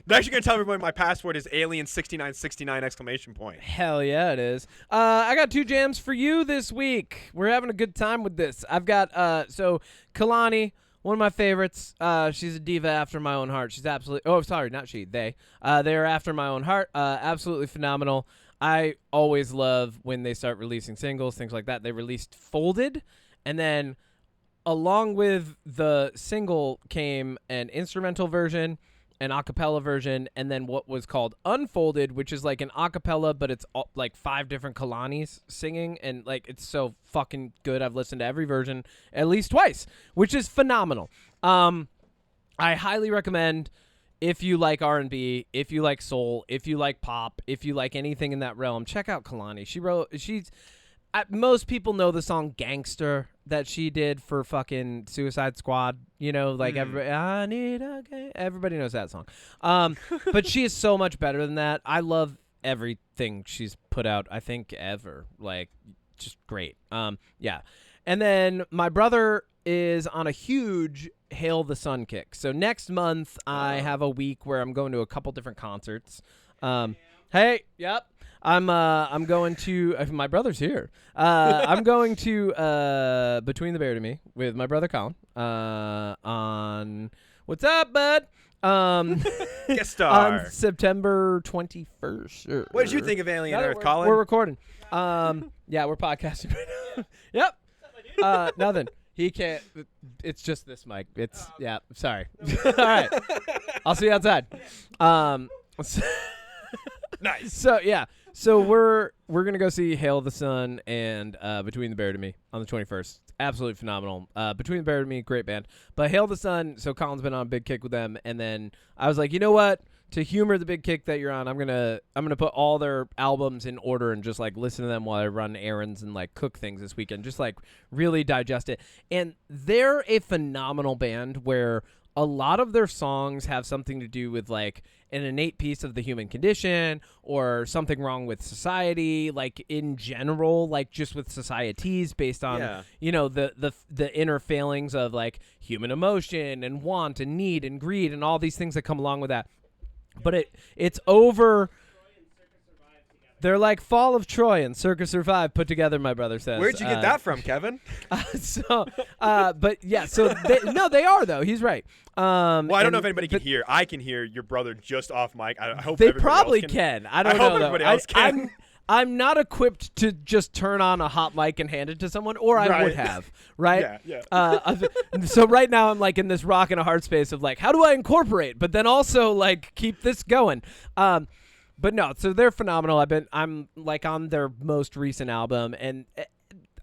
I'm actually going to tell everybody my password is alien6969 exclamation point. Hell yeah, it is. I got 2 jams for you this week. We're having a good time with this. I've got so Kehlani, one of my favorites. She's a diva after my own heart. She's absolutely. Oh, sorry, not she. They. They are after my own heart. Absolutely phenomenal. I always love when they start releasing singles, things like that. They released Folded, and then along with the single came an instrumental version, an acapella version, and then what was called Unfolded, which is like an acapella, but it's all, like 5 different Kehlanis singing, and like it's so fucking good. I've listened to every version at least twice, which is phenomenal. I highly recommend, if you like R&B, if you like soul, if you like pop, if you like anything in that realm, check out Kehlani. Most people know the song Gangster that she did for fucking Suicide Squad. You know, like everybody knows that song. But she is so much better than that. I love everything she's put out, I think, ever. Like, just great. Yeah. And then my brother is on a huge Hail the Sun kick. So next month I have a week where I'm going to a couple different concerts. Hey, yep. I'm going to my brother's here. I'm going to Between the Bear to Me with my brother Colin on what's up, bud? Guest star. On September 21st. What did you think of Alien Earth, Colin? We're recording. Yeah, we're podcasting right now. Yep. Nothing. He can't. It's just this mic. Yeah. Sorry. All right. I'll see you outside. Nice. So yeah. So we're gonna go see Hail the Sun and Between the Bear to Me on the 21st. Absolutely phenomenal. Between the Bear to Me, great band. But Hail the Sun. So Colin's been on a big kick with them, and then I was like, you know what? To humor the big kick that you're on, I'm gonna put all their albums in order and just like listen to them while I run errands and like cook things this weekend. Just like really digest it. And they're a phenomenal band where a lot of their songs have something to do with like an innate piece of the human condition or something wrong with society, like in general, like just with societies based on you know the inner failings of like human emotion and want and need and greed and all these things that come along with that. But it's over. They're like Fall of Troy and Circus Survive put together, my brother says. Where'd you get that from, Kevin? But yeah, so they are, though. He's right. Well, I don't know if anybody can hear. I can hear your brother just off mic. I hope they everybody probably else can. I don't know. hope everybody else can. I'm not equipped to just turn on a hot mic and hand it to someone, or I would have, right? Yeah. So right now I'm like in this rock and a hard space of like, how do I incorporate, but then also like keep this going? But no, so they're phenomenal. I'm like on their most recent album, and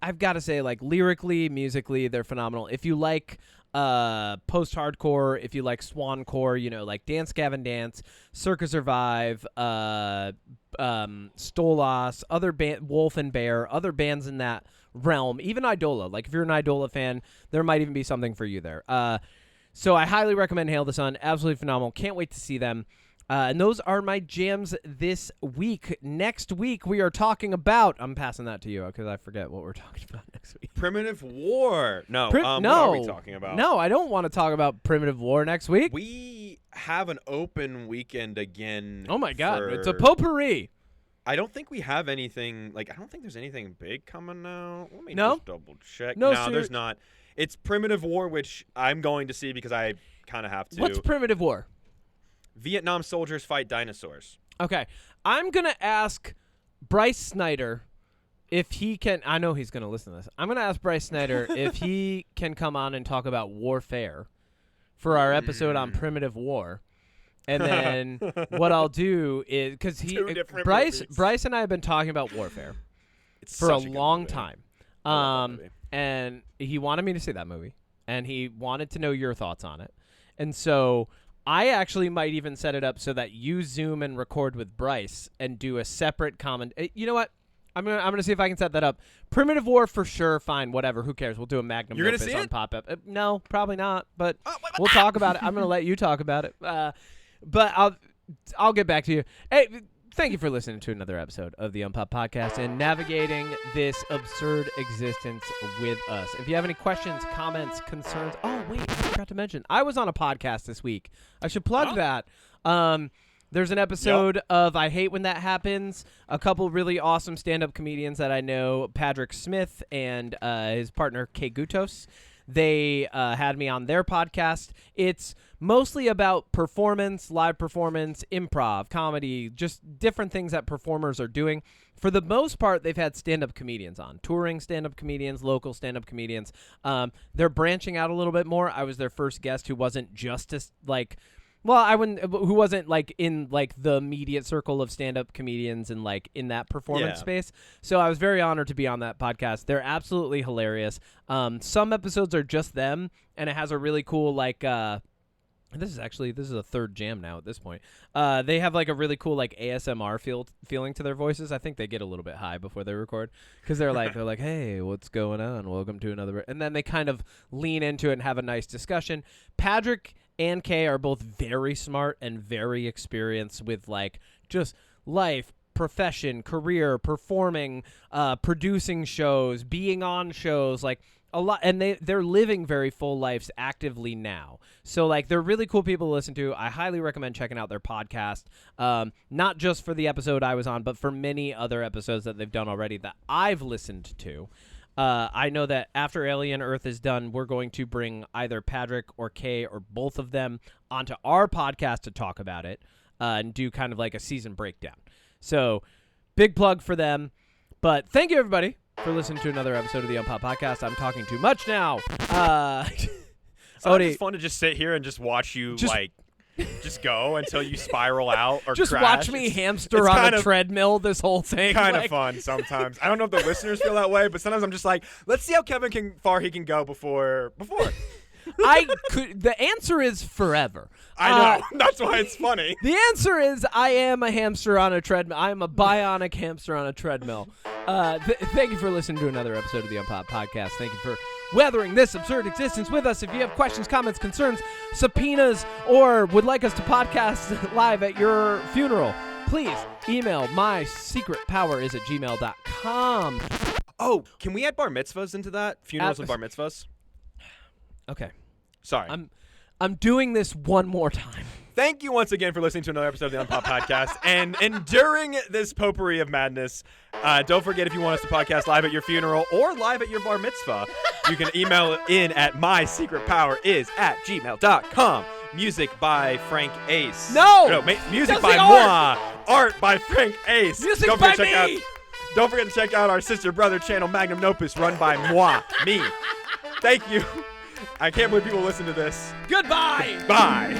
I've got to say, like lyrically, musically, they're phenomenal. If you like post-hardcore, if you like swancore, you know, like Dance Gavin Dance, Circus Survive, Stolas, other band, Wolf and Bear, other bands in that realm, even Idola. Like if you're an Idola fan, there might even be something for you there. So I highly recommend Hail the Sun. Absolutely phenomenal. Can't wait to see them. And those are my jams this week. Next week, we are talking about... I'm passing that to you because I forget what we're talking about next week. Primitive War. No. No. What are we talking about? No, I don't want to talk about Primitive War next week. We have an open weekend again. Oh, my God. It's a potpourri. I don't think we have anything... Like, I don't think there's anything big coming out. Let me just double check. No, there's not. It's Primitive War, which I'm going to see because I kind of have to. What's Primitive War? Vietnam soldiers fight dinosaurs. Okay. I'm going to ask Bryce Snyder if he can... I know he's going to listen to this. I'm going to ask Bryce Snyder if he can come on and talk about warfare for our episode on Primitive War. And then what I'll do is... Because Bryce and I have been talking about warfare for a long time. And he wanted me to see that movie. And he wanted to know your thoughts on it. And so... I actually might even set it up so that you Zoom and record with Bryce and do a separate comment. You know what? I'm gonna see if I can set that up. Primitive War for sure. Fine, whatever. Who cares? We'll do a Magnum You're gonna Opus see on it? Pop-Up. No, probably not. But we'll talk about it. I'm gonna let you talk about it. But I'll get back to you. Hey. Thank you for listening to another episode of the UnPop Podcast and navigating this absurd existence with us. If you have any questions, comments, concerns... Oh, wait, I forgot to mention. I was on a podcast this week. I should plug that. There's an episode of I Hate When That Happens. A couple really awesome stand-up comedians that I know, Patrick Smith and his partner, Kay Gutos. They had me on their podcast. It's mostly about performance, live performance, improv, comedy, just different things that performers are doing. For the most part, they've had stand-up comedians on, touring stand-up comedians, local stand-up comedians. They're branching out a little bit more. I was their first guest who wasn't just who wasn't like in like the immediate circle of stand-up comedians and like in that performance space. So I was very honored to be on that podcast. They're absolutely hilarious. Some episodes are just them, and it has a really cool like this is a third jam now at this point. They have like a really cool like ASMR feeling to their voices. I think they get a little bit high before they record because they're like, hey, what's going on? Welcome to another. And then they kind of lean into it and have a nice discussion. Patrick and Kay are both very smart and very experienced with like just life, profession, career, performing, producing shows, being on shows, like a lot, and they're living very full lives actively now. So like they're really cool people to listen to. I highly recommend checking out their podcast, not just for the episode I was on, but for many other episodes that they've done already that I've listened to. I know that after Alien Earth is done, we're going to bring either Patrick or Kay or both of them onto our podcast to talk about it and do kind of like a season breakdown. So big plug for them. But thank you, everybody, for listening to another episode of the UnPop Podcast. I'm talking too much now. Odie, it's fun to just sit here and just watch you just go until you spiral out or just crash. Watch me hamster on a treadmill this whole thing. Kind of fun sometimes. I don't know if the listeners feel that way, but sometimes I'm just like, let's see how far he can go before. The answer is forever. I know. That's why it's funny. The answer is I am a hamster on a treadmill. I am a bionic hamster on a treadmill. Thank you for listening to another episode of the UnPop Podcast. Thank you for weathering this absurd existence with us. If you have questions, comments, concerns, subpoenas, or would like us to podcast live at your funeral, please email mysecretpoweris@gmail.com. Oh, can we add bar mitzvahs into that? Funerals and bar mitzvahs? Okay. Sorry. I'm doing this one more time. Thank you once again for listening to another episode of the UnPop Podcast and enduring this potpourri of madness. Don't forget, if you want us to podcast live at your funeral or live at your bar mitzvah, you can email in at mysecretpoweris@gmail.com. Music by FrankAce. No! Music by moi. Art by FrankAce. Music by me! Don't forget to check out our sister brother channel, Magnum Nopus, run by moi, me. Thank you. I can't believe people listen to this. Goodbye! Bye.